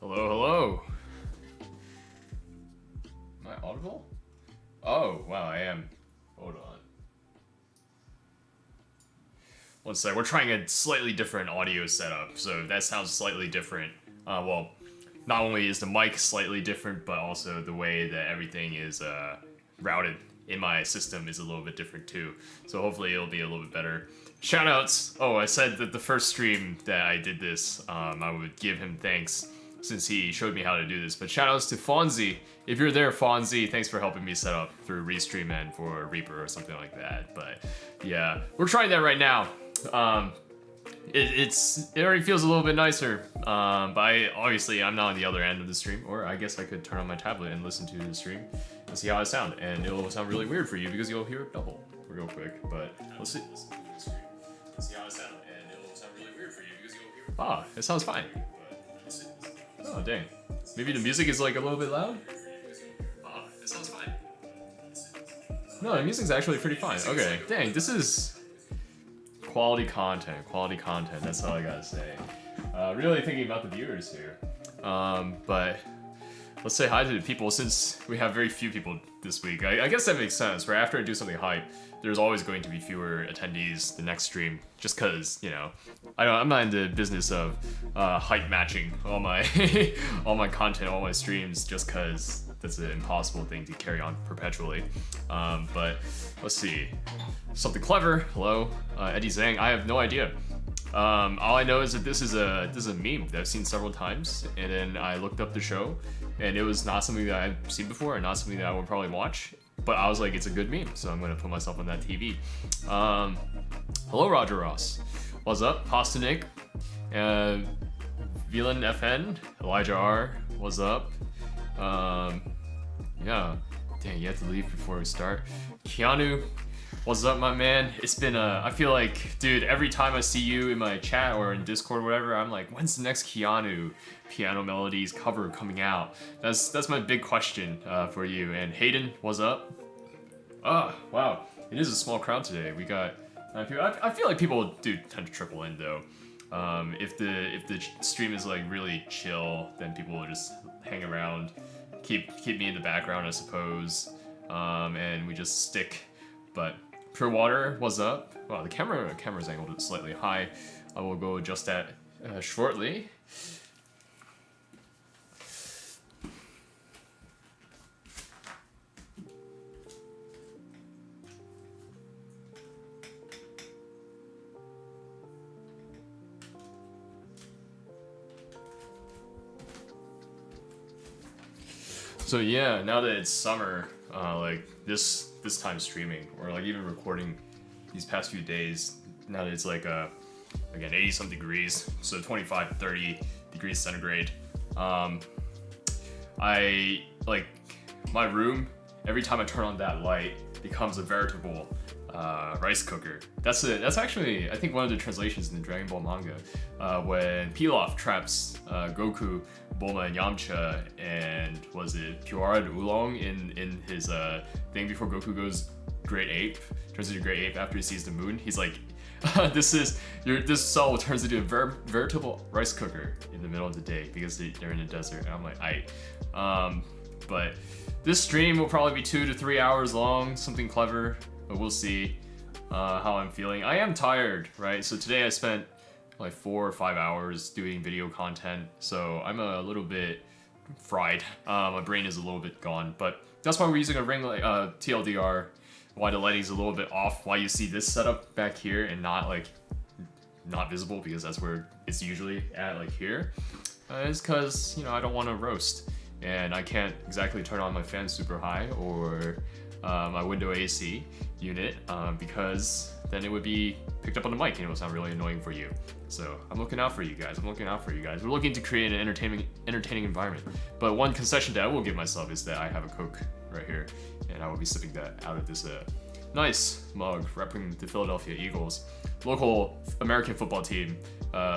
Hello, hello. Am I audible? Oh, wow, I am. Hold on. One sec, we're trying a slightly different audio setup, so if that sounds slightly different, well, not only is the mic slightly different, but also the way that everything is routed in my system is a little bit different too. So hopefully it'll be a little bit better. Shoutouts! Oh, I said that the first stream that I did this, I would give him thanks since he showed me how to do this. But shoutouts to Fonzie. If you're there, Fonzie, thanks for helping me set up through Restream and for Reaper or something like that. But yeah, we're trying that right now. It already feels a little bit nicer, but obviously I'm not on the other end of the stream, or I guess I could turn on my tablet and listen to the stream and see how I sound, and it'll sound really weird for you because you'll hear it double real quick, but let's see. See how I sound, and it'll sound really weird for you because you'll hear it. Ah, it sounds fine. Oh, dang. Maybe the music is like a little bit loud? Ah, it sounds fine. No, the music's actually pretty fine. Okay, dang, this is quality content, that's all I gotta say. Really thinking about the viewers here. But let's say hi to the people since we have very few people this week. I guess that makes sense, right? After I do something hype, there's always going to be fewer attendees the next stream, just cause, you know, I'm not in the business of hype matching all my all my content, all my streams, just cause that's an impossible thing to carry on perpetually. But let's see, something clever. Hello, Eddie Zhang. I have no idea. All I know is that this is a meme that I've seen several times, and then I looked up the show, and it was not something that I've seen before, and not something that I would probably watch. But I was like, it's a good meme, so I'm gonna put myself on that TV. Hello, Roger Ross. What's up, Pasta Nick? Villain FN, Elijah R. What's up? Yeah. Dang, you have to leave before we start. Keanu. What's up, my man? It's been I feel like, dude, every time I see you in my chat or in Discord or whatever, I'm like, when's the next Keanu Piano Melodies cover coming out? That's my big question for you. And Hayden, what's up? Ah, wow. It is a small crowd today. We got 9 people. I feel like people do tend to trickle in though. If the stream is like really chill, then people will just hang around, keep me in the background, I suppose, and we just stick. But Pure Water, what's up? Wow, the camera's angled slightly high. I will go adjust that shortly. So yeah, now that it's summer, like this time streaming, or like even recording these past few days, now that it's like again 80 some degrees, so 25 30 degrees centigrade, I like my room, every time I turn on that light, becomes a veritable rice cooker. That's actually, I think, one of the translations in the Dragon Ball manga, when Pilaf traps Goku, Bulma, and Yamcha, and was it Puara and Oolong in his thing before Goku goes Great Ape, turns into Great Ape after he sees the moon. He's like, this cell turns into a veritable rice cooker in the middle of the day because they're in the desert. And I'm like, but this stream will probably be 2 to 3 hours long, something clever, but we'll see how I'm feeling. I am tired, right? So today I spent like 4 or 5 hours doing video content, so I'm a little bit fried. My brain is a little bit gone, but that's why we're using a ring light, TLDR, why the lighting's a little bit off, why you see this setup back here and not visible, because that's where it's usually at, like here. It's because, you know, I don't want to roast, and I can't exactly turn on my fan super high or my window AC unit, because then it would be picked up on the mic and it would sound really annoying for you. So I'm looking out for you guys. We're looking to create an entertaining environment. But one concession that I will give myself is that I have a Coke right here, and I will be sipping that out of this nice mug representing the Philadelphia Eagles, local American football team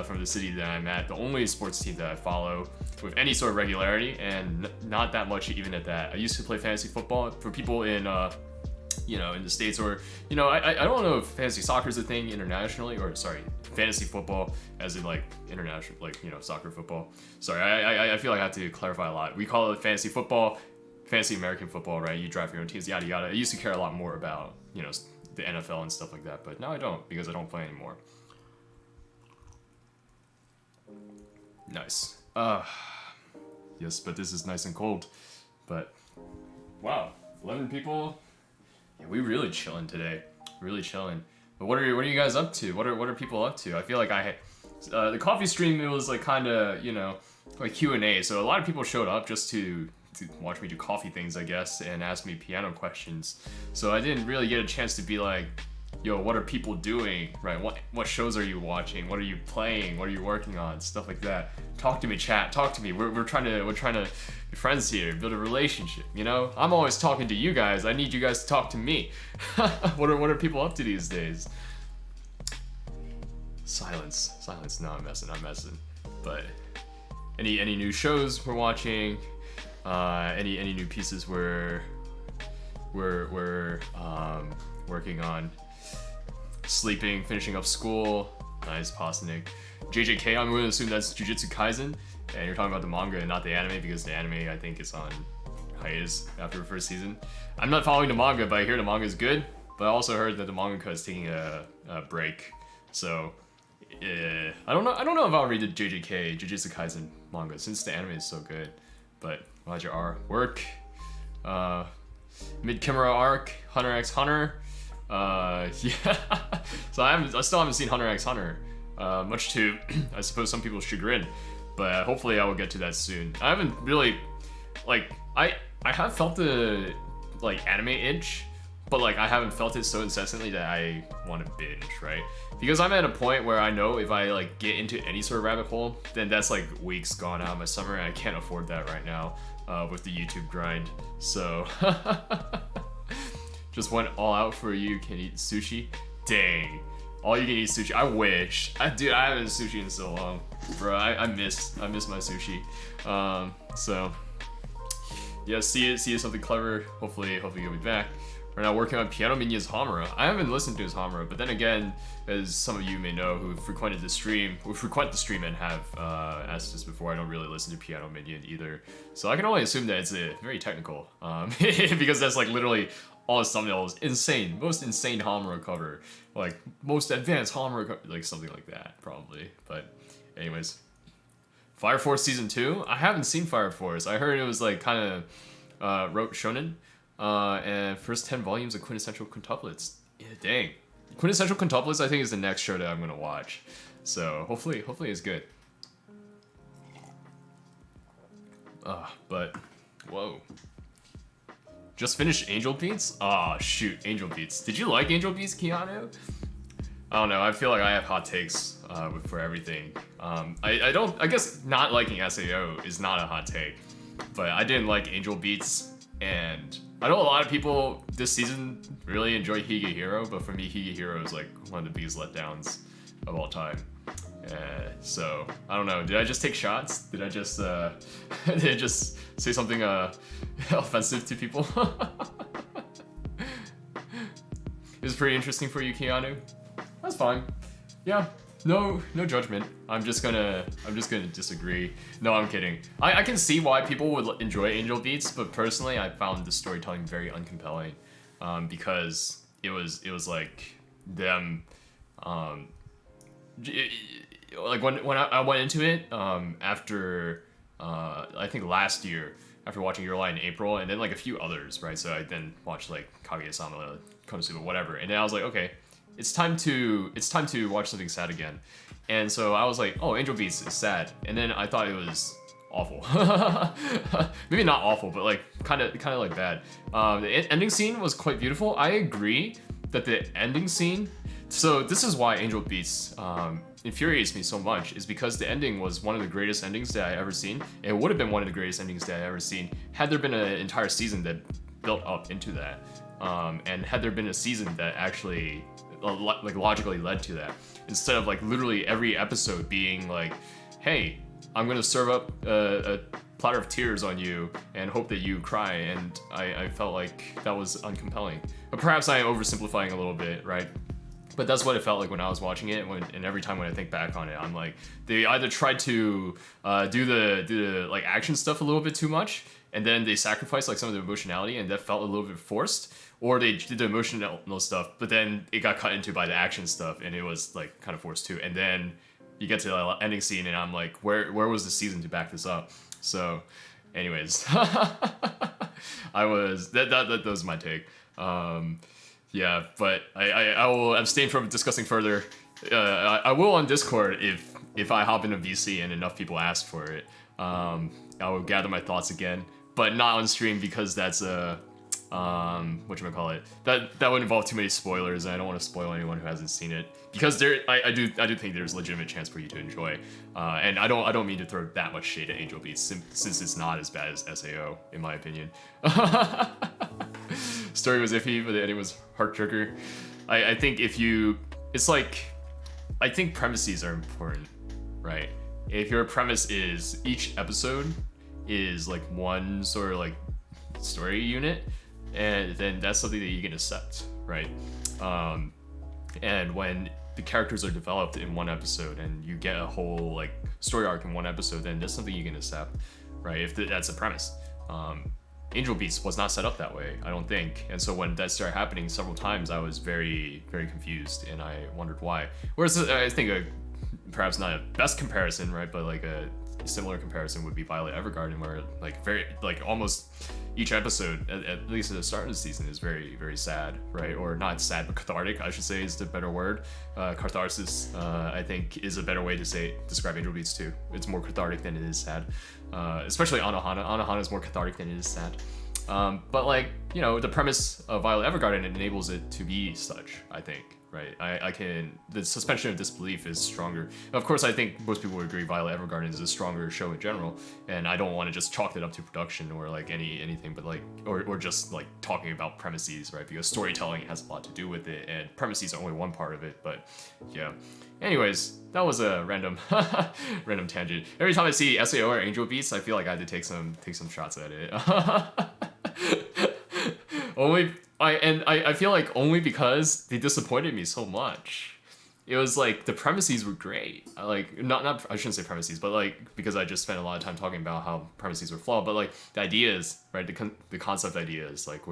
from the city that I'm at, the only sports team that I follow with any sort of regularity, and not that much even at that. I used to play fantasy football. For people in in the States, or I don't know if fantasy soccer is a thing internationally, or sorry, fantasy football as in like international, like soccer football. Sorry, I feel like I have to clarify a lot. We call it fantasy football, fantasy American football, right? You draft your own teams, yada yada. I used to care a lot more about the NFL and stuff like that, but now I don't, because I don't play anymore. Nice. Yes, but this is nice and cold. But wow, 11 people. Yeah, we really chilling today. Really chilling. But what are you guys up to? What are people up to? I feel like the coffee stream, it was like kind of like Q&A. So a lot of people showed up just to watch me do coffee things, I guess, and ask me piano questions. So I didn't really get a chance to be like, yo, what are people doing, right? What shows are you watching? What are you playing? What are you working on? Stuff like that. Talk to me, chat. Talk to me. We're trying to be friends here, build a relationship. I'm always talking to you guys. I need you guys to talk to me. What are people up to these days? Silence. No, I'm messing. But any new shows we're watching? Any new pieces we're working on? Sleeping, finishing up school. Nice, Pasnik. JJK, I'm going to assume that's Jujutsu Kaisen, and you're talking about the manga and not the anime, because the anime I think is on hiatus after the first season. I'm not following the manga, but I hear the manga is good. But I also heard that the mangaka is taking a break, so I don't know if I'll read the JJK Jujutsu Kaisen manga since the anime is so good. But Roger R. Work. Mid-Kimura arc, Hunter x Hunter. Yeah. So I still haven't seen Hunter x Hunter. Much to, I suppose, some people's chagrin. But hopefully I will get to that soon. I haven't really, I have felt the, anime itch, but, I haven't felt it so incessantly that I want to binge, right? Because I'm at a point where I know if I, get into any sort of rabbit hole, then that's, weeks gone out of my summer, and I can't afford that right now, with the YouTube grind. So, just went all out for you can eat sushi. Dang. All you can eat sushi. I wish. Dude, I haven't sushi in so long. Bro, I miss my sushi. So yeah, see you something clever. Hopefully you'll be back. We're now working on Piano Minya's Hamura. I haven't listened to his Hamura, but then again, as some of you may know who frequent the stream and have asked this before, I don't really listen to Piano Minion either. So I can only assume that it's very technical, because that's literally all his thumbnails. Insane, most insane Hamura cover, most advanced Hamura cover, something like that probably. But anyways, Fire Force season 2. I haven't seen Fire Force. I heard it was kind of wrote shonen. And first 10 volumes of Quintessential Quintuplets. Yeah, dang. Quintessential Quintuplets, I think, is the next show that I'm gonna watch. So hopefully it's good. But whoa. Just finished Angel Beats? Shoot, Angel Beats. Did you like Angel Beats, Keanu? I don't know. I feel like I have hot takes for everything. I guess not liking SAO is not a hot take, but I didn't like Angel Beats. And I know a lot of people this season really enjoy Higehiro, but for me, Higehiro is one of the biggest letdowns of all time. So I don't know. Did I just take shots? Did I just say something offensive to people? It was pretty interesting for you, Keanu. That's fine. Yeah. No judgment. I'm just gonna disagree. No, I'm kidding. I can see why people would enjoy Angel Beats, but personally, I found the storytelling very uncompelling, because it was them, when I went into it after I think last year after watching Your Lie in April, and then a few others, right? So I then watched Kaguya-sama, Konosuba, whatever, and then I was like, okay. It's time to watch something sad again. And so I was like, oh, Angel Beats is sad. And then I thought it was awful. Maybe not awful, but kind of bad. The ending scene was quite beautiful. I agree that the ending scene, so this is why Angel Beats infuriates me so much, is because the ending was one of the greatest endings that I ever seen. It would have been one of the greatest endings that I ever seen had there been an entire season that built up into that. And had there been a season that actually logically led to that, instead of literally every episode being hey, I'm gonna serve up a platter of tears on you and hope that you cry, and I felt like that was uncompelling. But perhaps I am oversimplifying a little bit, right? But that's what it felt like when I was watching it, and every time when I think back on it, I'm like, they either tried to do the like action stuff a little bit too much, and then they sacrificed like some of the emotionality, and that felt a little bit forced, or they did the emotional stuff, but then it got cut into by the action stuff, and it was like kind of forced too. And then you get to the ending scene, and I'm like, where was the season to back this up? So, anyways, I was that was my take. Yeah, but I will abstain from discussing further. I will on Discord if I hop into VC and enough people ask for it. I will gather my thoughts again, but not on stream because that's a whatchamacallit, that would involve too many spoilers, and I don't want to spoil anyone who hasn't seen it, because I do think there's legitimate chance for you to enjoy, and I don't mean to throw that much shade at Angel Beats since it's not as bad as SAO in my opinion. Story was iffy, but the ending was heart trigger. I think I think premises are important, right? If your premise is each episode is like one sort of like story unit, and then that's something that you can accept, right? And when the characters are developed in one episode and you get a whole like story arc in one episode, then that's something you can accept, right? If that's a premise. Angel Beats was not set up that way, I don't think. And so when that started happening several times, I was very, very confused, and I wondered why. Whereas I think perhaps not a best comparison, right? But like a similar comparison would be Violet Evergarden, where like almost each episode, at least at the start of the season, is very, very sad, right? Or not sad, but cathartic, I should say, is the better word. Catharsis, I think, is a better way to describe Angel Beats too. It's more cathartic than it is sad. Especially Anohana. Anohana is more cathartic than it is sad. But like, you know, the premise of Violet Evergarden enables it to be such, I think, right? The suspension of disbelief is stronger. Of course, I think most people would agree Violet Evergarden is a stronger show in general, and I don't want to just chalk it up to production or like anything, but like, or just like talking about premises, right? Because storytelling has a lot to do with it, and premises are only one part of it, but yeah. Anyways, that was a random tangent. Every time I see SAO or Angel Beats, I feel like I had to take some shots at it. I feel like only because they disappointed me so much. It was like the premises were great. Like not I shouldn't say premises, but like because I just spent a lot of time talking about how premises were flawed. But like the ideas, right? The concept ideas like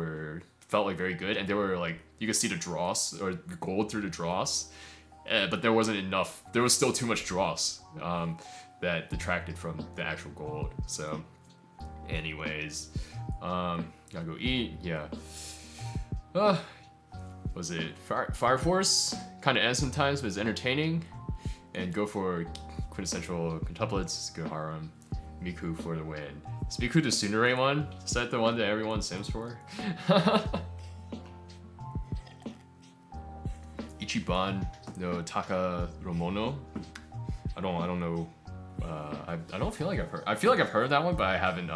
felt like very good, and they were like you could see the dross or the gold through the dross. But there wasn't enough. There was still too much dross that detracted from the actual gold. So, anyways, gotta go eat. Yeah. Was it Fire Force? Kind of ends sometimes, but it's entertaining. And go for quintessential quintuplets. Go Harem. Miku for the win. Is Miku the Tsundere one? Is that the one that everyone sims for? Ichiban no Taka Romono. I don't know. I don't feel like I've heard. I feel like I've heard of that one, but I haven't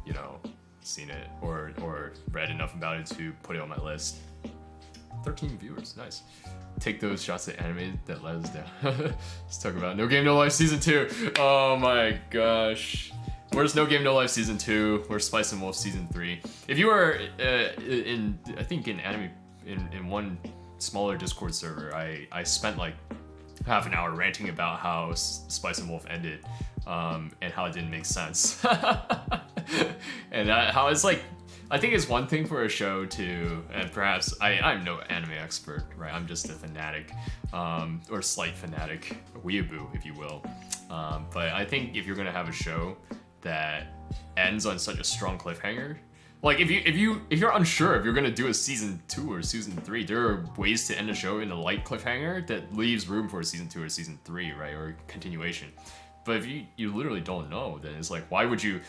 you know, seen it or read enough about it to put it on my list. 13 viewers, nice. Take those shots at anime that let us down. Let's talk about No Game No Life Season 2. Oh my gosh. Where's No Game No Life Season 2? Where's Spice and Wolf Season 3? If you were in anime in one smaller Discord server, I spent like half an hour ranting about how Spice and Wolf ended, and how it didn't make sense. And how it's like, I think it's one thing for a show to, and perhaps I'm no anime expert, right? I'm just a fanatic, or slight fanatic, a weeaboo, if you will. But I think if you're gonna have a show that ends on such a strong cliffhanger, like if you're unsure if you're gonna do a season 2 or season 3, there are ways to end a show in a light cliffhanger that leaves room for a season 2 or season 3, right, or continuation. But if you literally don't know, then it's like, why would you?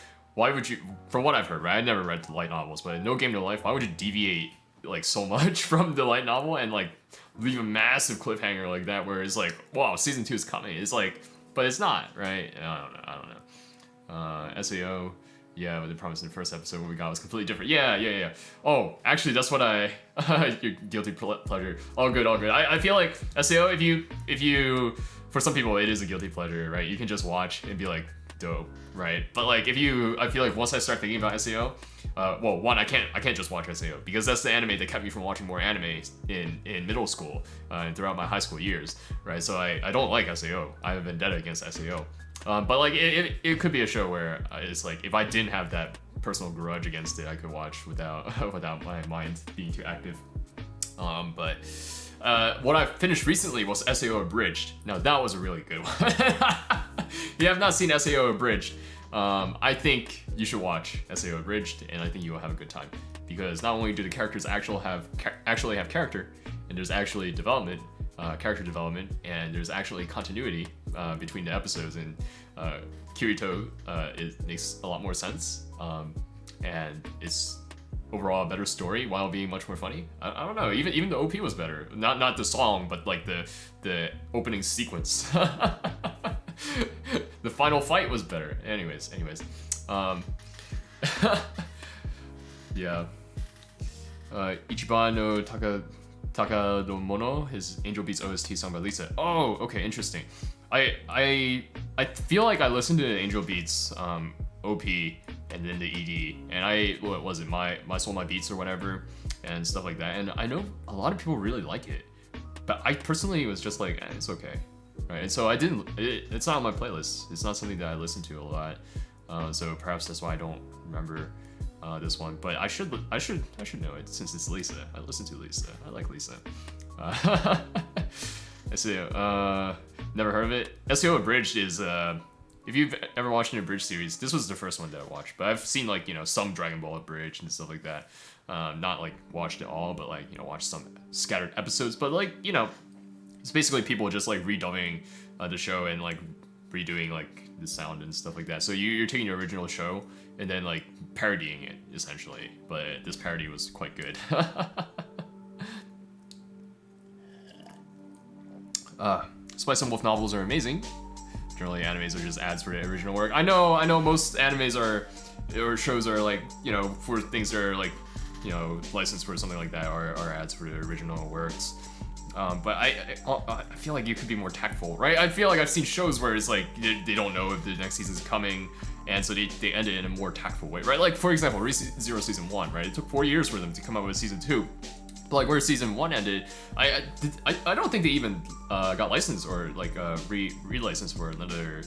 From what I've heard, right? I never read the light novels, but No Game No Life, why would you deviate like so much from the light novel and like leave a massive cliffhanger like that, where it's like, wow, season 2 is coming. It's like, but it's not, right? I don't know. SAO. Yeah, but the promise in the first episode what we got was completely different. Yeah. Oh, actually, that's what your guilty pleasure. All good. I feel like SAO, if you, for some people, it is a guilty pleasure, right? You can just watch and be like, dope, right? But like I feel like once I start thinking about SAO, well, one, I can't just watch SAO because that's the anime that kept me from watching more anime in middle school and throughout my high school years, right? So I don't like SAO. I have a vendetta against SAO. But like it could be a show where it's like if I didn't have that personal grudge against it, I could watch without my mind being too active. But what I finished recently was SAO Abridged. Now that was a really good one. If you have not seen SAO Abridged, I think you should watch SAO Abridged, and I think you will have a good time because not only do the characters actually have character, and there's actually development, character development, and there's actually continuity between the episodes, and Kirito it makes a lot more sense, and it's overall a better story while being much more funny. I don't know, even the OP was better. Not the song, but like the opening sequence. The final fight was better. Anyways. Yeah. Ichiban no Takadomono, his Angel Beats OST sung by Lisa. Oh, okay, interesting. I feel like I listened to Angel Beats OP and then the ED, and what was it, my Soul My Beats or whatever, and stuff like that. And I know a lot of people really like it, but I personally was just like, it's okay, right? And so I didn't. It's not on my playlist. It's not something that I listen to a lot. So perhaps that's why I don't remember this one. But I should know it since it's Lisa. I listen to Lisa. I like Lisa. SAO. Never heard of it. SAO Abridged is if you've ever watched an Abridged series, this was the first one that I watched. But I've seen like some Dragon Ball Abridged and stuff like that. Not like watched it all, but like watched some scattered episodes. But like it's basically people just like redubbing the show and like redoing like the sound and stuff like that. So you're taking your original show and then like parodying it essentially. But this parody was quite good. Spice and Wolf novels are amazing. Generally, animes are just ads for the original work. I know most animes or shows are like for things that are like licensed for something like that are ads for the original works. But I feel like you could be more tactful, right? I feel like I've seen shows where it's like they don't know if the next season's coming, and so they end it in a more tactful way, right? Like for example, Re:Zero season 1, right? It took 4 years for them to come up with season 2. But like where season 1 ended, I don't think they even got licensed or like re-licensed for another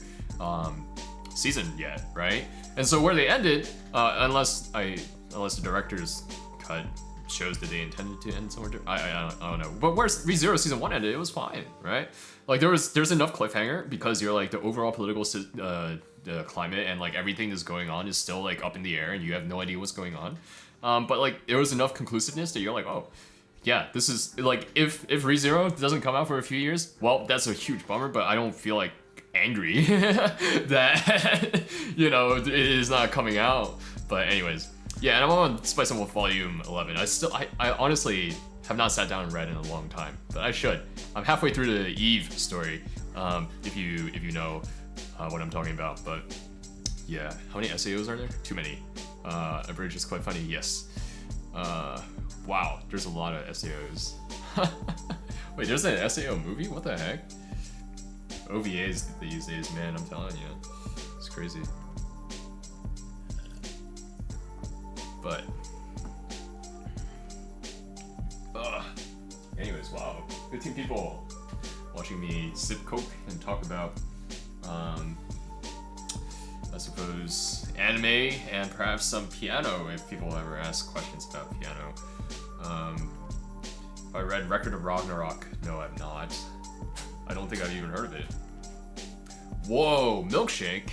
season yet, right? And so where they ended, unless the director's cut shows that they intended to end somewhere different. I don't know. But where Re:Zero season 1 ended, it was fine, right? Like there's enough cliffhanger because you're like the overall political climate and like everything that's going on is still like up in the air and you have no idea what's going on. But like there was enough conclusiveness that you're like, oh, yeah, this is like if Re:Zero doesn't come out for a few years, well, that's a huge bummer. But I don't feel like angry that it is not coming out. But anyways. Yeah, and I'm on Spice and Wolf Volume 11. I honestly have not sat down and read in a long time, but I should. I'm halfway through the Eve story, if you know what I'm talking about. But yeah, how many SAOs are there? Too many. Abridged is quite funny. Yes. Wow, there's a lot of SAOs. Wait, there's an SAO movie? What the heck? OVAs these days, man. I'm telling you, it's crazy. But anyways, wow, 15 people watching me sip Coke and talk about I suppose anime and perhaps some piano if people ever ask questions about piano. I read Record of Ragnarok. No, I've not. I don't think I've even heard of it. Whoa, milkshake.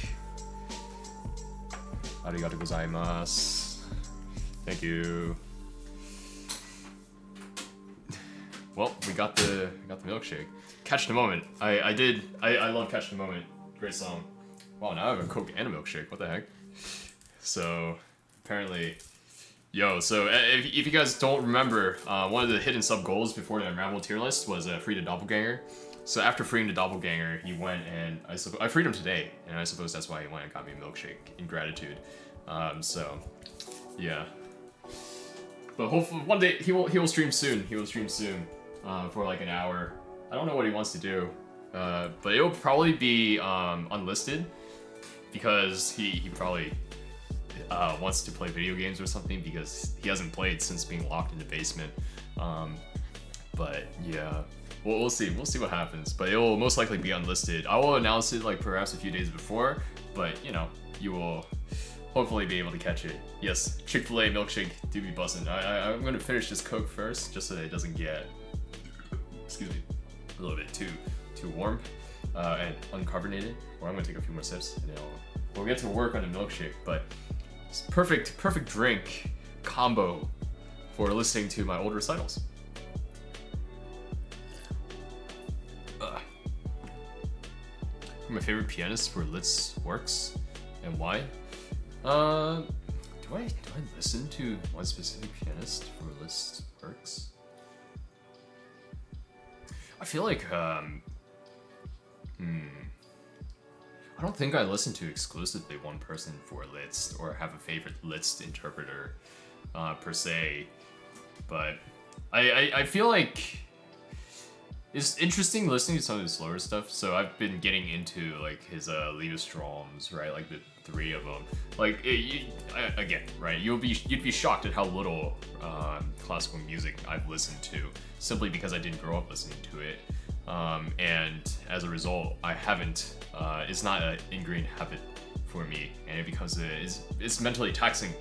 Arigatou gozaimasu. Thank you. Well, we got the milkshake. Catch the Moment. I love Catch the Moment. Great song. Wow, now I have a Coke and a milkshake. What the heck? So apparently, so if you guys don't remember, one of the hidden sub goals before the Unravel tier list was free the doppelganger. So after freeing the doppelganger, he went and I freed him today, and I suppose that's why he went and got me a milkshake in gratitude. So yeah. But hopefully one day he will stream soon. He will stream soon for like an hour. I don't know what he wants to do, but it will probably be unlisted because he probably wants to play video games or something because he hasn't played since being locked in the basement. But yeah, we'll see what happens. But it will most likely be unlisted. I will announce it like perhaps a few days before, but you know, you will hopefully be able to catch it. Yes, Chick-fil-A milkshake do be bussin'. I'm gonna finish this Coke first just so that it doesn't get, excuse me, a little bit too warm and uncarbonated. Or I'm gonna take a few more sips and then we'll get to work on the milkshake. But it's perfect drink combo for listening to my old recitals. My favorite pianists for Liszt's works and why? Do I listen to one specific pianist for Liszt's works? I feel like I don't think I listen to exclusively one person for Liszt or have a favorite Liszt interpreter per se, but I feel like it's interesting listening to some of the slower stuff. So I've been getting into like his Liebestroms, right? Like the 3 of them. Like again, right? You'd be shocked at how little classical music I've listened to, simply because I didn't grow up listening to it, and as a result, I haven't. It's not an ingrained habit for me, and it becomes it's mentally taxing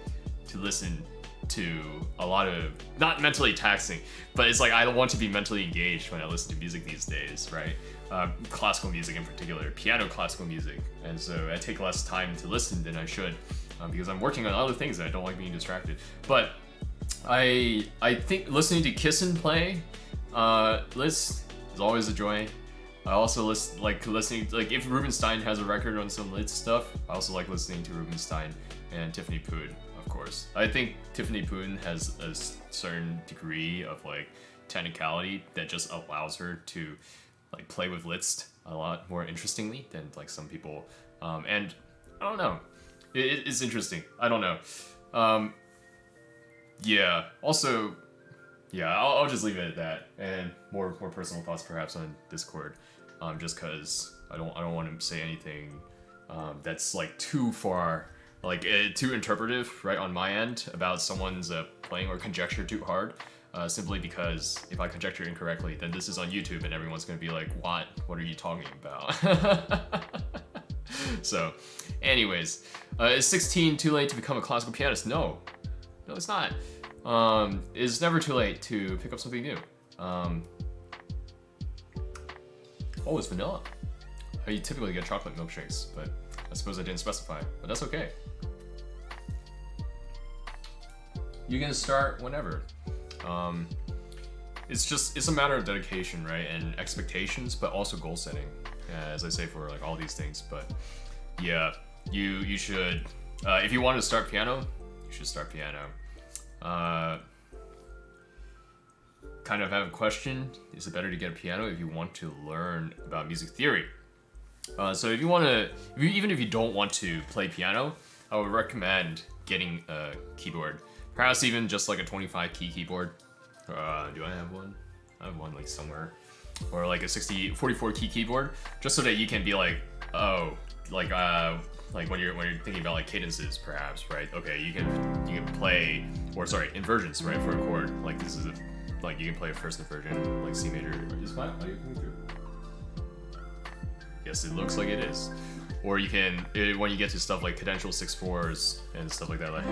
to listen to a lot of, not mentally taxing, but it's like I don't want to be mentally engaged when I listen to music these days, right? Classical music in particular, piano classical music, and so I take less time to listen than I should because I'm working on other things and I don't like being distracted. But I think listening to Kissin play Liszt is always a joy. I also listening like if Rubinstein has a record on some Liszt stuff, I also like listening to Rubinstein and Tiffany Poon. Of course, I think Tiffany Poon has a certain degree of like technicality that just allows her to like play with Liszt a lot more interestingly than like some people. And I don't know, it's interesting. I don't know. Yeah. Also, yeah, I'll just leave it at that. And more personal thoughts perhaps on Discord, just because I don't want to say anything that's like too far. Like too interpretive, right, on my end about someone's playing or conjecture too hard, simply because if I conjecture incorrectly, then this is on YouTube and everyone's gonna be like, what are you talking about? So, anyways, is 16 too late to become a classical pianist? No, it's not. It's never too late to pick up something new. Oh, it's vanilla. I typically get chocolate milkshakes, but I suppose I didn't specify, but that's okay. You can start whenever. It's a matter of dedication, right, and expectations, but also goal setting, as I say for like all these things. But yeah, you should, if you want to start piano, you should start piano. Kind of have a question: is it better to get a piano if you want to learn about music theory? So if you want to, even if you don't want to play piano, I would recommend getting a keyboard. Perhaps even just like a 25 key keyboard. Do I have one? I have one like somewhere. Or like a 44 key keyboard, just so that you can be like, oh, like when you're thinking about like cadences, perhaps, right? Okay, you can play, or sorry, inversions, right, for a chord. Like this is like you can play a first inversion, like C major. Is my audio coming through? Yes, it looks like it is. Or you can, when you get to stuff like cadential 6/4s and stuff like that, like,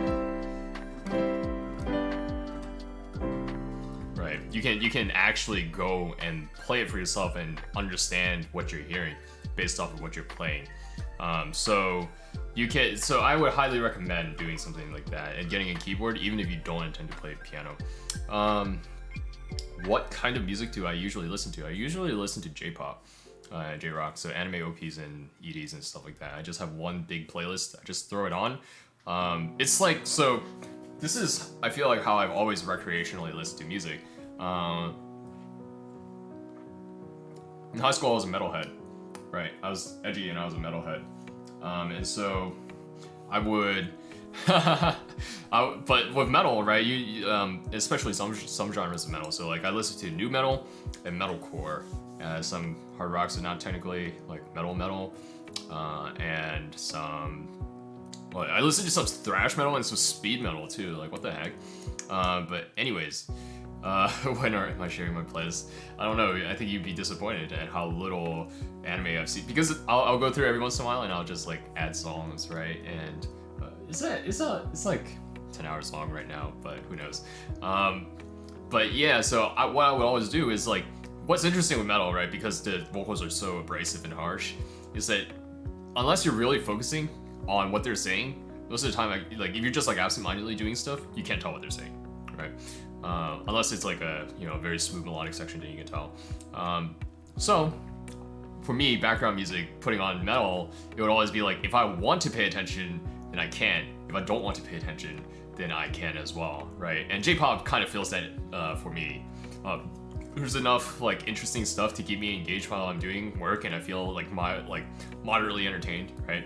right? You can actually go and play it for yourself and understand what you're hearing based off of what you're playing. So I would highly recommend doing something like that and getting a keyboard, even if you don't intend to play piano. What kind of music do I usually listen to? I usually listen to J-pop. J-rock, so anime OPs and EDs and stuff like that. I just have one big playlist. I just throw it on. It's like, so this is, I feel like how I've always recreationally listened to music. In high school I was a metalhead, right? I was edgy and I was a metalhead. And so I would, but with metal, right, you especially some genres of metal. So like I listen to nu metal and metalcore. Some hard rocks are not technically like metal. and some. Well, I listen to some thrash metal and some speed metal too. Like what the heck? But anyways, when am I sharing my playlist? I don't know. I think you'd be disappointed at how little anime I've seen, because I'll go through every once in a while and I'll just like add songs, right? And it's like 10 hours long right now, but who knows? But yeah, so what I would always do is like, what's interesting with metal, right? Because the vocals are so abrasive and harsh, is that unless you're really focusing on what they're saying, most of the time, like if you're just like absentmindedly doing stuff, you can't tell what they're saying, right? Unless it's like a very smooth melodic section, then you can tell. So for me, background music, putting on metal, it would always be like, if I want to pay attention, then I can. If I don't want to pay attention, then I can as well, right? And J-pop kind of feels that for me. There's enough like interesting stuff to keep me engaged while I'm doing work, and I feel like moderately entertained, right?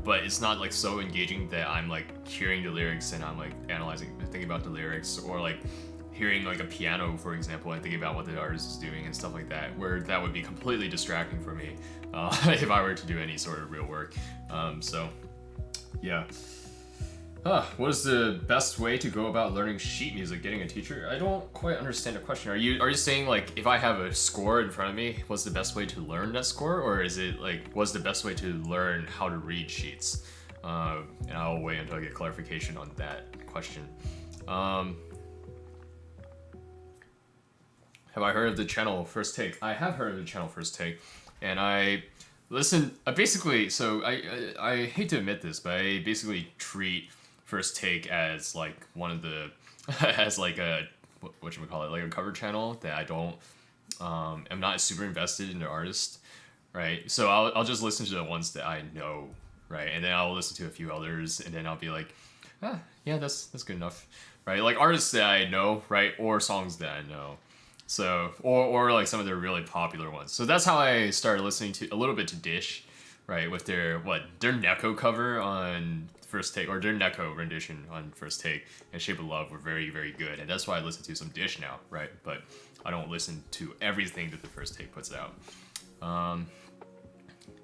But it's not like so engaging that I'm like hearing the lyrics and I'm like thinking about the lyrics, or like hearing like a piano, for example, and thinking about what the artist is doing and stuff like that, where that would be completely distracting for me if I were to do any sort of real work. So yeah. What is the best way to go about learning sheet music? Getting a teacher? I don't quite understand the question. Are you saying like, if I have a score in front of me, what's the best way to learn that score, or is it like, what's the best way to learn how to read sheets? And I'll wait until I get clarification on that question. Have I heard of the channel First Take? I have heard of the channel First Take, and I listen. I hate to admit this, but I basically treat First Take as like one of the as like a whatchamacallit, like a cover channel that I don't am not super invested in the artist, right? So I'll just listen to the ones that I know, right? And then I'll listen to a few others, and then I'll be like, yeah, that's good enough, right? Like artists that I know, right? Or songs that I know. So or like some of their really popular ones. So that's how I started listening to a little bit to Dish, right? With their Neko cover on First Take, or their Neko rendition on First Take, and Shape of Love were very, very good, and that's why I listen to some Dish now, right? But I don't listen to everything that the First Take puts out.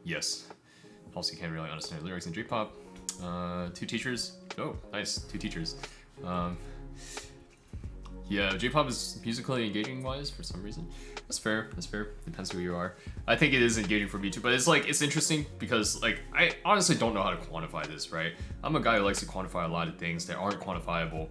Yes. Also, you can't really understand the lyrics in J-pop. 2 teachers. Oh, nice. 2 teachers. Yeah, J-pop is musically engaging wise for some reason. That's fair. Depends who you are. I think it is engaging for me too, but it's interesting because like I honestly don't know how to quantify this, right? I'm a guy who likes to quantify a lot of things that aren't quantifiable.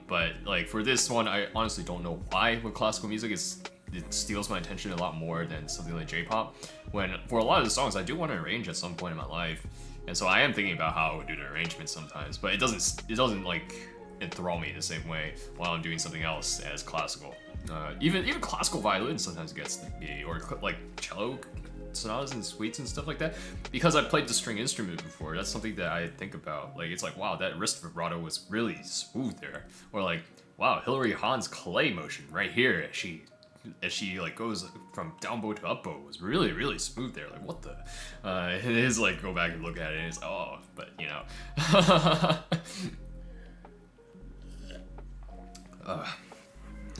But like for this one, I honestly don't know why with classical music it steals my attention a lot more than something like J-pop. When for a lot of the songs I do want to arrange at some point in my life, and so I am thinking about how I would do the arrangement sometimes, but it doesn't like enthrall me the same way while I'm doing something else as classical. Even classical violin sometimes gets me, or like cello sonatas and suites and stuff like that, because I played the string instrument before. That's something that I think about. Like it's like, wow, that wrist vibrato was really smooth there, or like, wow, Hilary Hahn's clay motion right here as she like goes from down bow to up bow was really, really smooth there. Like what the? It is like, go back and look at it and it's but you know.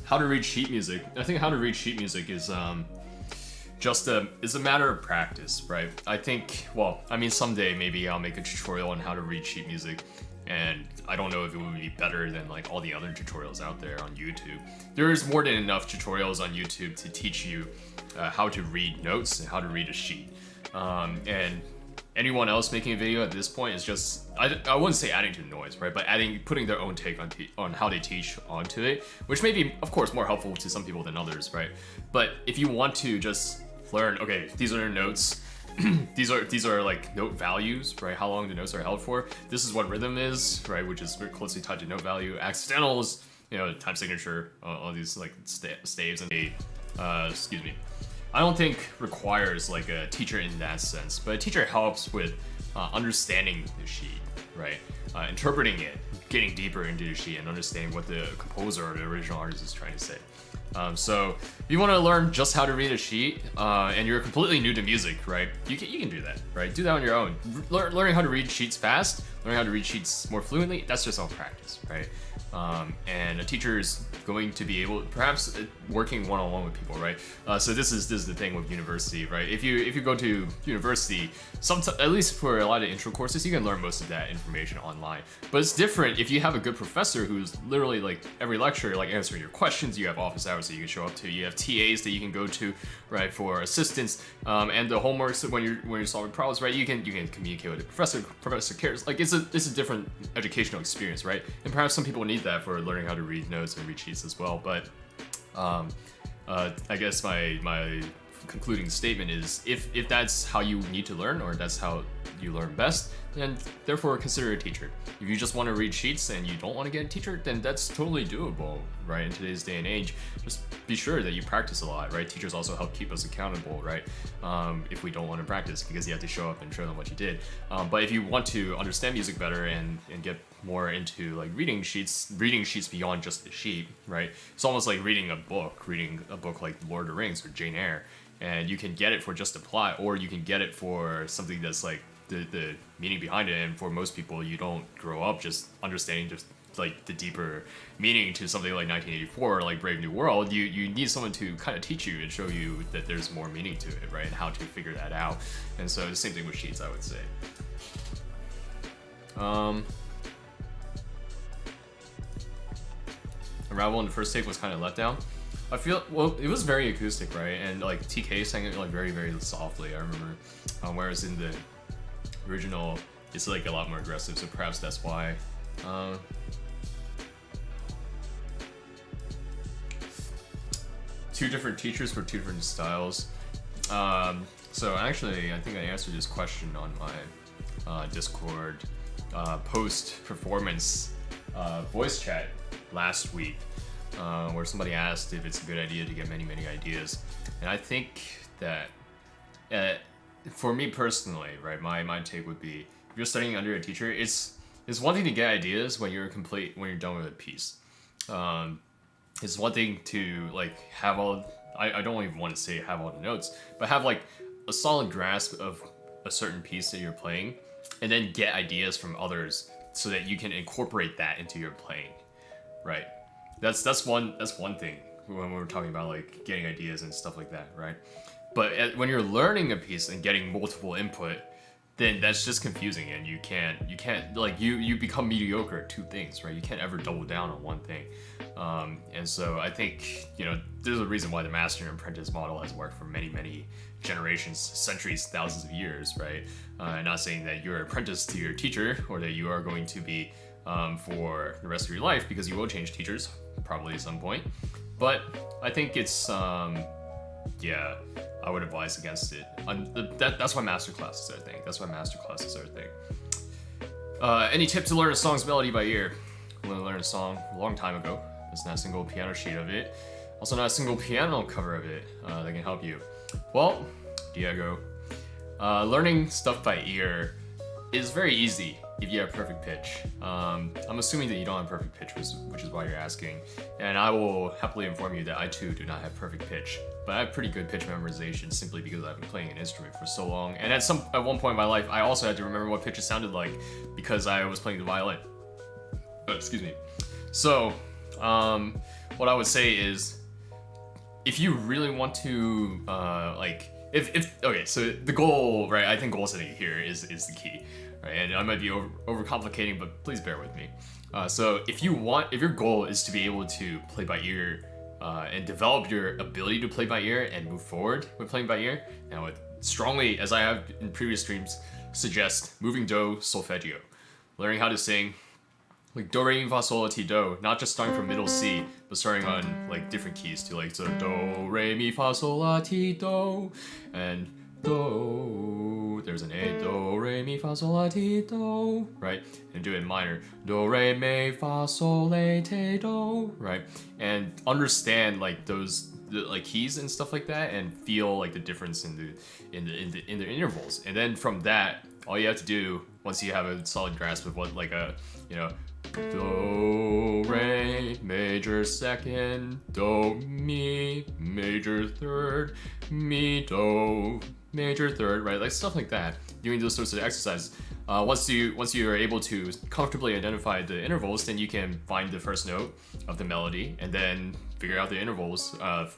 How to read sheet music. I think how to read sheet music is just a matter of practice, right? I think, well, I mean, someday maybe I'll make a tutorial on how to read sheet music, and I don't know if it would be better than like all the other tutorials out there on YouTube. There is more than enough tutorials on YouTube to teach you how to read notes and how to read a sheet. And anyone else making a video at this point is just, I wouldn't say adding to the noise, right? But putting their own take on how they teach onto it, which may be, of course, more helpful to some people than others, right? But if you want to just learn, okay, these are notes, these are like note values, right? How long the notes are held for. This is what rhythm is, right? Which is very closely tied to note value. Accidentals, time signature, all these like staves and excuse me. I don't think requires like a teacher in that sense, but a teacher helps with understanding the sheet, right? Interpreting it, getting deeper into the sheet, and understanding what the composer or the original artist is trying to say. So if you want to learn just how to read a sheet, and you're completely new to music, right? You can do that, right? Do that on your own. Learning how to read sheets fast, learning how to read sheets more fluently, that's just all practice, right? And a teacher is going to be able, perhaps working one-on-one with people, right? So this is the thing with university, right? If you go to university, at least for a lot of intro courses, you can learn most of that information online. But it's different if you have a good professor who's literally like every lecture, like answering your questions. You have office hours that you can show up to. You have TAs that you can go to, right, for assistance. And the homeworks when you're solving problems, right? You can communicate with the professor. Professor cares. Like it's a different educational experience, right? And perhaps some people need that for learning how to read notes and read sheets as well. But I guess my concluding statement is if that's how you need to learn, or that's how you learn best, then therefore consider a teacher. If you just want to read sheets and you don't want to get a teacher, then that's totally doable, right? In today's day and age, just be sure that you practice a lot, right? Teachers also help keep us accountable, right? If we don't want to practice, because you have to show up and show them what you did. But if you want to understand music better and get more into like reading sheets beyond just the sheet, right? It's almost like reading a book like Lord of the Rings or Jane Eyre, and you can get it for just the plot, or you can get it for something that's like the meaning behind it. And for most people, you don't grow up just understanding just like the deeper meaning to something like 1984 or like Brave New World. You need someone to kind of teach you and show you that there's more meaning to it, right? And how to figure that out. And so the same thing with sheets, I would say. Unravel in the first take was kind of let down. I feel, well, it was very acoustic, right? And like TK sang it like very, very softly, I remember. Whereas in the original, it's like a lot more aggressive, so perhaps that's why. Two different teachers for two different styles. So actually, I think I answered this question on my Discord post-performance voice chat last week, where somebody asked if it's a good idea to get many ideas. And I think that for me personally, right, my take would be, if you're studying under a teacher, it's one thing to get ideas when you're done with a piece. It's one thing to like have I don't even want to say have all the notes, but have like a solid grasp of a certain piece that you're playing, and then get ideas from others so that you can incorporate that into your playing, right? That's one thing when we're talking about like getting ideas and stuff like that, right? But when you're learning a piece and getting multiple input, then that's just confusing, and you can't like you become mediocre at two things, right? You can't ever double down on one thing. And so I think, you know, there's a reason why the master and apprentice model has worked for many generations, centuries, thousands of years, right? I'm not saying that you're an apprentice to your teacher, or that you are going to be for the rest of your life, because you will change teachers probably at some point. But I think it's yeah, I would advise against it. That's why masterclasses are a thing. That's why masterclasses are a thing. Any tip to learn a song's melody by ear? I learned a song a long time ago. There's not a single piano sheet of it. Also not a single piano cover of it that can help you. Well, Diego, learning stuff by ear is very easy if you have perfect pitch. I'm assuming that you don't have perfect pitch, which is why you're asking. And I will happily inform you that I too do not have perfect pitch. But I have pretty good pitch memorization simply because I've been playing an instrument for so long. And at one point in my life, I also had to remember what pitches sounded like because I was playing the violin. Excuse me. So, what I would say is, if you really want to, okay, so the goal, right? I think goal setting here is the key, right? And I might be overcomplicating, but please bear with me. So if your goal is to be able to play by ear, and develop your ability to play by ear and move forward with playing by ear, now I would strongly, as I have in previous streams, suggest moving do solfeggio, learning how to sing like do, re, mi, fa, sol, la, ti, do, not just starting from middle C, but starting on like different keys too, like so do, re, mi, fa, sol, la, ti, do, and do, there's an A, do, re, mi, fa, sol, la, ti, do, right? And do it in minor, do, re, mi, fa, sol, la, ti, do, right? And understand like those like keys and stuff like that, and feel like the difference in the intervals. And then from that, all you have to do, once you have a solid grasp of what like a, you know, do, re, major second, do, mi, major third, mi, do, major third, right? Like stuff like that. Doing those sorts of exercises. Once you are able to comfortably identify the intervals, then you can find the first note of the melody and then figure out the intervals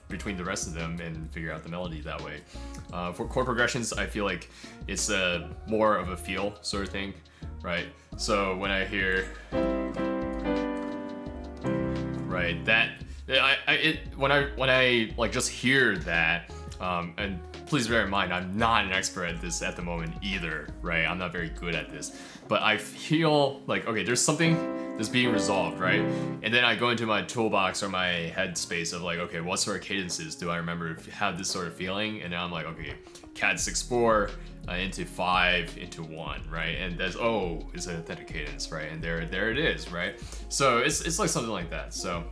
between the rest of them and figure out the melody that way. For chord progressions, I feel like it's more of a feel sort of thing, right? So when I hear, right, that when I like just hear that, and please bear in mind, I'm not an expert at this at the moment either, right? I'm not very good at this, but I feel like, okay, there's something that's being resolved, right? And then I go into my toolbox or my headspace of like, okay, what sort of cadences do I remember have this sort of feeling? And now I'm like, okay, CAD 6/4 into 5 into 1, right? And that's, oh, it's an authentic cadence, right? And there it is, right? So it's like something like that. So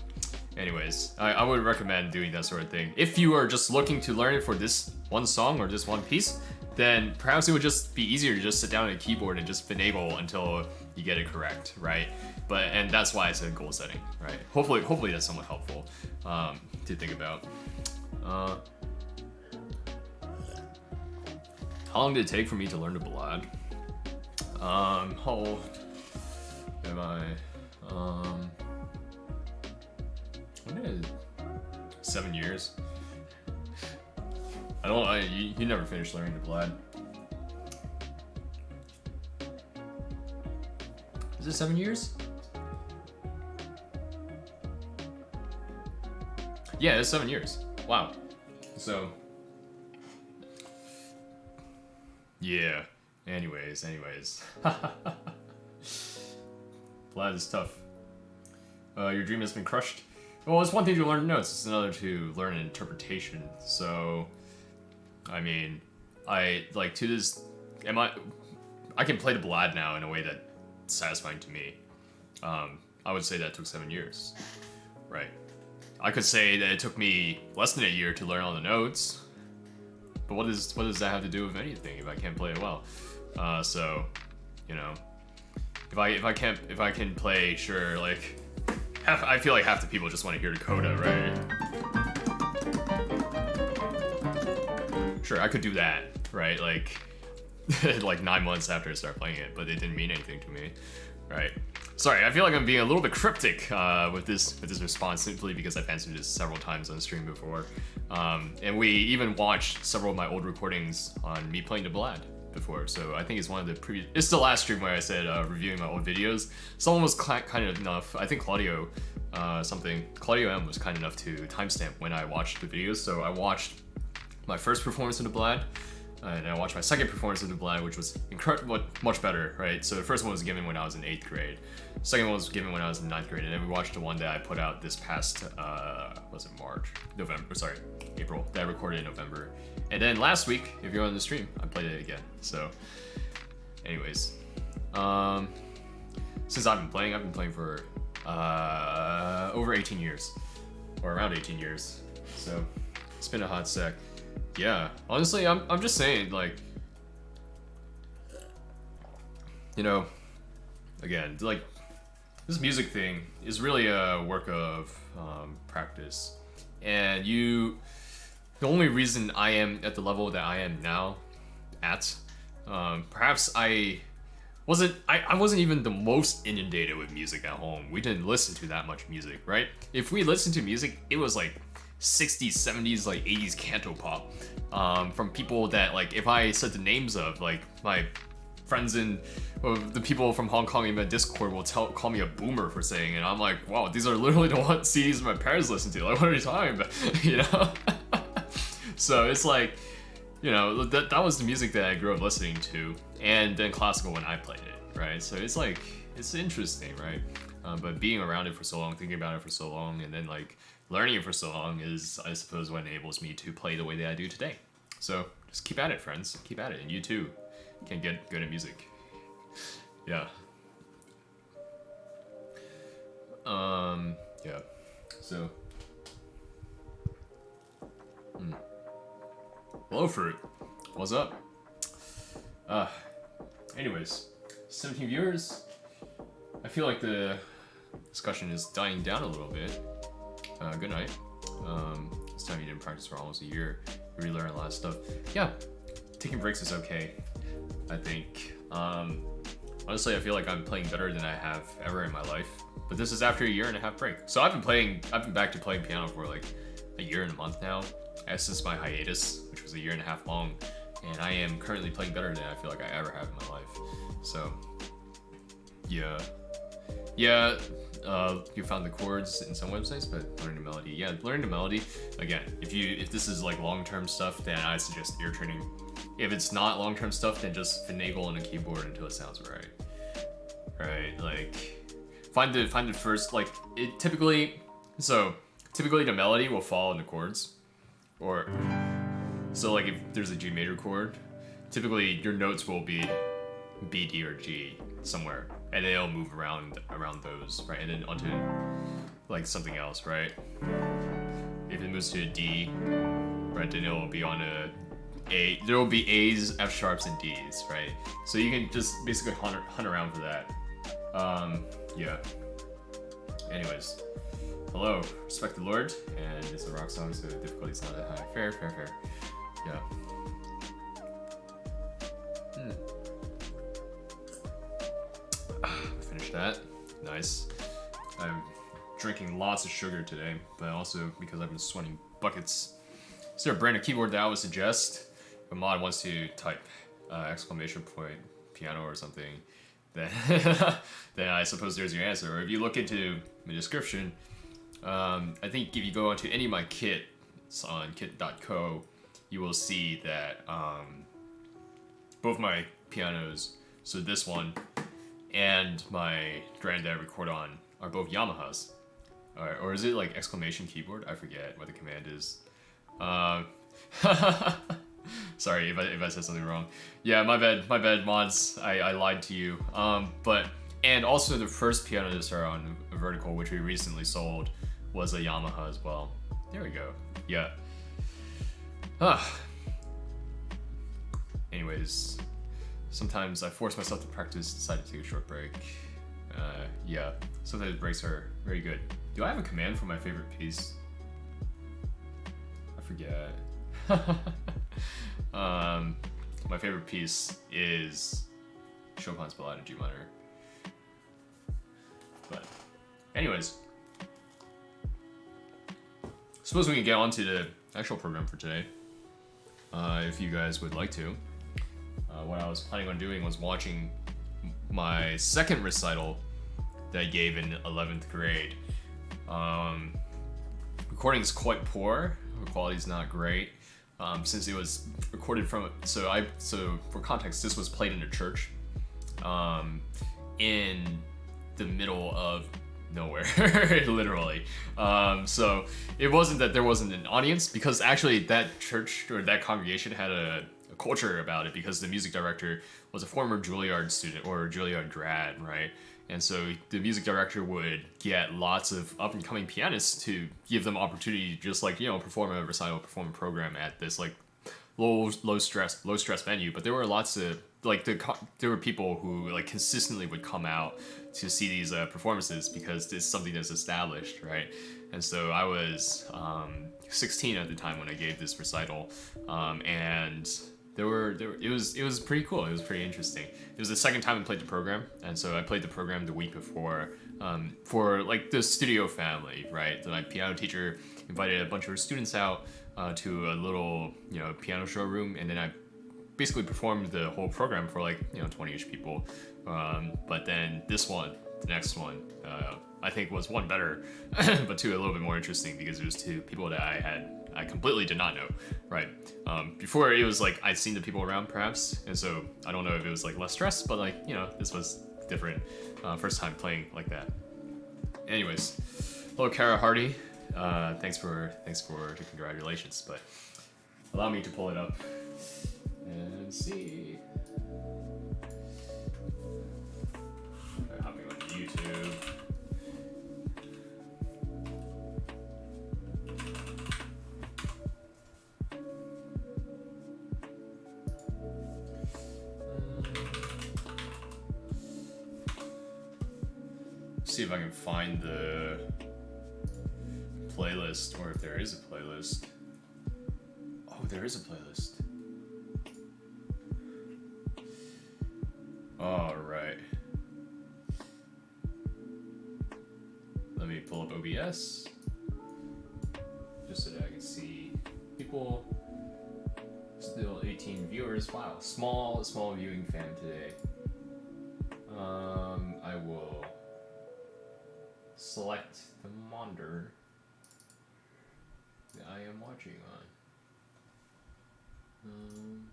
anyways, I would recommend doing that sort of thing. If you are just looking to learn it for this one song or this one piece, then perhaps it would just be easier to just sit down at a keyboard and just finable until you get it correct, right? And that's why it's a goal setting, right? Hopefully that's somewhat helpful to think about. How long did it take for me to learn the ballad? How old am I? 7 years. You never finished learning the ballad. Is it 7 years? Yeah, it's 7 years. Wow. So, yeah. Anyways. Ballad is tough. Your dream has been crushed. Well, it's one thing to learn notes, it's another to learn an interpretation. So, I mean, I can play the ballad now in a way that's satisfying to me. I would say that took 7 years, right? I could say that it took me less than a year to learn all the notes, but what does that have to do with anything if I can't play it well? So, you know, if I can play, sure, like. I feel like half the people just want to hear the coda, right? Sure, I could do that, right? Like, like 9 months after I started playing it, but it didn't mean anything to me, right? Sorry, I feel like I'm being a little bit cryptic with this response simply because I've answered this several times on stream before, and we even watched several of my old recordings on me playing the ballad before, so I think it's one of the previous. It's the last stream where I said reviewing my old videos. Someone was kind enough. I think Claudio M was kind enough to timestamp when I watched the videos. So I watched my first performance of the ballad, and I watched my second performance of the ballad, which was much better, right? So the first one was given when I was in 8th grade. The second one was given when I was in 9th grade, and then we watched the one that I put out this past was it April, that I recorded in November. And then last week, if you're on the stream, I played it again. So, anyways, since I've been playing for over 18 years, or around 18 years. So, it's been a hot sec. Yeah, honestly, I'm just saying, like, you know, again, like, this music thing is really a work of practice, and the only reason I am at the level that I am now perhaps I wasn't even the most inundated with music at home. We didn't listen to that much music, right? If we listened to music, it was like 60s, 70s, like 80s canto pop, from people that, like, if I said the names of, like, my friends the people from Hong Kong in my Discord will call me a boomer for saying it. I'm like, wow, these are literally the CDs my parents listen to. Like, what are you talking about? You know? So it's like, you know, that was the music that I grew up listening to, and then classical when I played it, right? So it's like, it's interesting, right? But being around it for so long, thinking about it for so long, and then like learning it for so long is, I suppose, what enables me to play the way that I do today. So just keep at it, friends. Keep at it, and you too can get good at music. Yeah. Yeah. So. Hello, Fruit. What's up? Anyways, 17 viewers. I feel like the discussion is dying down a little bit. Good night. This time you didn't practice for almost a year. You relearned a lot of stuff. Yeah. taking breaks is okay, I think. Honestly, I feel like I'm playing better than I have ever in my life. But this is after a 1.5 break. So I've been back to playing piano for like a year and a month now. Since my hiatus, which was a 1.5 years long. And I am currently playing better than I feel like I ever have in my life. So, yeah. Yeah, you found the chords in some websites, but learning the melody. Yeah, learning the melody, again, if this is like long-term stuff, then I suggest ear training. If it's not long-term stuff, then just finagle on a keyboard until it sounds right. Right, like, find the first, like, typically the melody will fall in the chords. So like if there's a G major chord, typically your notes will be B, D, or G somewhere. And they'll move around those, right? And then onto like something else, right? If it moves to a D, right, then it'll be on a A. There will be A's, F sharps, and D's, right? So you can just basically hunt around for that. Yeah. Anyways, hello, respect the Lord, and it's a rock song, so the difficulty's not that high. Fair. Yeah. Finish that. Nice. I'm drinking lots of sugar today, but also because I've been sweating buckets. Is there a brand of keyboard that I would suggest? If a mod wants to type exclamation point piano or something, then then I suppose there's your answer. Or if you look into the description, I think if you go onto any of my kits on kit.co, you will see that both my pianos, so this one and my Grand that I record on, are both Yamahas. Alright, or is it like exclamation keyboard? I forget what the command is. Sorry if I said something wrong. Yeah, my bad mods. I lied to you. And also the first piano that started on a vertical, which we recently sold, was a Yamaha as well. There we go. Yeah. Anyways, sometimes I force myself to practice, decide to take a short break. Yeah, sometimes breaks are very good. Do I have a command for my favorite piece? I forget. My favorite piece is Chopin's Ballade in G minor. But anyways, suppose we can get on to the actual program for today, if you guys would like to. What I was planning on doing was watching my second recital that I gave in 11th grade. Recording is quite poor, the quality's not great, since it was recorded from, so for context, this was played in a church, in the middle of nowhere, literally. So it wasn't that there wasn't an audience, because actually that church or that congregation had a culture about it, because the music director was a former Juilliard student or Juilliard grad, right? And so the music director would get lots of up-and-coming pianists to give them opportunity, just like, you know, perform a recital, perform a program at this like low stress venue. But there were lots of like there were people who like consistently would come out to see these performances because it's something that's established, right? And so I was 16 at the time when I gave this recital, and it was pretty cool. It was pretty interesting. It was the second time I played the program, and so I played the program the week before for like the studio family, right? So my piano teacher invited a bunch of her students out to a little, you know, piano showroom, and then I basically performed the whole program for like, you know, 20-ish people. But then this one, the next one, I think was one better, but two a little bit more interesting, because it was two people that I completely did not know, right? Before it was like I'd seen the people around perhaps, and so I don't know if it was like less stress, but like, you know, this was different. First time playing like that. Anyways, hello Kara Hardy. Thanks for the congratulations, but allow me to pull it up and see. Hopping on YouTube. See if I can find the playlist, or if there is a playlist. Oh, there is a playlist. All right. Let me pull up OBS just so that I can see people. Still 18 viewers. Wow, small viewing fan today. I will select the monitor that I am watching on.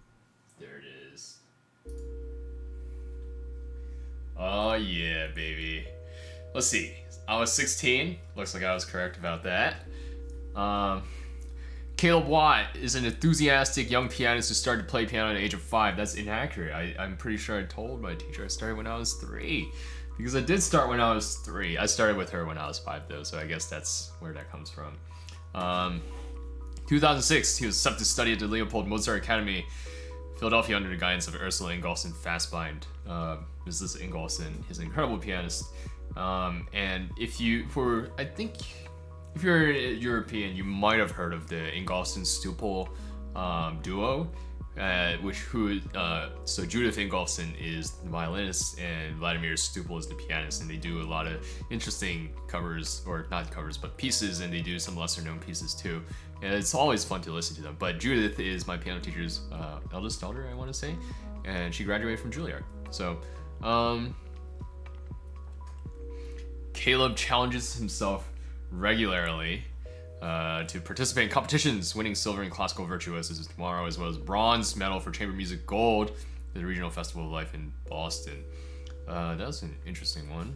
There it is. Oh yeah, baby. Let's see. I was 16. Looks like I was correct about that. Caleb Watt is an enthusiastic young pianist who started to play piano at the age of 5. That's inaccurate. I'm pretty sure I told my teacher I started when I was 3. Because I did start when I was 3. I started with her when I was 5 though, so I guess that's where that comes from. 2006, he was accepted to study at the Leopold Mozart Academy, Philadelphia, under the guidance of Ursula Ingolson Fastbind. Mrs. Ingolson, his incredible pianist. And if you're European, you might have heard of the Ingolson-Stupel duo, so Judith Ingolson is the violinist and Vladimir Stupel is the pianist, and they do a lot of interesting covers, or not covers, but pieces, and they do some lesser known pieces too. And it's always fun to listen to them. But Judith is my piano teacher's eldest daughter, I want to say, and she graduated from Juilliard. So, Caleb challenges himself regularly to participate in competitions, winning silver in classical virtuosos tomorrow, as well as bronze medal for chamber music gold at the Regional Festival of Life in Boston. That was an interesting one.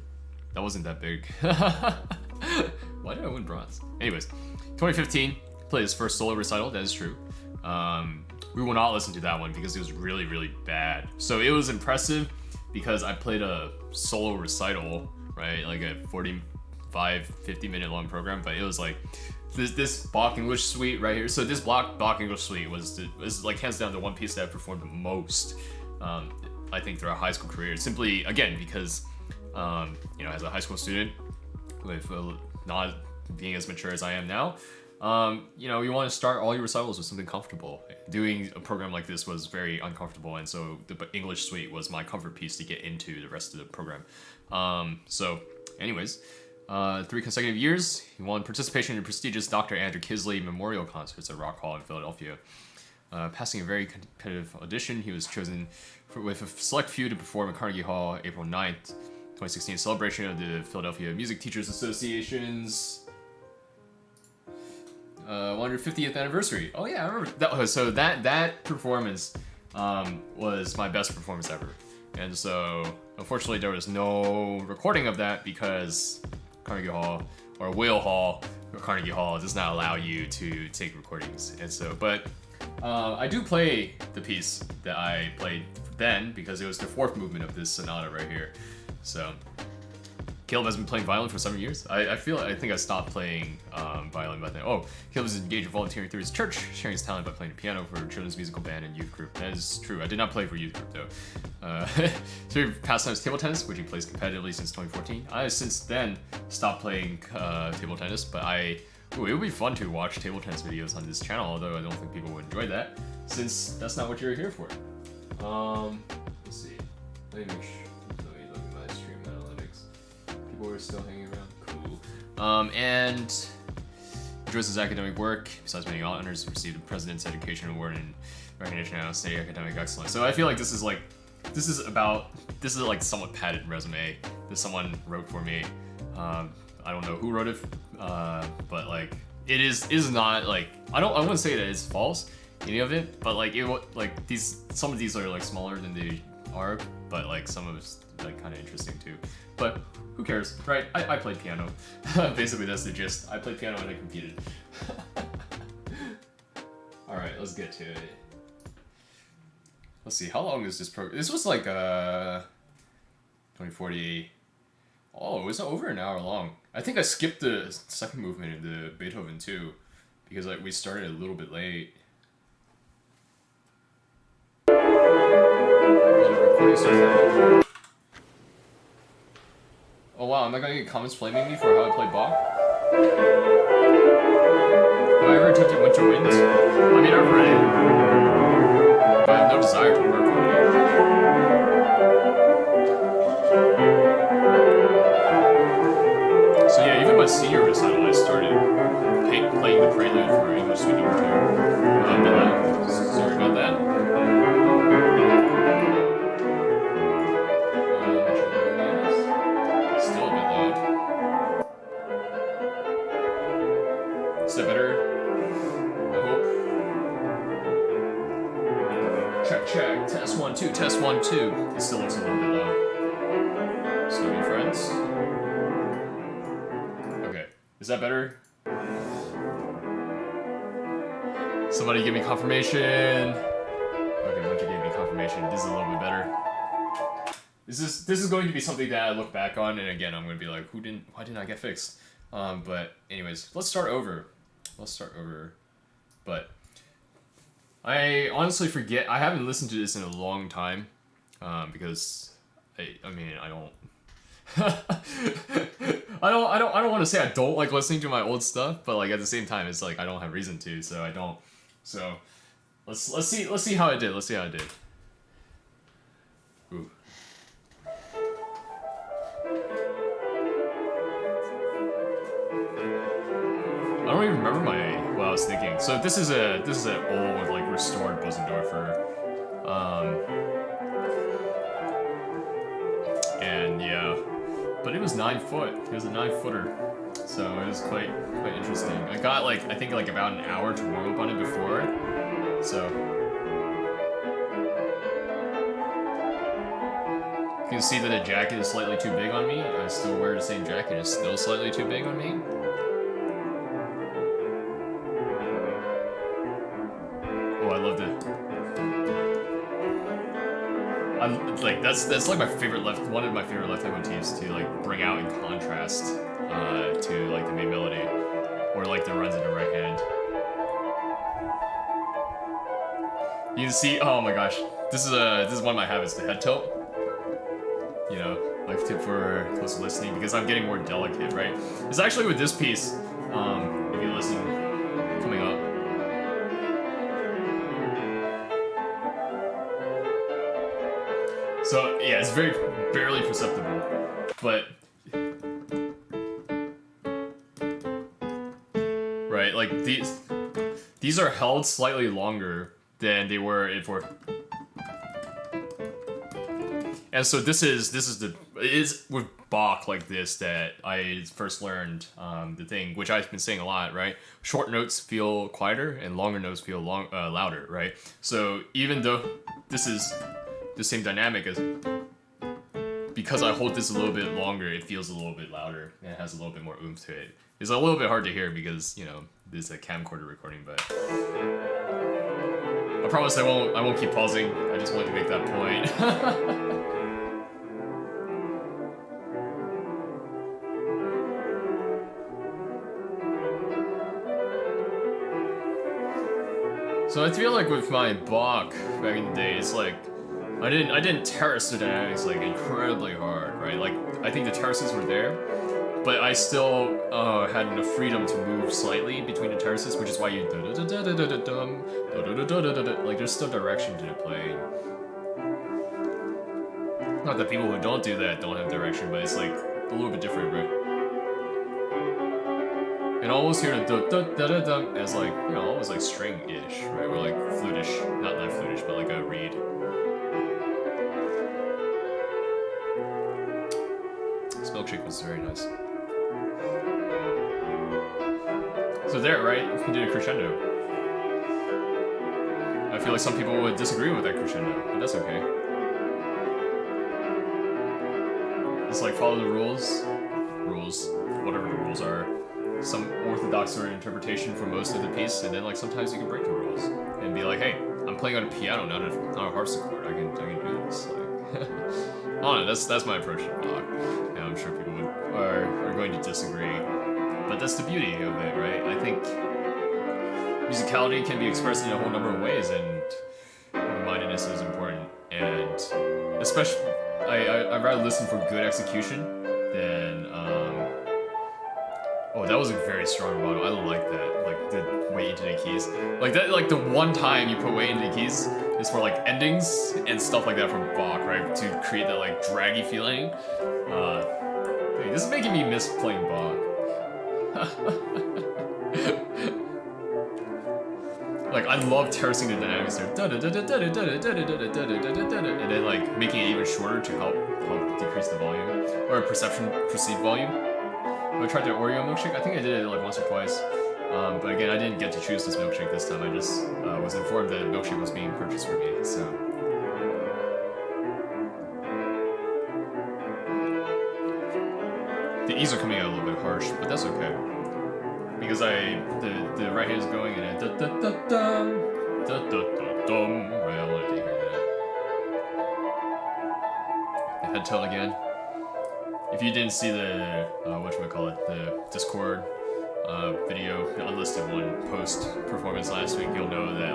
That wasn't that big. Why did I win bronze? Anyways, 2015, played his first solo recital. That is true. We will not listen to that one because it was really, really bad. So it was impressive because I played a solo recital, right? Like a 50-minute long program, but it was like this Bach English suite right here. So this Bach English suite was like hands down the one piece that I performed the most, I think, throughout high school career. Simply, again, because as a high school student with not being as mature as I am now, you want to start all your recitals with something comfortable. Doing a program like this was very uncomfortable, and so the English suite was my comfort piece to get into the rest of the program. So anyways, 3 consecutive years, he won participation in the prestigious Dr. Andrew Kisley Memorial Concerts at Rock Hall in Philadelphia. Passing a very competitive audition, he was chosen with a select few to perform at Carnegie Hall April 9th, 2016, celebration of the Philadelphia Music Teachers Association's 150th anniversary. Oh yeah, I remember that. So that performance was my best performance ever. And so, unfortunately, there was no recording of that because Carnegie Hall, or Whale Hall, or Carnegie Hall does not allow you to take recordings. And so, but I do play the piece that I played then because it was the 4th movement of this sonata right here. So, Caleb has been playing violin for 7 years. I think I stopped playing violin by then. Oh, Caleb is engaged in volunteering through his church, sharing his talent by playing the piano for children's musical band and youth group. That is true. I did not play for youth group though. So he pastimes table tennis, which he plays competitively since 2014. I have since then stopped playing table tennis, but it would be fun to watch table tennis videos on this channel, although I don't think people would enjoy that, since that's not what you're here for. Let's see. Let me look at my stream analytics. People are still hanging around. Cool. And enjoys his academic work. Besides winning honors, he received the President's Education Award and recognition of outstanding academic excellence. So I feel like this is like somewhat padded resume that someone wrote for me. I don't know who wrote it, but like it is not like I wouldn't say that it's false, any of it, but like some of these are like smaller than they are, but like some of it's like kind of interesting too. But who cares, right? I played piano. Basically, that's the gist. I played piano and I competed. All right, let's get to it. Let's see, how long is this program? This was like 2040. Oh, it was over an hour long. I think I skipped the second movement in the Beethoven too, because like we started a little bit late. Oh wow, am I gonna get comments blaming me for how I play Bach? Have I ever attempted Winter Winds? I mean, I've read it, but I have no desire to work on it. senior recital, I started playing the prelude for English Suite Number 2. Sorry about that. Still a bit loud. Is that better? I hope. Check. Test 1 2. Test 1 2. It still looks a little bit loud. Sorry, friends. Okay, is that better? Somebody give me confirmation. Okay, once you gave me confirmation, this is a little bit better. This is going to be something that I look back on, and again, I'm going to be like, why didn't I get fixed? But anyways, let's start over. But I honestly forget. I haven't listened to this in a long time, because I don't. I don't want to say I don't like listening to my old stuff, but like at the same time, it's like I don't have reason to, so I don't. So let's see how I did. Let's see how I did. Ooh. I don't even remember what I was thinking. So this is an old like restored Bosendorfer. And yeah. But it was 9 foot. It was a 9-footer, so it was quite interesting. I got I think about an hour to warm up on it before, so you can see that the jacket is slightly too big on me. I still wear the same jacket. It's still slightly too big on me. Oh, I loved it. That's like my favorite one of my favorite left hand motifs to like bring out in contrast to like the main melody or like the runs in the right hand. You can see, oh my gosh, this is one of my habits, the head tilt. You know, like tip for close listening, because I'm getting more delicate, right? It's actually with this piece, if you listen coming up. So yeah, it's barely perceptible, but right, like these are held slightly longer than they were for. And so it is with Bach like this that I first learned the thing, which I've been saying a lot, right? Short notes feel quieter and longer notes feel louder, right? So even though this is the same dynamic as, because I hold this a little bit longer, it feels a little bit louder and it has a little bit more oomph to it. It's a little bit hard to hear because, you know, this is a camcorder recording, but I promise I won't keep pausing. I just wanted to make that point. So I feel like with my Bach back in the day, it's like I didn't terrace the dynamics like incredibly hard, right? Like I think the terraces were there, but I still had enough freedom to move slightly between the terraces, which is why you like there's still direction to the playing. Not that people who don't do that don't have direction, but it's like a little bit different, right? And almost hear the as like, you know, almost like string-ish, right? Or like flutish, not flutish, but like a reed. This milkshake was very nice. So there, right? You did a crescendo. I feel like some people would disagree with that crescendo, but that's okay. It's like follow the rules, whatever the rules are. Some orthodox sort of interpretation for most of the piece, and then like sometimes you can break the rules and be like, hey, I'm playing on a piano, not a harpsichord. I can do this. Like, I don't know. That's my approach to Bach. And I'm sure people are going to disagree, but that's the beauty of it, right? I think musicality can be expressed in a whole number of ways, and open-mindedness is important. And especially, I'd rather listen for good execution than. Oh, that was a very strong rebuttal. I like that. Like the way into the keys. Like that. Like the one time you put way into the keys is for like endings and stuff like that from Bach, right? To create that like draggy feeling. Hey, this is making me miss playing Bach. Like, I love terracing the dynamics there. And then, like, making it even shorter to help decrease the volume. Or perceived volume. I tried the Oreo milkshake. I think I did it like once or twice. But again, I didn't get to choose this milkshake this time. I just was informed that milkshake was being purchased for me, so. The E's are coming out a little bit harsh, but that's okay. Because the right hand is going and then da-da-da-dum, da-da-da-dum. Right, I wanted to hear that. The head tone again. If you didn't see the, whatchamacallit, the Discord video, the unlisted one, post-performance last week, you'll know that,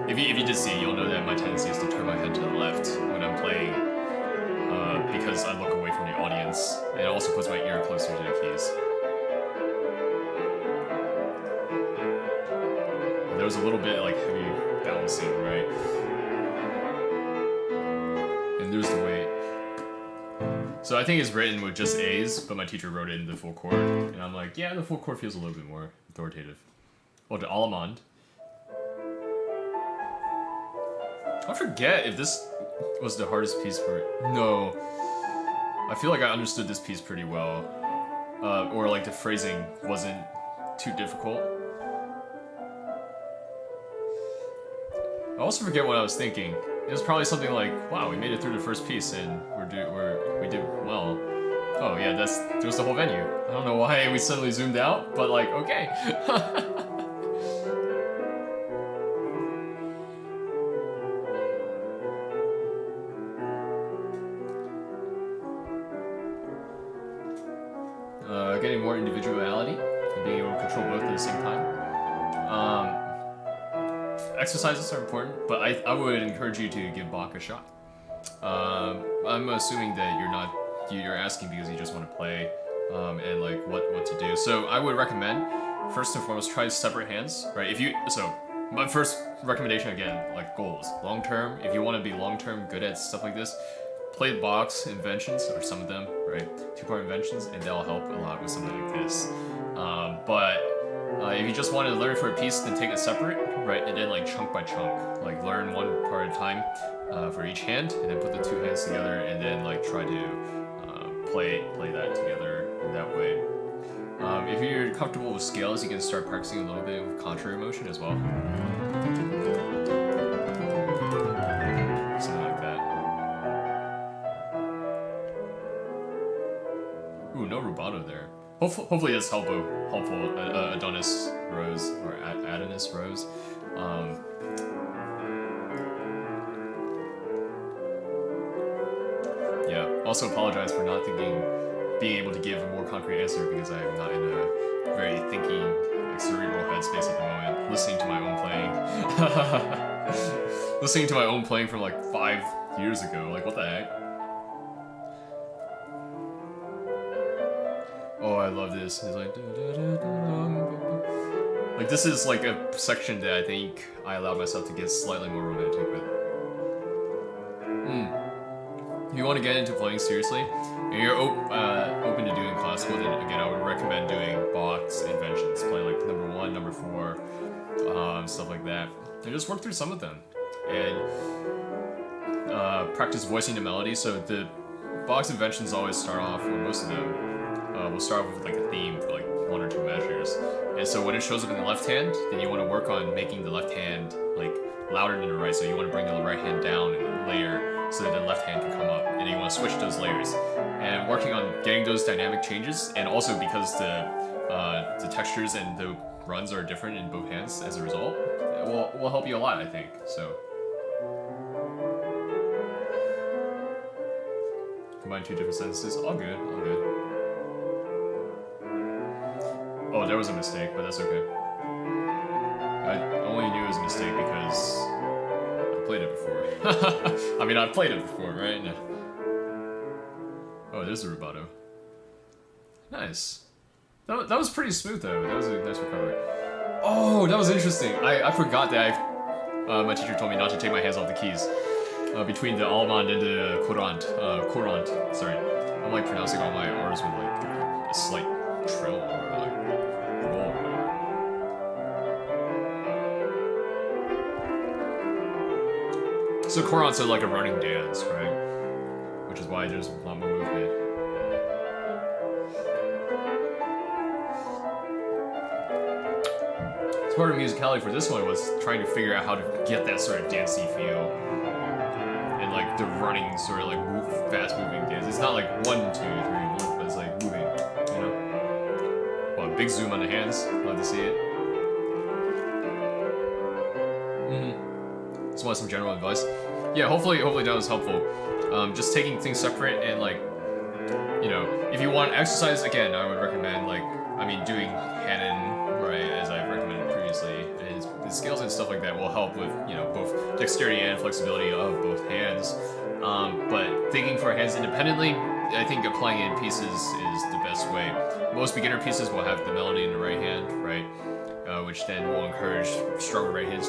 if you did see it, you'll know that my tendency is to turn my head to the left when I'm playing, because I look away from the audience, and it also puts my ear closer to the keys. And there was a little bit, like, heavy balancing, right? And there's the weight. So I think it's written with just A's, but my teacher wrote it in the full chord, and I'm like, yeah, the full chord feels a little bit more authoritative. Oh, the Allemande. I forget if this was the hardest piece for it. No. I feel like I understood this piece pretty well. Or like the phrasing wasn't too difficult. I also forget what I was thinking. It was probably something like, wow, we made it through the first piece and we did well. Oh yeah, there was the whole venue. I don't know why we suddenly zoomed out, but like, okay. Getting more individuality and being able to control both at the same time. Exercises are important, but I would encourage you to give Bach a shot. I'm assuming that you're asking because you just want to play and like what to do. So I would recommend first and foremost try separate hands, right? So my first recommendation again, like goals, long term. If you want to be long term good at stuff like this, play Bach's inventions or some of them, right? 2-part inventions, and that'll help a lot with something like this. But if you just want to learn for a piece, then take it separate, right? And then like chunk by chunk, like learn one part at a time for each hand, and then put the 2 hands together, and then like try to play that together in that way. If you're comfortable with scales, you can start practicing a little bit with contrary motion as well. Something like that. Ooh, no rubato there. Hopefully that's helpful. Adonis Rose or Adonis Rose. Yeah. Also apologize for not being able to give a more concrete answer because I'm not in a very thinking, like, cerebral headspace at the moment. Listening to my own playing from like 5 years ago. Like, what the heck? Oh, I love this. It's like, like this is like a section that I think I allowed myself to get slightly more romantic with. If you want to get into playing seriously, and you're open to doing classical, then again, I would recommend doing Bach's inventions, playing like number 1, number 4, stuff like that, and just work through some of them, and practice voicing the melody. So the Bach's inventions always start off, or most of them, we'll start off with like a theme for like 1 or 2 measures. And so when it shows up in the left hand, then you want to work on making the left hand like louder than the right. So you want to bring the right hand down in a layer so that the left hand can come up, and you want to switch those layers. And working on getting those dynamic changes, and also because the textures and the runs are different in both hands as a result, it will help you a lot, I think. So combine 2 different sentences, all good, all good. Oh, there was a mistake, but that's okay. I only knew it was a mistake because I played it before. I mean, I've played it before, right? No. Oh, there's the rubato. Nice. That was pretty smooth, though. That was a nice recovery. Oh, that was interesting. I forgot that my teacher told me not to take my hands off the keys. Between the Allemande and the courant. Sorry. I'm like pronouncing all my R's with like a slight trill or like roll. So courants are like a running dance, right? Which is why there's a lot more movement. So part of musicality for this one was trying to figure out how to get that sort of dancey feel. And like the running sort of like fast moving dance. It's not like 1, 2, 3, 1, but it's like moving, you know? Well, big zoom on the hands, love to see it. Just want some general advice. Yeah, hopefully that was helpful. Just taking things separate and like, you know, if you want exercise, again, I would recommend like, doing Hanon, right, as I've recommended previously. And the scales and stuff like that will help with, you know, both dexterity and flexibility of both hands. But thinking for hands independently, I think applying it in pieces is the best way. Most beginner pieces will have the melody in the right hand, right? Which then will encourage stronger right hand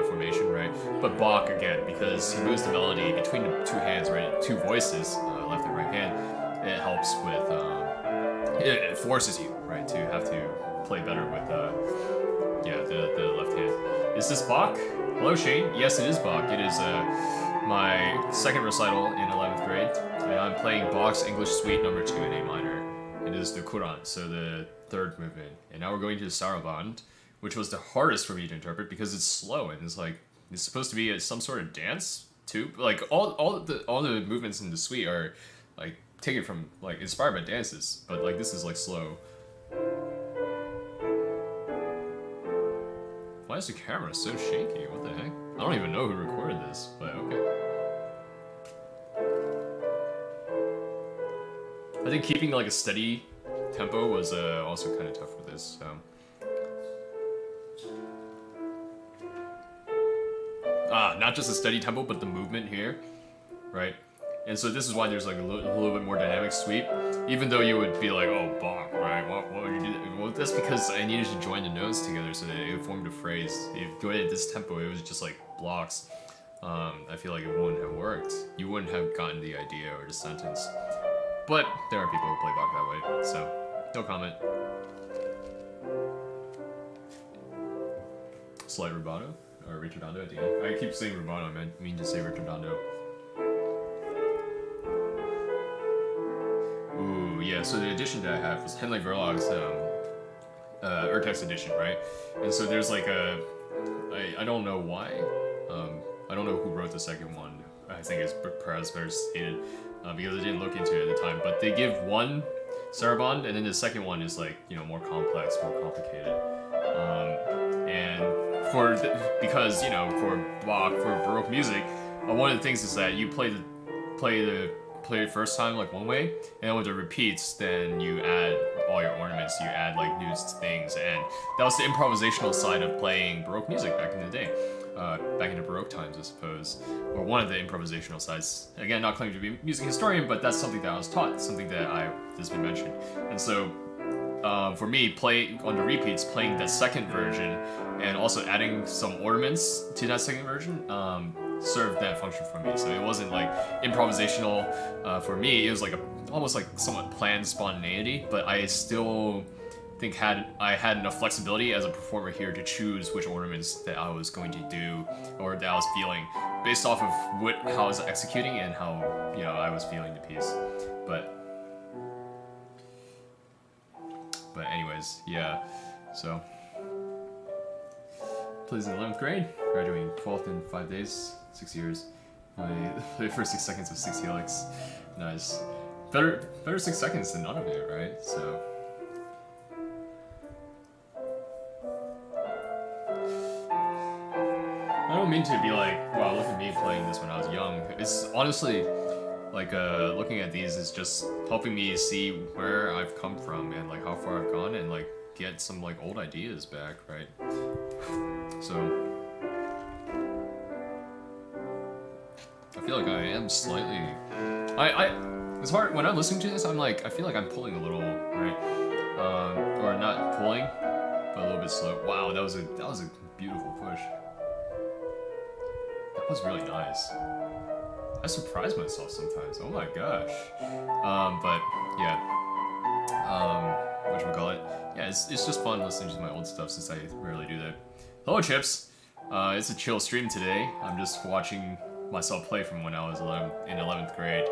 formation, right? But Bach, again, because he moves the melody between the two hands, right? Two voices, left and right hand, it helps with, it forces you, right, to have to play better with, the left hand. Is this Bach? Hello, Shane. Yes, it is Bach. It is my second recital in 11th grade, and I'm playing Bach's English Suite No. 2 in A minor. It is the courant, so the third movement. And now we're going to the saraband, which was the hardest for me to interpret because it's slow and it's like it's supposed to be some sort of dance too. Like all the movements in the suite are like taken from like inspired by dances, but like this is like slow. Why is the camera so shaky? What the heck? I don't even know who recorded this, but okay. I think keeping like a steady tempo was also kind of tough with this. Not just a steady tempo, but the movement here, right? And so this is why there's like a little bit more dynamic sweep, even though you would be like, oh, Bach, right? What would you do that? Well, that's because I needed to join the notes together so that it formed a phrase. If you go at this tempo, it was just like blocks. I feel like it wouldn't have worked. You wouldn't have gotten the idea or the sentence. But there are people who play Bach that way, so no comment. Slight rubato, or ritardando at the end. I keep saying rubato, I mean to say ritardando. Ooh, yeah, so the edition that I have was Henley Verlag's Urtext edition, right? And so there's like I don't know why, I don't know who wrote the second one. I think it's perhaps better stated. Because I didn't look into it at the time, but they give one saraband, and then the second one is like, you know, more complex, more complicated. And because you know, for Bach, for Baroque music, one of the things is that you play it first time like one way, and then with the repeats, then you add all your ornaments, you add like new things, and that was the improvisational side of playing Baroque music back in the day. Back in the Baroque times, I suppose, or one of the improvisational sides. Again, not claiming to be a music historian, but that's something that I was taught, something that has been mentioned. And so, for me, on the repeats, playing that second version, and also adding some ornaments to that second version, served that function for me. So it wasn't like improvisational for me. It was like almost like somewhat planned spontaneity, but I still think I had enough flexibility as a performer here to choose which ornaments that I was going to do or that I was feeling based off of how I was executing and how, you know, I was feeling the piece. But anyways, yeah. So plays in 11th grade, graduating 12th in 5 days, 6 years. Play first 6 seconds of 6 helix. Nice. Better 6 seconds than none of it, right? So. I don't mean to be like, wow, look at me playing this when I was young. It's honestly, like, looking at these is just helping me see where I've come from and, like, how far I've gone and, like, get some, like, old ideas back, right? So, I feel like I am slightly, it's hard, when I'm listening to this, I'm like, I feel like I'm pulling a little, right? Or not pulling, but a little bit slow. Wow, that was a beautiful push. That was really nice. I surprise myself sometimes. Oh my gosh. But yeah. whatchamacallit. Yeah, it's just fun listening to my old stuff since I rarely do that. Hello, Chips. It's a chill stream today. I'm just watching myself play from when I was in 11th grade.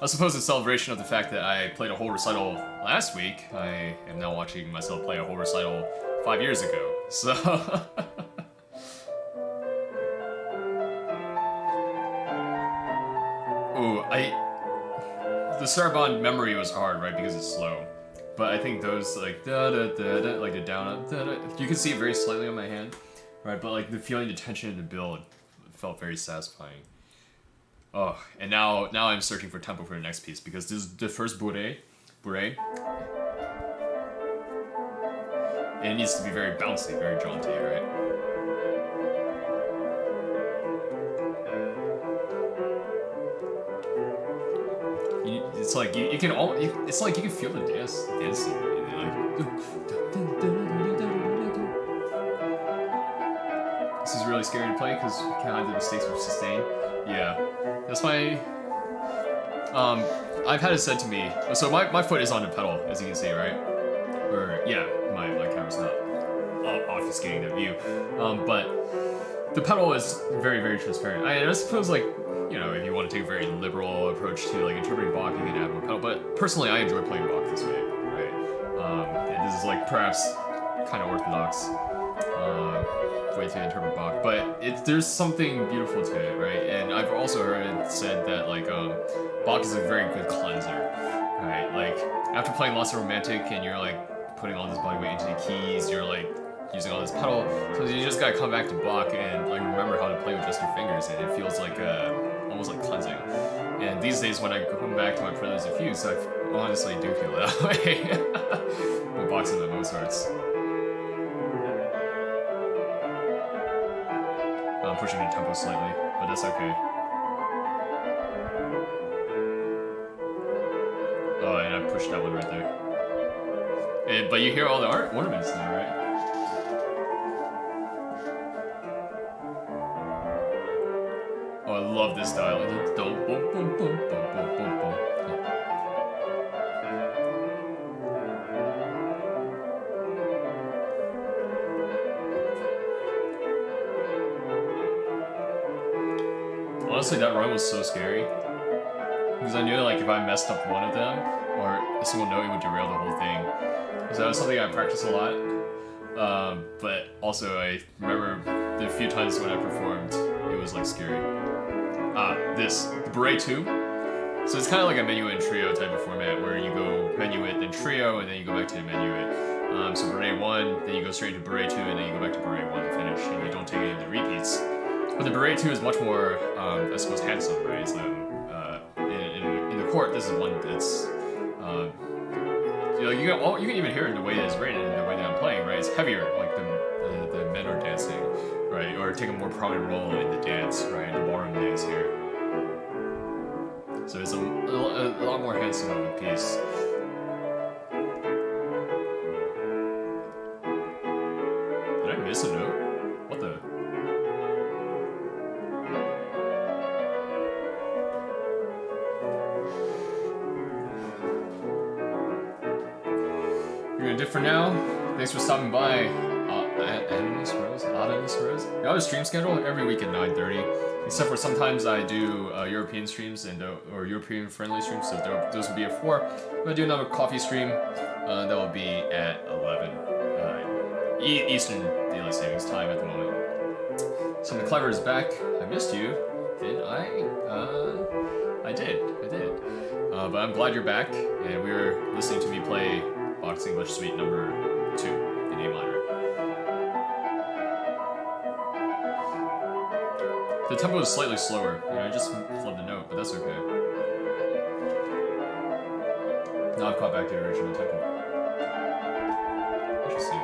I suppose in celebration of the fact that I played a whole recital last week, I am now watching myself play a whole recital 5 years ago. So... Ooh, the Sarabande memory was hard, right, because it's slow. But I think those, like, da-da-da-da, like the down, da-da, you can see it very slightly on my hand, right, but like the feeling, the tension in the build felt very satisfying. Oh, and now I'm searching for tempo for the next piece, because this is the first bourrée, and it needs to be very bouncy, very jaunty, right? It's like you can all. It's like you can feel the dancing. This is really scary to play because you can't hide the mistakes with sustain. Yeah, that's why. I've had it said to me. So my foot is on the pedal, as you can see, right? Or yeah, my camera's not obfuscating the view. But the pedal is very, very transparent. I suppose, like, you know, if you want to take a very liberal approach to like interpreting Bach, you can add more pedal. But personally, I enjoy playing Bach this way, right? And this is like perhaps kind of orthodox way to interpret Bach, but there's something beautiful to it, right? And I've also heard it said that like Bach is a very good cleanser, right? Like after playing lots of romantic and you're like putting all this body weight into the keys, you're like using all this pedal, so you just gotta come back to Bach and like remember how to play with just your fingers, and it feels like almost like cleansing. And these days when I come back to my Preludes and Fugues, I honestly do feel that way. When Bach's and the Mozarts. I'm pushing the tempo slightly, but that's okay. Oh, and I pushed that one right there. But you hear all the ornaments now, right? Oh, I love this style. Honestly, that run was so scary. Because I knew like if I messed up one of them, or a single note, it would derail the whole thing. Because that was something I practiced a lot. But also I remember the few times when I performed, it was like scary. This, the Bourrée 2. So it's kind of like a minuet and trio type of format where you go minuet, then trio, and then you go back to the minuet. So Bourrée 1, then you go straight into Bourrée 2, and then you go back to Bourrée 1 to finish, and you don't take any of the repeats. But the Bourrée 2 is much more, I suppose, handsome, right? It's, in the court, this is one that's, you can even hear it in the way that it's written and the way that I'm playing, right? It's heavier, like the men are dancing, right? Or take a more prominent role in the dance, right? The ballroom dance here. So it's a lot more handsome of a piece. Did I miss a note? What the? We're gonna dip for now. Thanks for stopping by. Adamus Rose? I have a stream schedule every week at 9:30. Except for sometimes I do European streams or European friendly streams, so those will be at 4. I'm gonna do another coffee stream that will be at 11 Eastern Daylight Savings Time at the moment. Something Clever is back. I missed you. Did I? I did. But I'm glad you're back, and we were listening to me play Bach's English Suite number 2 in A minor. The tempo is slightly slower. I just flubbed a note, but that's okay. Now I've caught back to the original tempo. Interesting.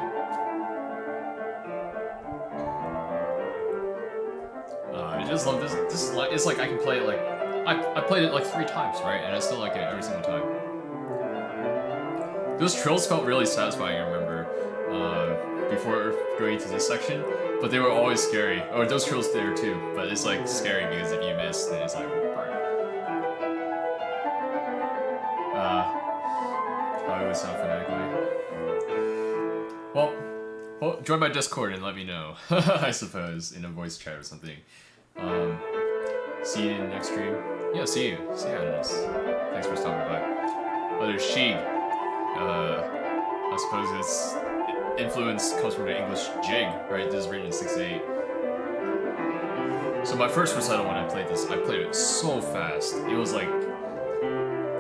I just love this. It's like I can play it like I played it like 3 times, right? And I still like it every single time. Those trills felt really satisfying. I remember before going into this section. But they were always scary. Or those trills there too. But it's like scary because if you miss, then it's like burn. this out phonetically. Well, join my Discord and let me know. I suppose in a voice chat or something. See you in the next stream. Yeah, see you. See you, Adonis. Thanks for stopping by. Oh, there's Shig. I suppose its influence comes from the English jig, right? This is written in 6/8. So my first recital when I played this, I played it so fast. It was like,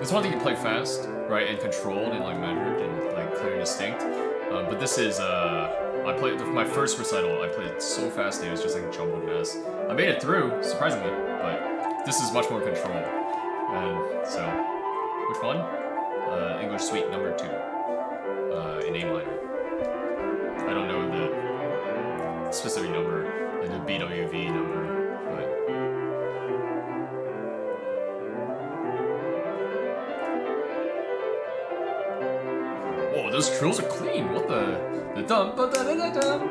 it's one thing you play fast, right, and controlled and like measured and like clear and distinct. But this is, I played my first recital. I played it so fast that it was just like a jumbled mess. I made it through, surprisingly, but this is much more controlled. And so, which one? English Suite number 2, in A minor. I don't know the specific number, like the BWV number, but. Whoa, those trills are clean. What the dum ba da da da dum.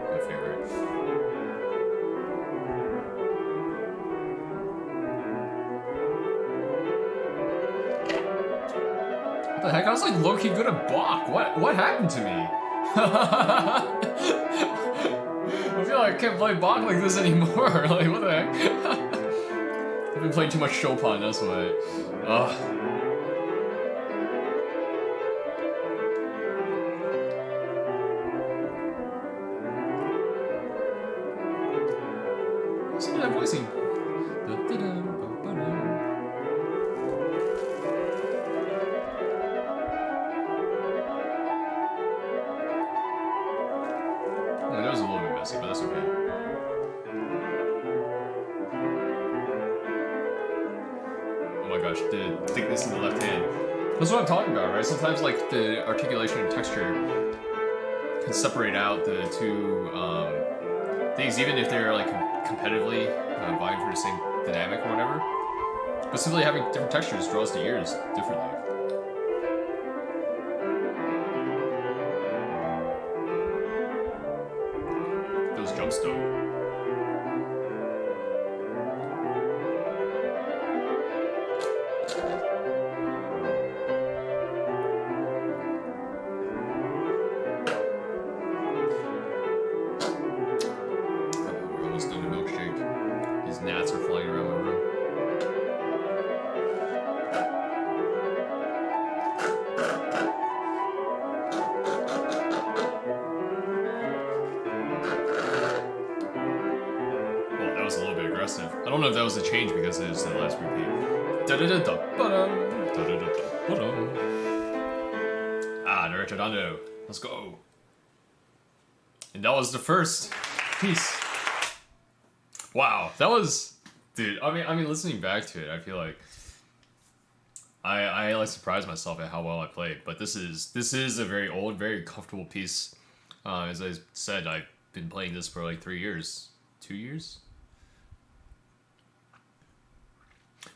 My favorite. What the heck? I was like low-key good at Bach. What happened to me? I feel like I can't play Bach like this anymore. Like, what the heck? I've been playing too much Chopin, that's why. Ugh. Listen to that voicing. Yeah, that was a little bit messy, but that's okay. Oh my gosh, the thickness in the left hand. That's what I'm talking about, right? Sometimes like the articulation and texture can separate out the two things, even if they're like competitively vying for the same dynamic or whatever. But simply having different textures draws the ears differently. Those jumps though. We're almost done the milkshake. These gnats are flying around my room. Well, that was a little bit aggressive. I don't know if that was a change because it was the last repeat. Ah, the retardando. Let's go. And that was the first piece. Wow, that was, dude. I mean, listening back to it, I feel like I like surprised myself at how well I played. But this is a very old, very comfortable piece. As I said, I've been playing this for like 3 years, 2 years.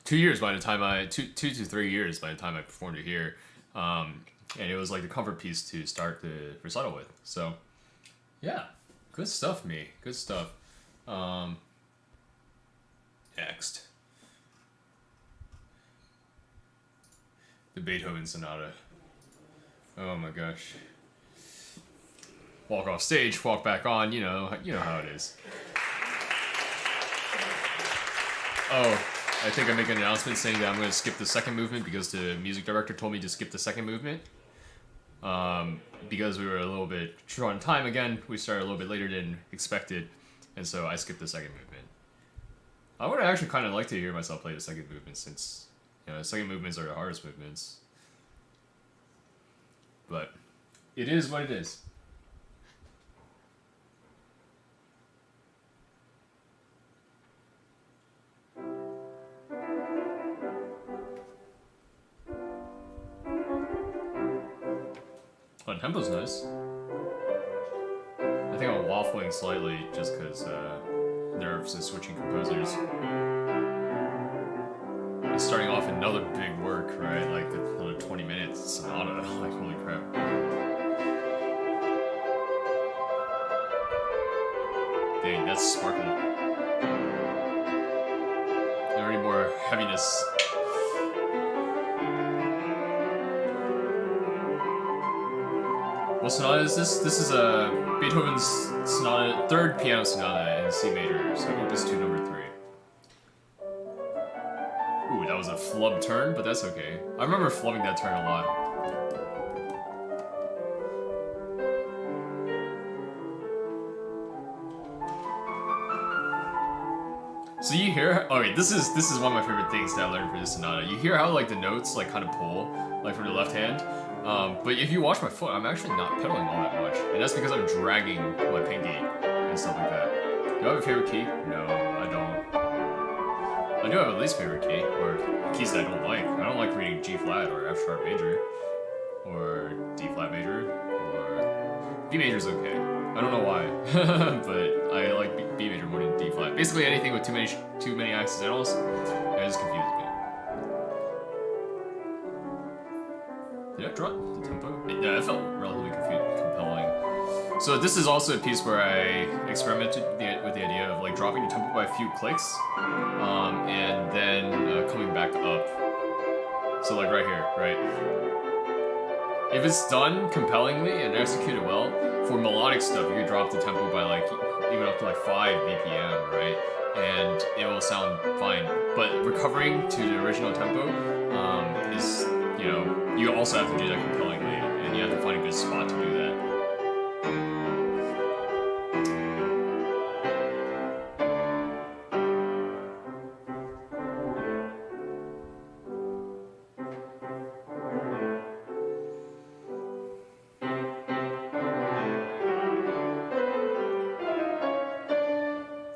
2 years by the time two to 3 years by the time I performed it here, and it was like the comfort piece to start the recital with. So, yeah, good stuff, me. Good stuff. Next, the Beethoven Sonata. Oh my gosh. Walk off stage, walk back on. You know how it is. Oh. I think I make an announcement saying that I'm going to skip the second movement because the music director told me to skip the second movement. Because we were a little bit short on time again, we started a little bit later than expected, and so I skipped the second movement. I would actually kind of like to hear myself play the second movement since, the second movements are the hardest movements. But it is what it is. Oh, tempo's nice. I think I'm waffling slightly just because nerves and switching composers. And starting off another big work, right? Like another 20 minutes sonata. Like, holy crap. Dang, that's sparkly. There any more heaviness. What sonata is this? This is Beethoven's sonata, third piano sonata in C major, so Opus 2, number 3. Ooh, that was a flub turn, but that's okay. I remember flubbing that turn a lot. So you hear, okay, this is one of my favorite things that I learned for this sonata. You hear how like the notes like kind of pull, like from the left hand. But if you watch my foot, I'm actually not pedaling all that much, and that's because I'm dragging my pinky and stuff like that. Do I have a favorite key? No, I don't. I do have a least favorite key, or keys that I don't like. I don't like reading G flat or F sharp major, or D flat major, or B major's okay. I don't know why, but I like B major more than D flat. Basically anything with too many accidentals, it just confuses me. Did I draw the tempo? Yeah, it felt relatively compelling. So this is also a piece where I experimented with the idea of like dropping the tempo by a few clicks, and then coming back up. So like right here, right? If it's done compellingly and executed well, for melodic stuff, you could drop the tempo by like even up to like 5 BPM, right? And it will sound fine. But recovering to the original tempo is, you know, you also have to do that compellingly, and you have to find a good spot to do that.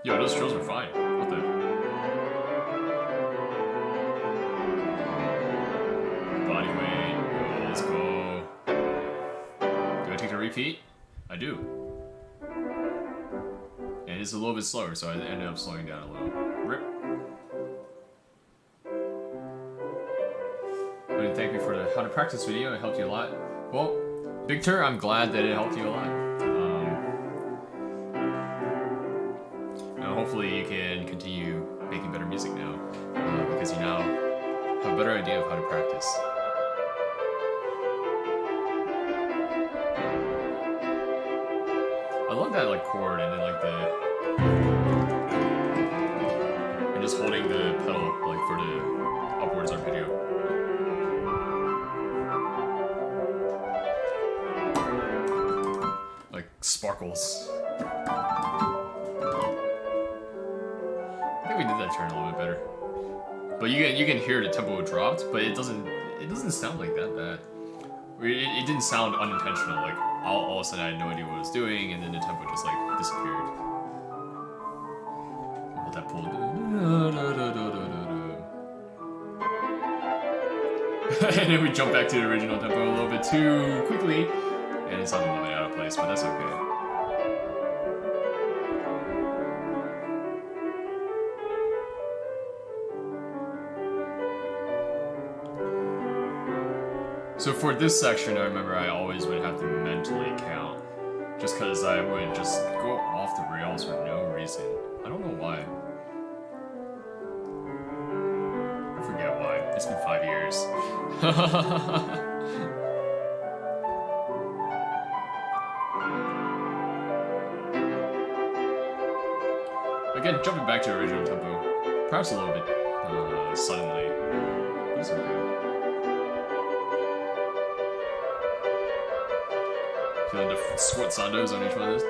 Yo, those trills are fine. What the? Body weight. Let's go. Do I take the repeat? I do. And it's a little bit slower, so I ended up slowing down a little. Rip. I want to thank you for the how to practice video. It helped you a lot. Well, Victor, I'm glad that it helped you a lot. Hopefully you can continue making better music now, because you now have a better idea of how to practice. I love that like chord and then like and just holding the pedal like for the upwards arpeggio. Like sparkles. We did that turn a little bit better, but you can hear the tempo dropped, but it doesn't sound like that bad. It didn't sound unintentional. Like all of a sudden I had no idea what I was doing, and then the tempo just like disappeared. Hold that pull. And then we jump back to the original tempo a little bit too quickly, and it sounded a little bit out of place, but that's okay. So for this section, I remember I always would have to mentally count, just because I would just go off the rails for no reason. I don't know why. I forget why. It's been 5 years. Again, jumping back to the original tempo, perhaps a little bit suddenly, but it's okay. Feeling the squat-sandos on each one of those.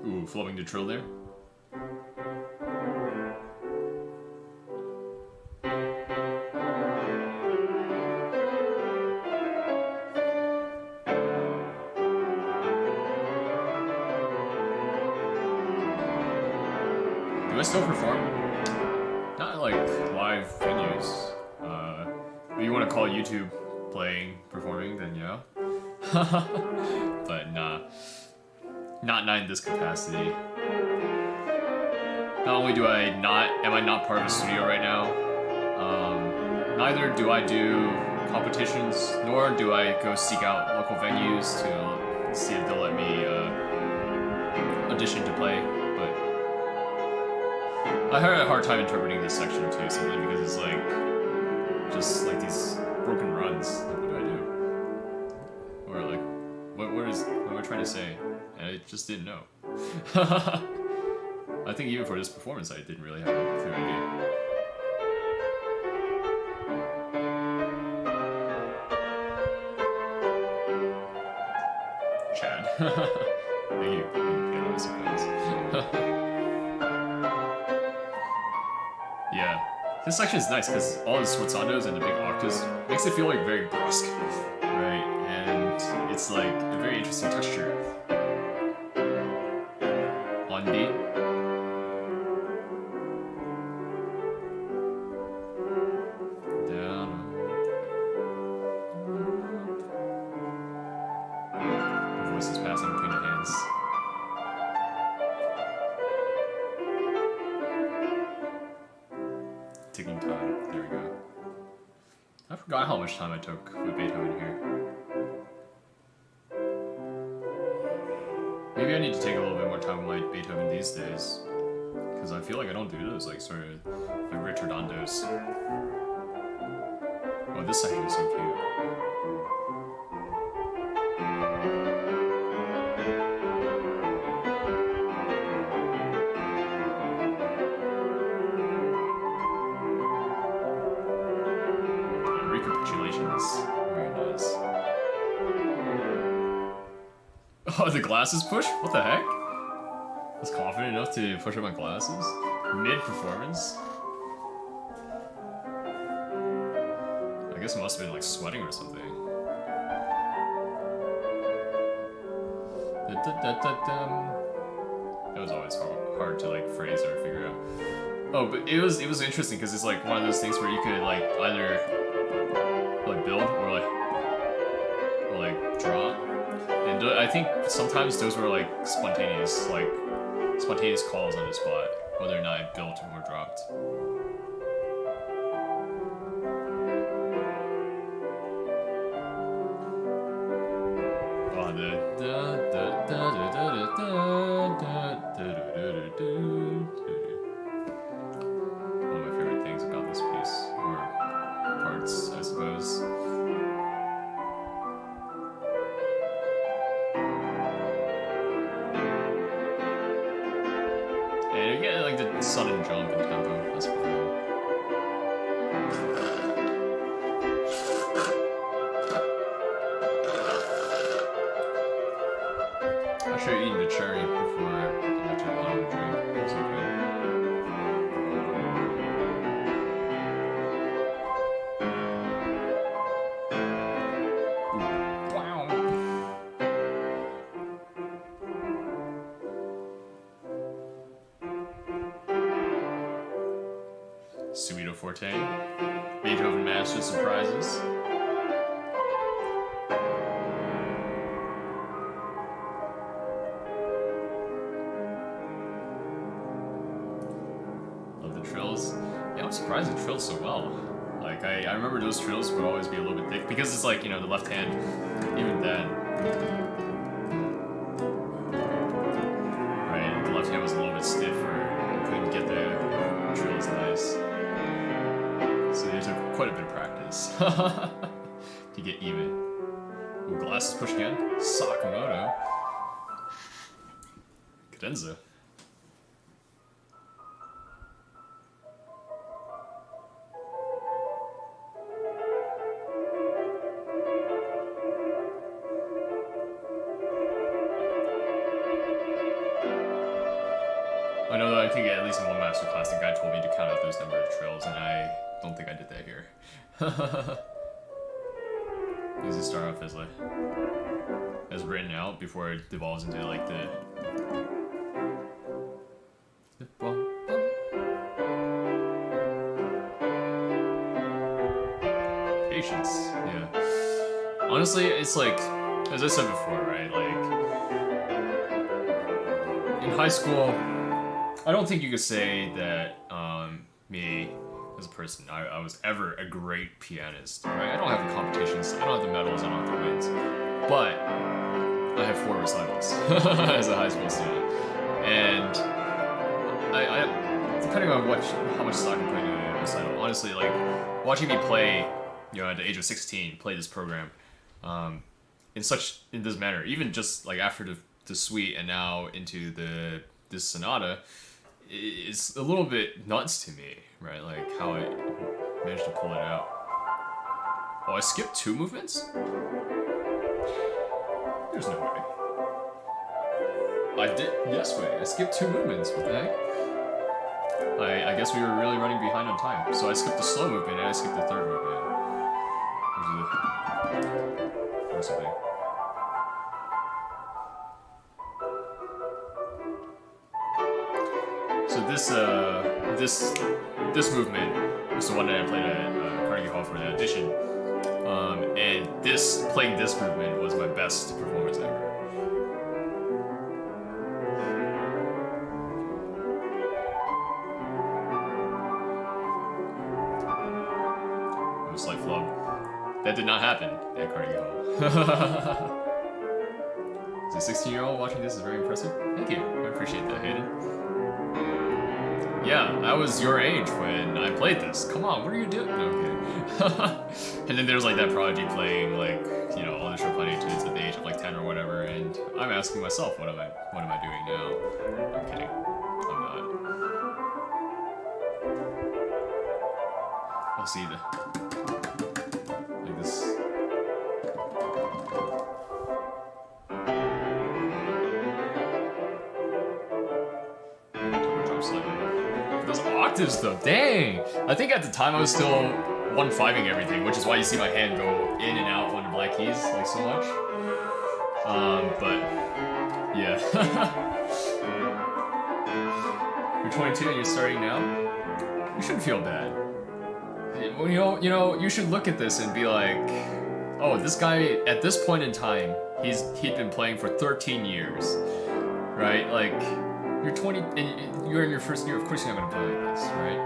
Ooh, flowing the trill there. Do I still perform? Not like live venues. If you want to call YouTube playing, performing, then yeah. But nah. Not in this capacity. Not only am I not part of a studio right now, neither do I do competitions, nor do I go seek out local venues to see if they'll let me audition to play. But I had a hard time interpreting this section too, simply because it's like just like these broken runs. Like, what do I do? Or like, what am I trying to say? And I just didn't know. I think even for this performance, I didn't really have a clear idea. Chad. Thank you. I suppose. Yeah. This section is nice because all the sforzatos and the big octaves makes it feel like very brusque, right? And it's like a very interesting texture. On beat. Down. The voices passing between the hands. Ticking time. There we go. I forgot how much time I took with Beethoven here. Maybe I need to take a little bit more time with my Beethoven these days, because I feel like I don't do those like sort of like ritordandos. Oh, this section is so cute. Very nice. Oh, the glasses push? What the heck? I was confident enough to push up my glasses? Mid-performance? I guess it must have been like sweating or something. That was always hard to like phrase or figure out. Oh, but it was interesting because it's like one of those things where you could like either like build or like draw, and I think sometimes those were like spontaneous calls on the spot, whether or not I built or dropped. Oh, one of my favorite things about this piece, or parts, I suppose. And again, like the sudden jump in tempo, that's fun. I should have eaten the cherry before I got to the bottom drink. It was okay. Subito forte, Beethoven master surprises. Love the trills. Yeah, I'm surprised it trills so well. Like I remember those trills would always be a little bit thick because it's like, you know, the left hand, even then. Right, the left hand was a little bit stiff or couldn't get the trills nice. So there's quite a bit of practice to get even. Ooh, glasses push again. Sakamoto. Cadenza. I know that I think at least in one masterclass the guy told me to count out those number of trills, and I don't think I did that here. Does it start off as like as written out before it devolves into like the patience? Yeah. Honestly, it's like, as I said before, right? Like in high school, I don't think you could say that me as as a person I was ever a great pianist. Right? I don't have the competitions, I don't have the medals, I don't have the wins, but I have 4 recitals as a high school student, and I depending on how much stock I put into a recital, honestly, like watching me play, at the age of 16, play this program, in this manner, even just like after the suite and now into this sonata, it's a little bit nuts to me, right? Like how I managed to pull it out. Oh, I skipped 2 movements? There's no way. I did. Yes, wait. I skipped 2 movements. What the heck? I guess we were really running behind on time. So I skipped the slow movement and I skipped the 3rd movement. Where's the thing? So this movement was the one that I played at Carnegie Hall for the audition. And playing this movement was my best performance ever. A slight flub. That did not happen at Carnegie Hall. So a 16-year-old watching this is very impressive. Thank you. I appreciate that, Hayden. Yeah, I was your age when I played this. Come on, what are you doing? No, I'm kidding. And then there's like that prodigy playing like, all the Chopin etudes at the age of like 10 or whatever, and I'm asking myself, what am I doing now? I'm kidding. I'm not. I'll see like this. Those octaves though, dang! I think at the time I was still 1/5ing everything, which is why you see my hand go in and out on the black keys like so much. But yeah. You're 22 and you're starting now? You shouldn't feel bad. You should look at this and be like, oh, this guy at this point in time, he'd been playing for 13 years, right? Like, you're 20 and you're in your first year. Of course, you're not gonna play like this, right?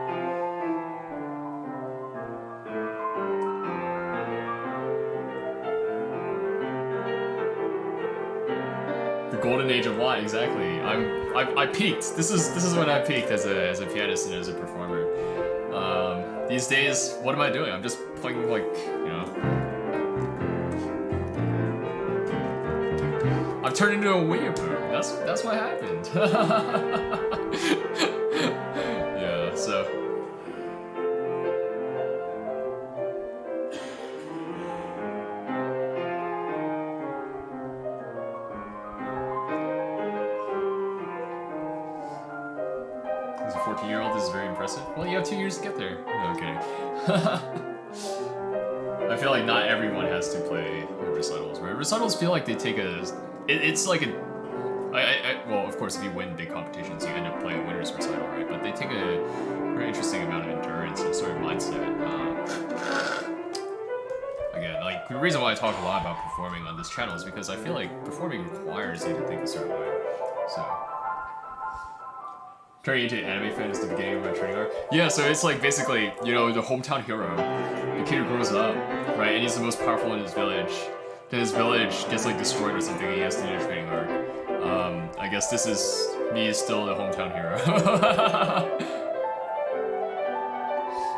The golden age of Watt, exactly. I peaked. This is when I peaked as a pianist and as a performer. These days, what am I doing? I'm just playing like, I've turned into a weeaboo. That's what happened. Yeah, so. As a 14-year-old, this is very impressive. Well, you have 2 years to get there. No, I'm kidding. I feel like not everyone has to play recitals, right? Recitals feel like they take it's like well, of course, if you win big competitions, you end up playing a winner's recital, right? But they take a very interesting amount of endurance and sort of mindset. Again, like, the reason why I talk a lot about performing on this channel is because I feel like performing requires you to think a certain way. So, turning into an anime fan is the beginning of my training arc. Yeah, so it's like basically, the hometown hero, the kid who grows up, right? And he's the most powerful in his village. Then his village gets like destroyed or something, and he has to do a training arc. I guess this is me still the hometown hero.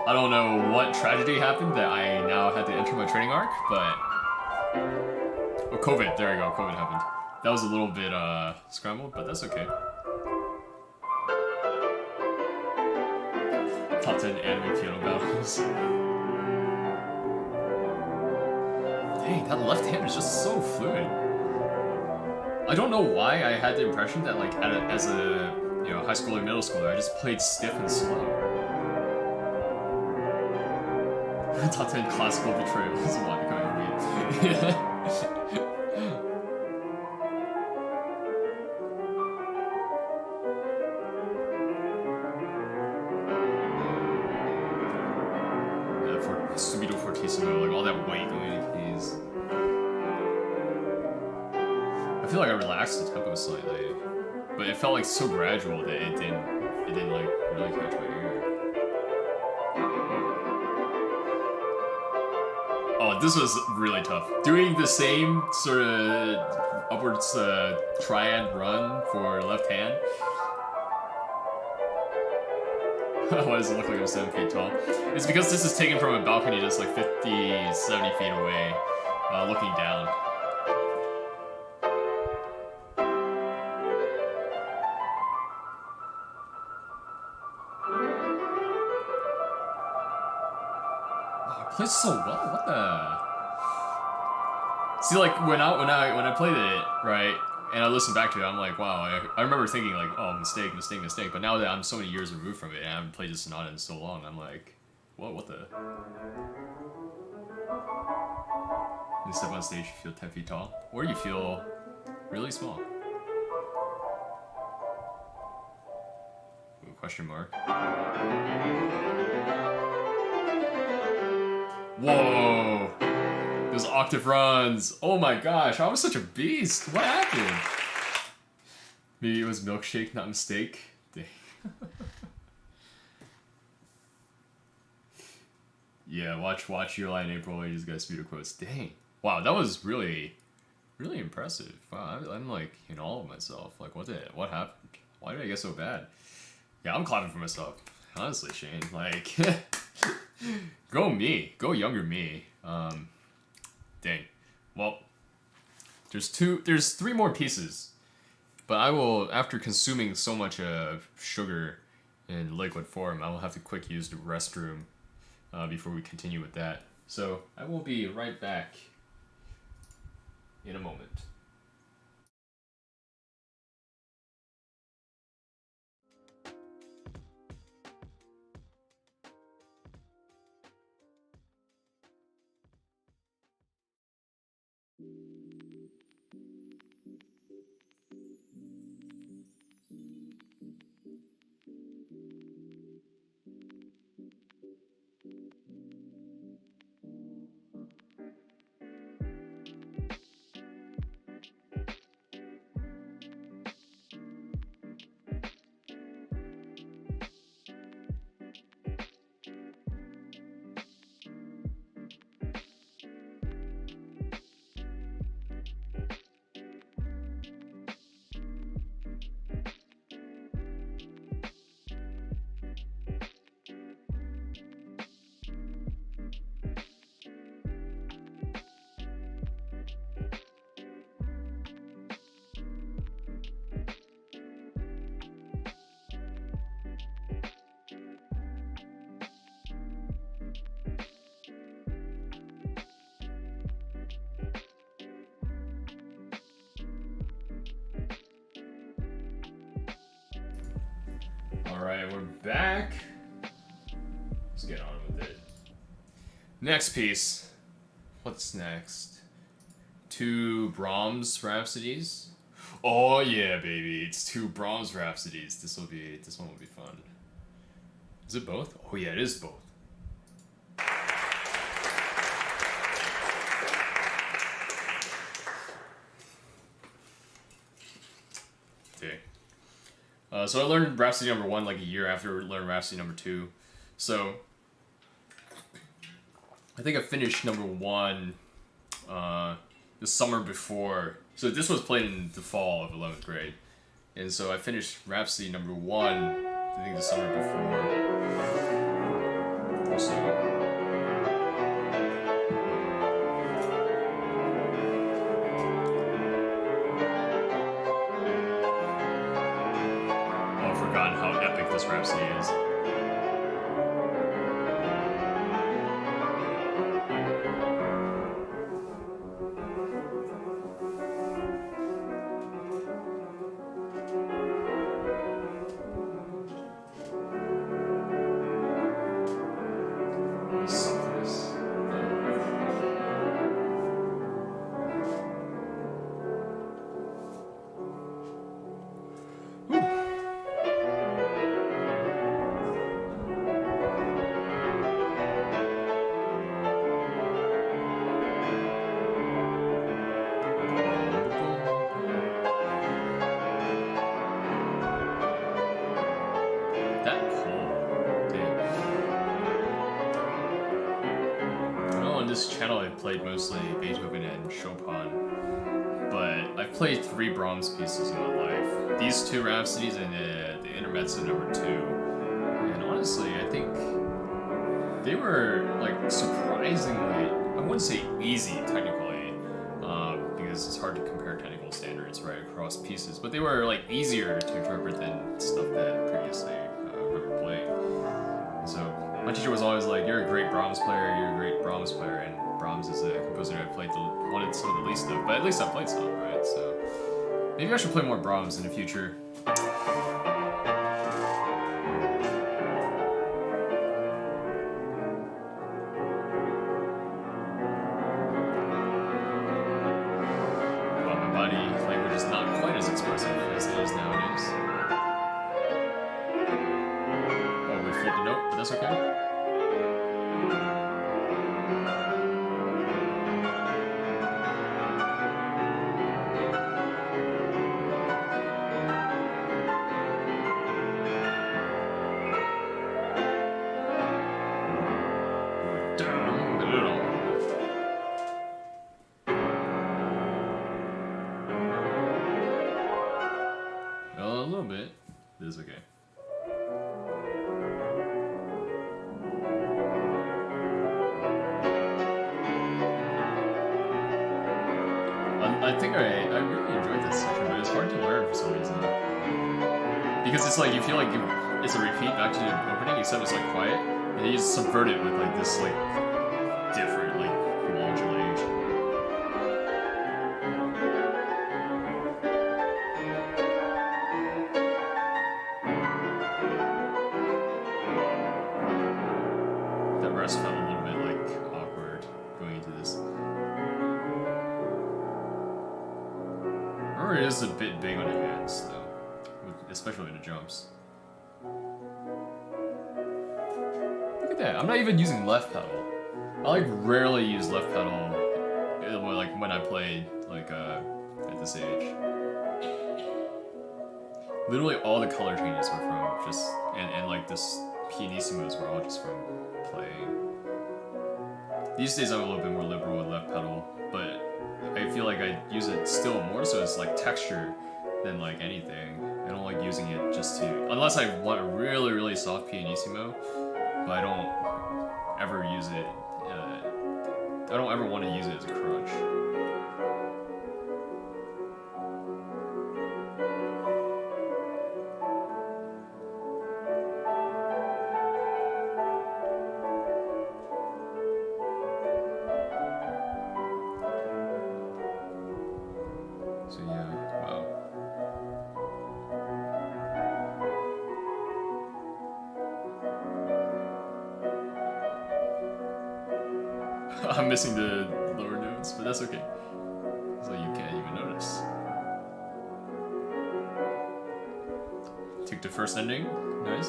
I don't know what tragedy happened that I now had to enter my training arc, but oh, COVID. There you go. COVID happened. That was a little bit scrambled, but that's okay. Top 10 anime piano battles. Dang, that left hand is just so fluid. I don't know why I had the impression that like as a high schooler, middle schooler, I just played stiff and slow. Top 10 classical betrayals of why becoming me. Subito fortissimo, like all that weight going into keys. I feel like I relaxed the tempo slightly, but it felt like so gradual that it didn't like really catch my ear. this was really tough. Doing the same sort of upwards triad run for left hand. Why does it look like I'm 7 feet tall? It's because this is taken from a balcony just like 50, 70 feet away, looking down. Plays so well. What the? See, like when I played it, right, and I listened back to it, I'm like, wow. I remember thinking like, oh, mistake. But now that I'm so many years removed from it, and I haven't played this sonata in so long, I'm like, whoa, what the? You step on stage, you feel 10 feet tall, or you feel really small. Ooh, question mark. Whoa! Those octave runs! Oh my gosh, I was such a beast! What happened? Maybe it was milkshake, not mistake? Dang. Yeah, watch your line in April, you just got speedo quotes. Dang. Wow, that was really impressive. Wow, I'm like in awe of myself. Like, what happened? Why did I get so bad? Yeah, I'm clapping for myself. Honestly, Shane, like... Go me. Go younger me. Dang. Well, there's 3 more pieces. But I will, after consuming so much sugar in liquid form, I will have to quick use the restroom before we continue with that. So I will be right back in a moment. Alright, we're back. Let's get on with it. Next piece. What's next? 2 Brahms Rhapsodies. Oh yeah, baby. It's 2 Brahms Rhapsodies. This one will be fun. Is it both? Oh yeah, it is both. So I learned Rhapsody number 1 like a year after I learned Rhapsody number 2. So I think I finished number 1 the summer before. So this was played in the fall of 11th grade. And so I finished Rhapsody number 1 I think the summer before. So Rhapsody is. this channel I've played mostly Beethoven and Chopin, but I've played 3 Brahms pieces in my life. These 2 Rhapsodies and the Intermezzo number 2. And honestly, I think they were like surprisingly, I wouldn't say easy technically, because it's hard to compare technical standards right across pieces, but they were like easier to interpret than stuff that previously I remember playing. So my teacher was always like, "You're a great Brahms player. You're a great Brahms player." And Brahms is a composer I played wanted some of the least of, but at least I played some, right? So maybe I should play more Brahms in the future. Well, my body language is not quite as expressive as it is nowadays. Oh, we flipped a note, but that's okay. I think I really enjoyed this section, but it's hard to learn for some reason. Because it's like, you feel like it's a repeat back to the opening, except it's like quiet, and you just subvert it with like this like different like modulation. That rest felt a little bit like awkward going into this. It is a bit big on the hands, though, especially in the jumps. Look at that! I'm not even using left pedal. I like rarely use left pedal, like when I played like at this age. Literally all the color changes were from just and like this pianissimos were all just from playing. These days I'm a little bit more liberal with left pedal, but I feel like I use it still more so it's like texture than like anything. I don't like using it just to, unless I want a really, really soft pianissimo, but I don't ever use it, I don't ever want to use it as a crutch. So yeah, wow. I'm missing the lower notes, but that's okay. So you can't even notice. Take the first ending, nice.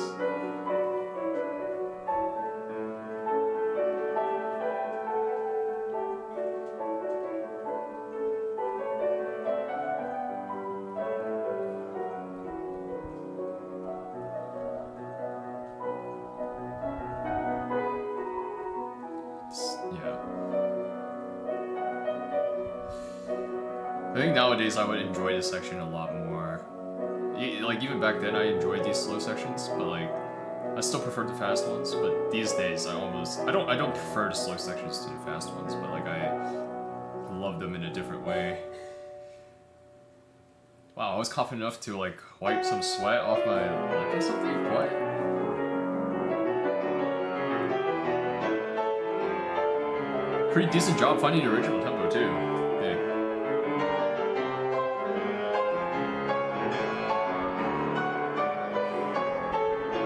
I think nowadays I would enjoy this section a lot more. Like even back then I enjoyed these slow sections, but like I still prefer the fast ones. But these days I don't prefer the slow sections to the fast ones, but like I love them in a different way. Wow, I was confident enough to like wipe some sweat off my lip or something. What? Pretty decent job finding the original tempo too. Yeah.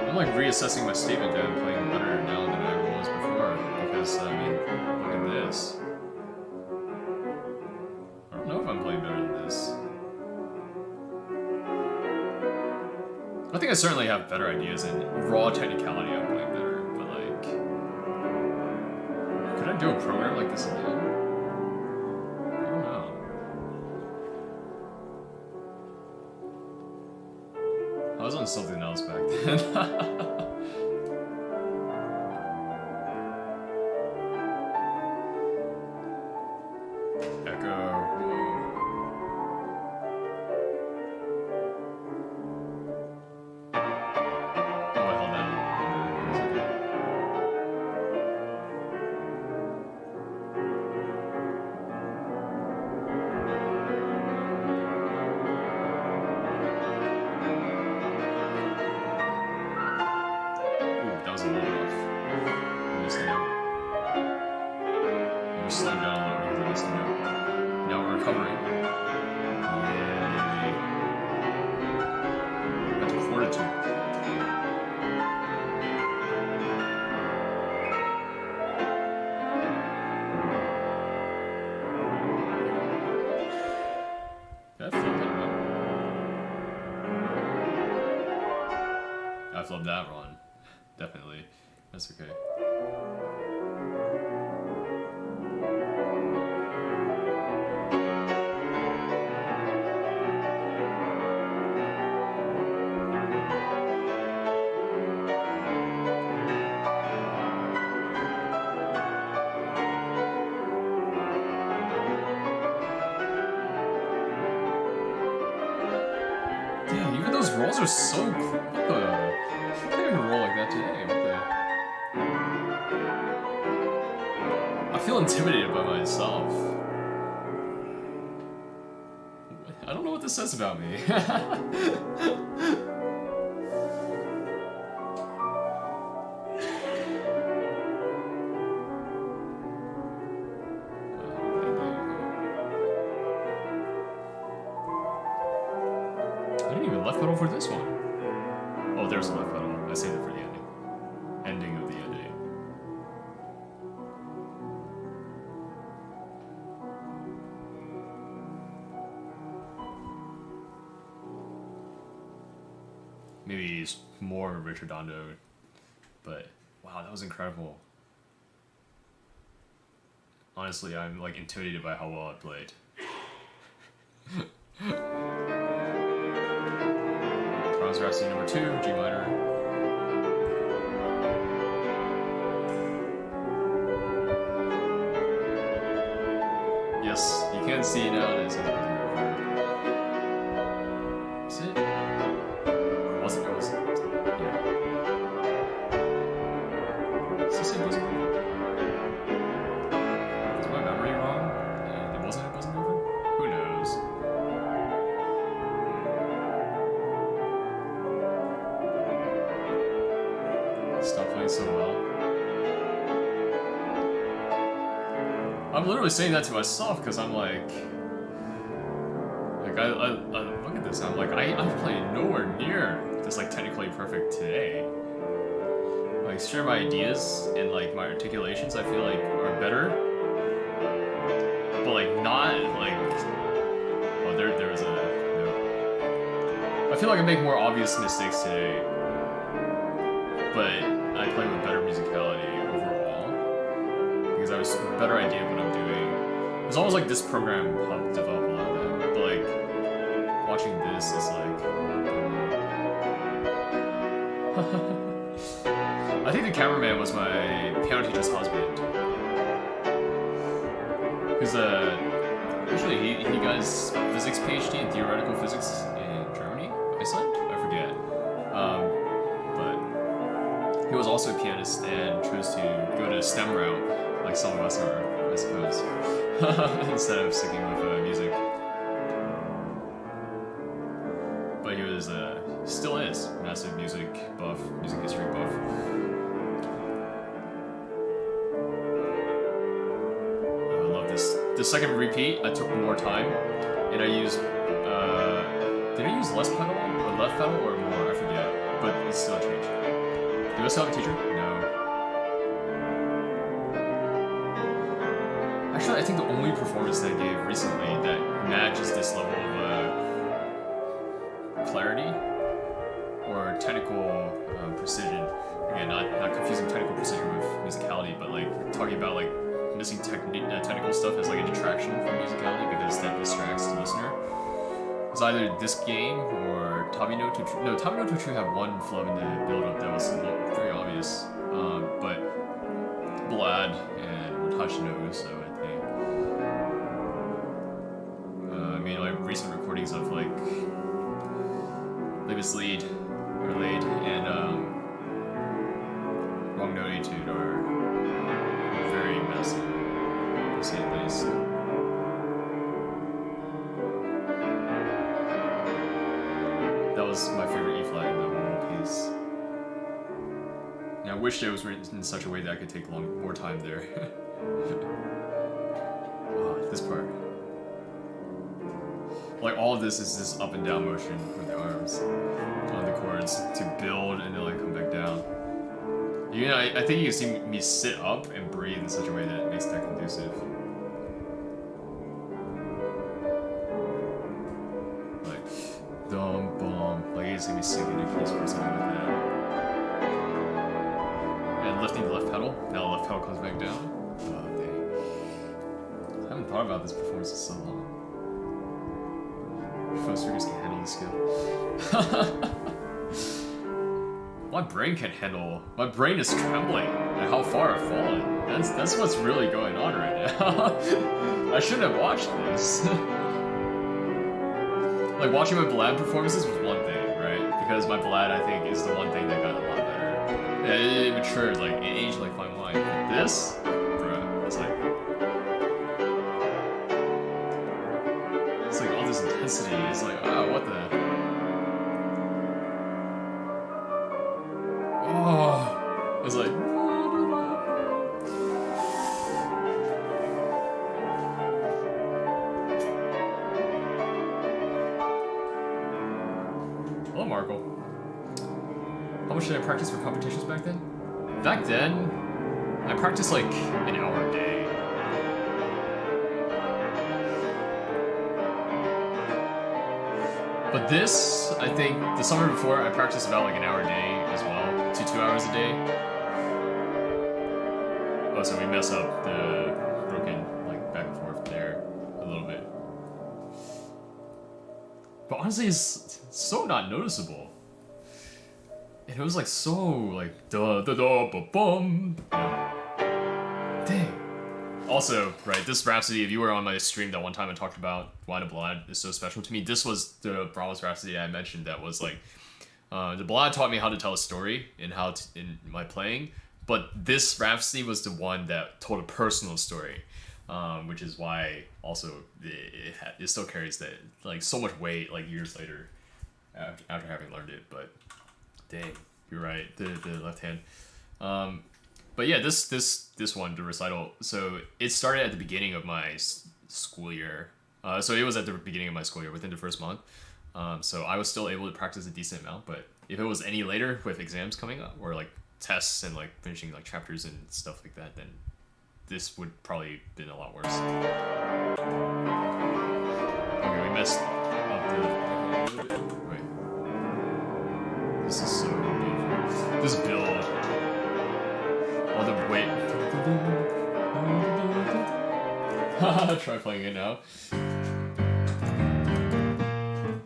I'm like reassessing my statement that I'm playing better now than I ever was before, because I mean, look at this. I don't know if I'm playing better than this. I think I certainly have better ideas, and raw technicality I'm playing better, but like, could I do a program like this again? I don't know. I was on something else back then. I've loved that run. Definitely. That's okay. Damn, even those rolls are so cool. What the? I can't even roll like that today. What the? I feel intimidated by myself. I don't know what this says about me. I didn't even left pedal for this one. Oh, there's a left pedal. I saved it for the ending. Ending of the ending. Maybe it's more Richardondo, but wow, that was incredible. Honestly, I'm like intimidated by how well I played. Brahms Rhapsody number 2, G minor. Yes, you can see now it is. Is it? Or was it? It was. Yeah. Is this it wasn't over? Is my memory wrong? It wasn't over? Who knows? Stop playing so well. I'm literally saying that to myself because I'm like I look at this. I'm like I'm playing nowhere near this like technically perfect today. Like sure, my ideas and like my articulations I feel like are better, but like not like. Oh, there was a. No. I feel like I make more obvious mistakes today, but I play with better musicality overall because I have a better idea of what I'm doing. It's almost like this program helped develop a lot of that, but like watching this is like. I think the cameraman was my piano teacher's husband. Because actually he got his physics PhD in theoretical physics in Germany, Iceland, I forget. But he was also a pianist and chose to go to STEM route, like some of us are, I suppose, instead of sticking with music. But he was, still is, massive music buff, music history buff. I love this. The second repeat, I took more time, and I used, did I use less pedal, or left pedal, or more? I forget, but it's still a change. Do I still have a teacher? No. Actually, I think the only performance that I gave recently that matches this level of clarity or technical precision. Again, not confusing technical precision with musicality, but like talking about like missing technical stuff as like a detraction from musicality because that distracts the listener. It's either this game or Tabi no Tutru. No, Tabi no Tutru had one flub in the build-up that was very obvious, but Blad and Watashi no Uso, I think. I mean, like recent recordings of like Liebeslied or Laid and Wrong Note Etude are very messy, to say the least. That was my favorite E flat in the whole piece. And I wish it was written in such a way that I could take more time there. Oh, this part. Like all of this is this up and down motion with the arms on the chords to build and then like come back down. You know, I think you can see me sit up and breathe in such a way that makes that conducive. Like, dum bum. Like you can see me singing a piece or something like that. pedal comes back down. Oh, dang. I haven't thought about this performance in so long. Phone speakers can handle this skill. My brain can't handle. My brain is trembling at how far I've fallen. That's what's really going on right now. I shouldn't have watched this. Like, watching my ballad performances was one thing, right? Because my ballad, I think, is the one thing that got a lot better. It matured, like, it aged like fine wine. This? Bruh, it's like all this intensity. It's like, oh, what the? Oh, it's like. Hello, Markle. How much did I practice for competitions back then? Back then, I practiced like an hour a day. But this, I think, the summer before, I practiced about like an hour a day as well, to 2 hours a day. Oh, so we mess up the broken, like, back and forth there a little bit. But honestly, it's so not noticeable. And it was like so, like, da da da ba bum. Dang. Also, right, this Rhapsody, if you were on my stream that one time I talked about why the ballad is so special to me, this was the Brahms Rhapsody I mentioned that was like, the ballad taught me how to tell a story in my playing, but this Rhapsody was the one that told a personal story, which is why also it still carries that, like, so much weight, like, years later after having learned it. But dang, you're right, the left hand. But yeah, this one, the recital, so it started at the beginning of my school year. So it was at the beginning of my school year, within the first month. So I was still able to practice a decent amount, but if it was any later with exams coming up, or like tests and like finishing like chapters and stuff like that, then this would probably been a lot worse. Okay, we messed up the... Wait. This is so beautiful. This build... All the weight. Try playing it now.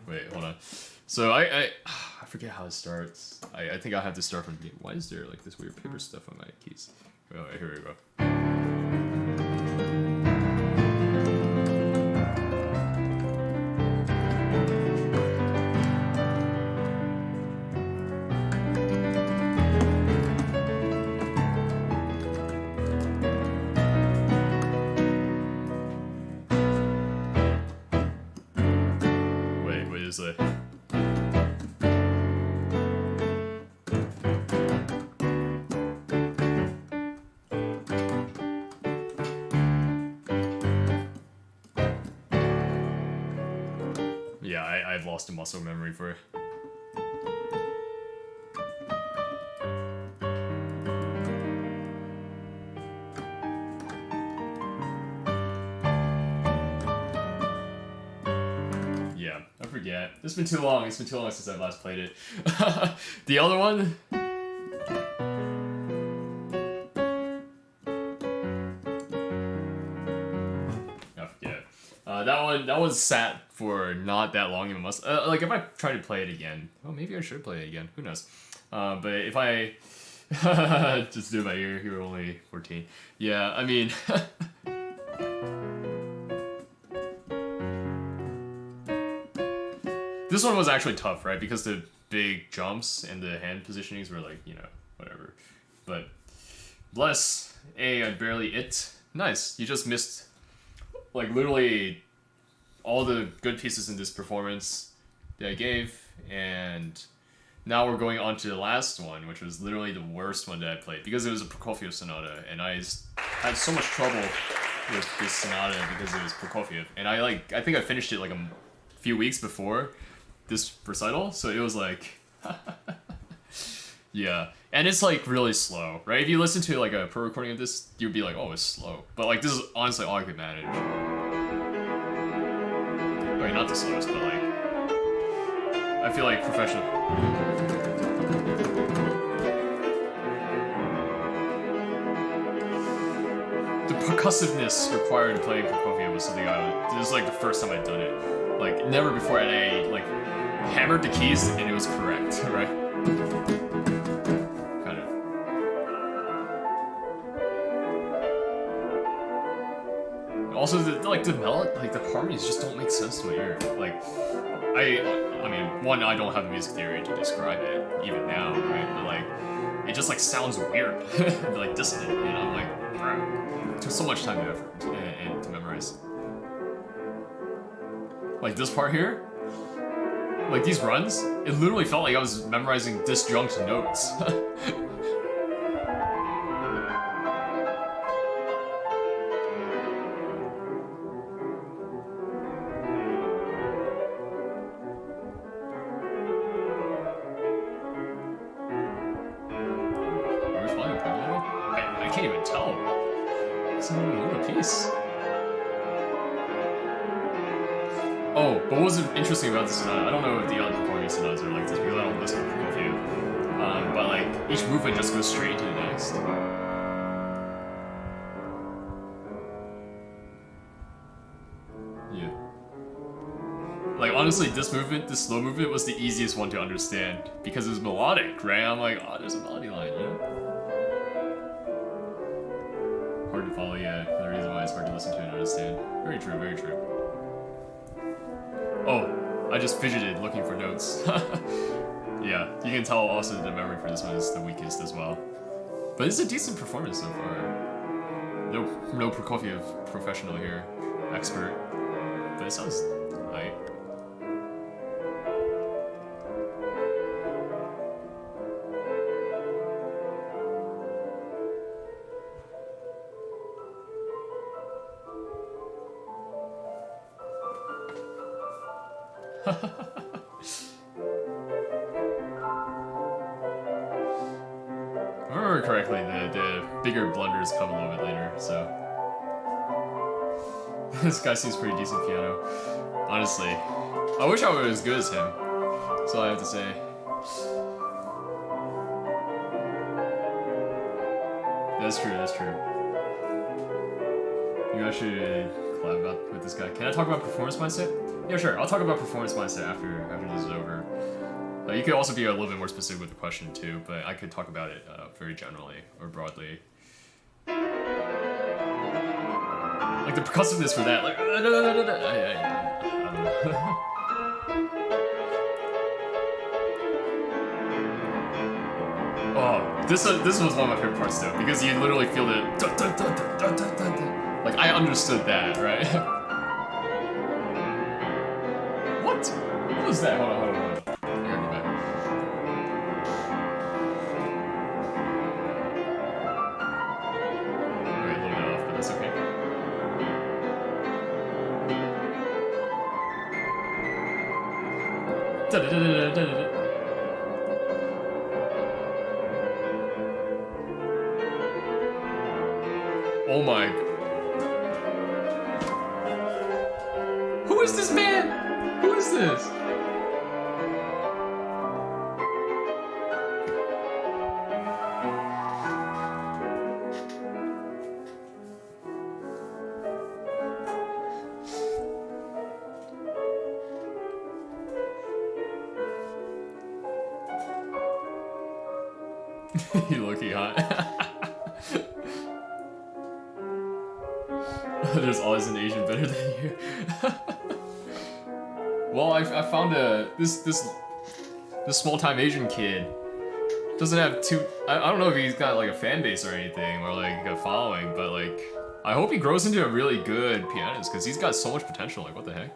Wait, hold on. So I forget how it starts. I think I have to start from the beginning. Why is there like this weird paper stuff on my keys? Oh, here we go. Yeah, I've lost a muscle memory for it. Yeah, I forget. It's been too long. It's been too long since I've last played it. The other one? I forget. That one sat for not that long in my muscle. Like, if I try to play it again, well, maybe I should play it again. Who knows? But if I just do it by ear, you were only 14. Yeah, I mean. This one was actually tough, right? Because the big jumps and the hand positionings were like, you know, whatever. But bless. I barely it. Nice. You just missed, like, literally all the good pieces in this performance that I gave. And now we're going on to the last one, which was literally the worst one that I played. Because it was a Prokofiev sonata. And I had so much trouble with this sonata because it was Prokofiev. And I think I finished it like a few weeks before this recital, so it was like yeah, and it's like really slow, right? If you listen to like a pro recording of this, you'd be like, oh, it's slow, but like this is honestly all I could manage. Okay, not the slowest, but like I feel like professional. the percussiveness required in playing Prokofiev was something this is like the first time I'd done it. Like never before had I like hammered the keys and it was correct, right? Kind of. Also, the melody, like the harmonies just don't make sense to my ear. Like, I mean, one, I don't have the music theory to describe it even now, right? But like, it just like sounds weird, like dissonant, and I'm like, bro, it took so much time and effort and to memorize. Like this part here, like these runs, it literally felt like I was memorizing disjunct notes. I can't even tell. It's not even a piece. Oh, but what was interesting about this sonata? I don't know if the other performing sonatas are like this because I don't listen to Prokofiev. But like each movement just goes straight into the next. Yeah. Like honestly, this movement, this slow movement, was the easiest one to understand because it was melodic, right? I'm like, oh, there's a melody line, you know? Hard to follow, yeah. The reason why it's hard to listen to and understand. Very true, very true. Oh, I just fidgeted looking for notes. Yeah, you can tell also the memory for this one is the weakest as well. But it's a decent performance so far. No Prokofiev professional here, expert. But it sounds alright. If I remember correctly, the bigger blunders come a little bit later, so... This guy seems pretty decent piano. Honestly. I wish I were as good as him. That's all I have to say. That's true, that's true. Maybe I should collab with this guy. Can I talk about performance mindset? Yeah, sure. I'll talk about performance mindset after this is over. You could also be a little bit more specific with the question too, but I could talk about it very generally or broadly. Like the percussiveness for that, like I don't know. Oh, this was one of my favorite parts though, because you literally feel the like I understood that, right? What? What was that? Hold on. I gotta go back. Wait, a little bit off, but that's okay. Oh my. Who is this man? Who is this? You look-y hot. There's always an Asian better than you. Well, I found this small-time Asian kid doesn't have too. I don't know if he's got like a fan base or anything or like a following, but like I hope he grows into a really good pianist because he's got so much potential. Like what the heck?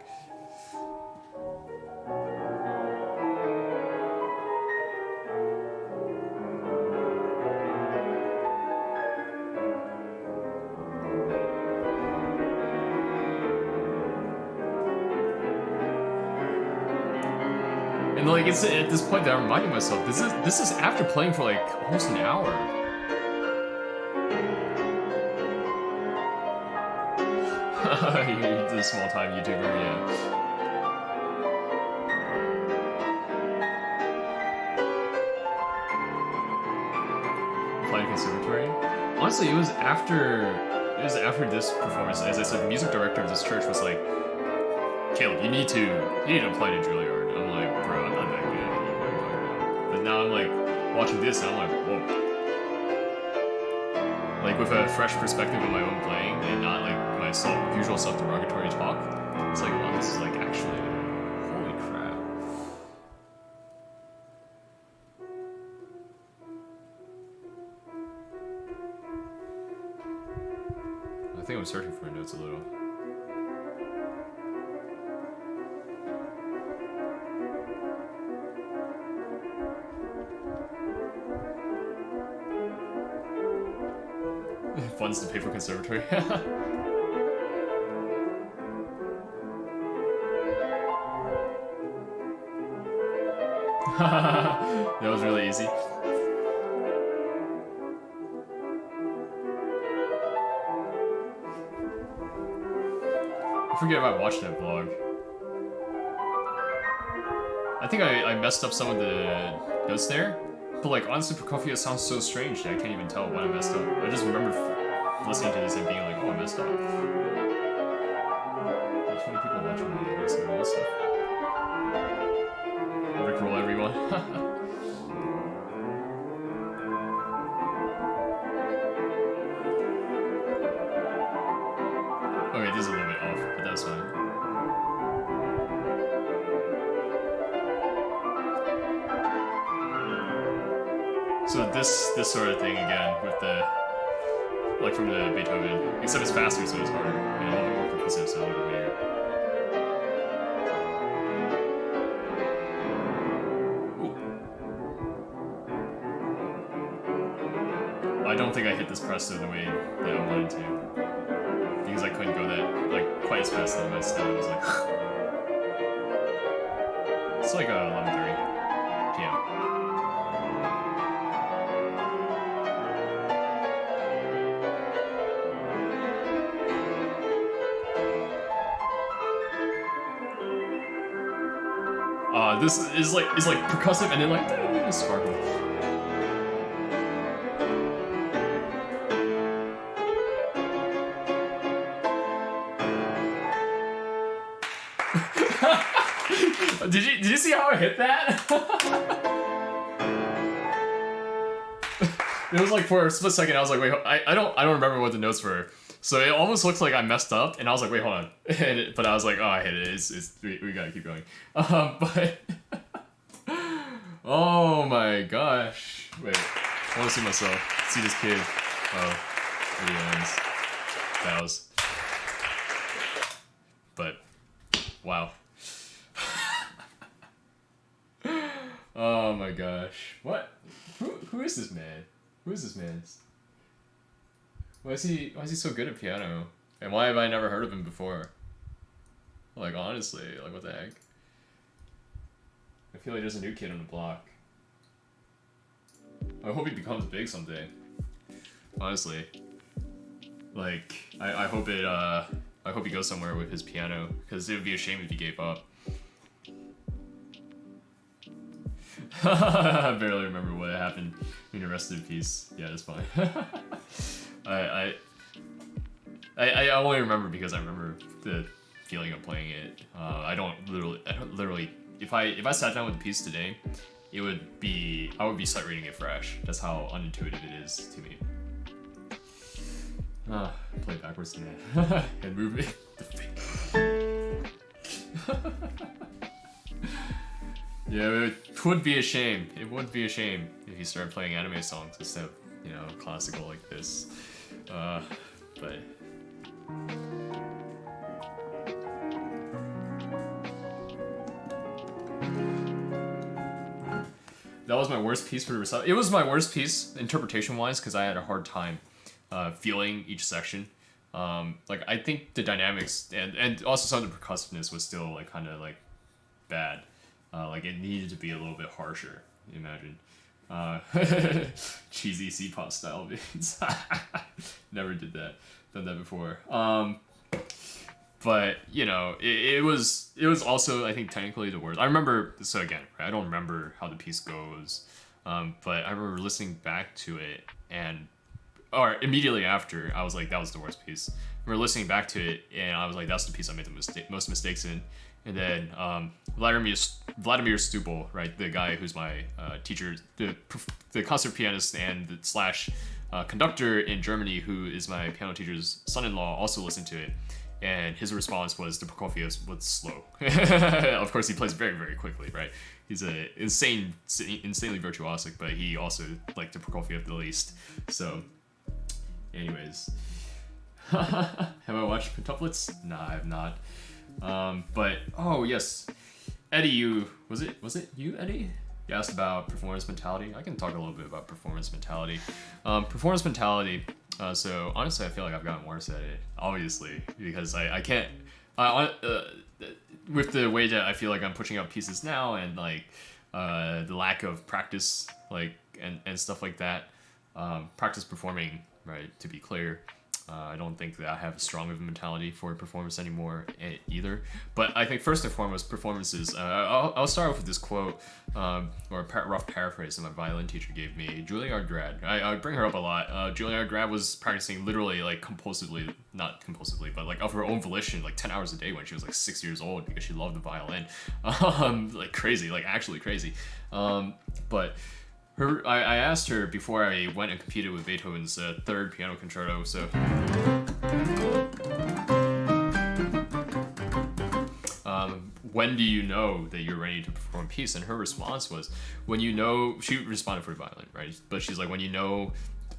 And like it's at this point that I'm reminding myself, this is after playing for like almost an hour. You're the small time YouTuber, yeah. Playing conservatory? Honestly, it was after it was after this performance, as I said, the music director of this church was like, Caleb, you need to apply to Juilliard. I'm like, bro, I'm not that good. But now I'm like watching this, and I'm like, whoa. Like with a fresh perspective of my own playing, and not like my usual self-derogatory talk. It's like, wow, this is like actually, holy crap. I think I'm searching for notes a little. Funds to pay for conservatory. That was really easy. I forget if I watched that vlog. I think I messed up some of the notes there, but like honestly, Prokofiev sounds so strange that I can't even tell what I messed up. I just remember listening to this and being like, oh, I messed up. There's 20 people watching me listen to all this stuff. Rickroll everyone. Okay, this is a little bit off, but that's fine. So this sort of thing again with the like from the Beethoven, except it's faster, so it's harder and a little bit more percussive, so a little bit weird. I don't think I hit this presto the way that I wanted to, because I couldn't go that like quite as fast as my step. It was like it's like 11:30 p.m. This is like percussive and then like sparkling. Did you see how I hit that? It was like for a split second I was like, wait, I don't remember what the notes were. So it almost looks like I messed up, and I was like, wait, hold on. But I was like, oh, I hit it. We gotta keep going. But oh my gosh. Wait, I want to see myself. See this kid. Oh, video ends. Bows. But wow. Oh my gosh. What? Who is this man? Who is this man? Why is he so good at piano? And why have I never heard of him before? Like honestly, like what the heck? I feel like there's a new kid on the block. I hope he becomes big someday. Honestly. Like I hope it I hope he goes somewhere with his piano, because it would be a shame if he gave up. I barely remember what happened in the rest of the piece. Yeah, that's fine. I only remember because I remember the feeling of playing it. I don't literally. If I sat down with the piece today, I would be sight reading it fresh. That's how unintuitive it is to me. Play backwards and move it. The finger. Yeah, it would be a shame. It would be a shame if you started playing anime songs instead of, classical like this. But that was my worst piece for the recital. It was my worst piece interpretation-wise because I had a hard time feeling each section. Like I think the dynamics and also some of the percussiveness was still like kind of like bad. Like it needed to be a little bit harsher. Imagine. Cheesy C-pop style beats. Never done that before. But it was also, I think, technically the worst. I remember, so again, I don't remember how the piece goes, but I remember listening back to it, and or immediately after, I was like, that was the worst piece. I remember listening back to it, and I was like, that's the piece I made the most mistakes in. And then Vladimir Stupel, right, the guy who's my teacher, the concert pianist and the slash conductor in Germany, who is my piano teacher's son-in-law, also listened to it. And his response was the Prokofiev was slow. Of course, he plays very, very quickly, right? He's insanely virtuosic, but he also liked the Prokofiev the least. So, anyways. Have I watched Quintuplets? Nah, I have not. But, oh yes. Eddie, was it you, Eddie? You asked about performance mentality. I can talk a little bit about performance mentality. Performance mentality. So honestly, I feel like I've gotten worse at it, obviously, because I can't, with the way that I feel like I'm pushing out pieces now and like the lack of practice, like and stuff like that, practice performing, right? To be clear, I don't think that I have a strong of a mentality for performance anymore either. But I think first and foremost, performances. I'll start off with this quote, or a rough paraphrase that my violin teacher gave me. Juilliard grad. I bring her up a lot. Juilliard grad was practicing literally like compulsively, not compulsively, but like of her own volition, like 10 hours a day when she was like 6 years old because she loved the violin. Like crazy, like actually crazy. But I asked her before I went and competed with Beethoven's third piano concerto. So, when do you know that you're ready to perform a piece? And her response was, when you know. She responded for the violin, right? But she's like, when you know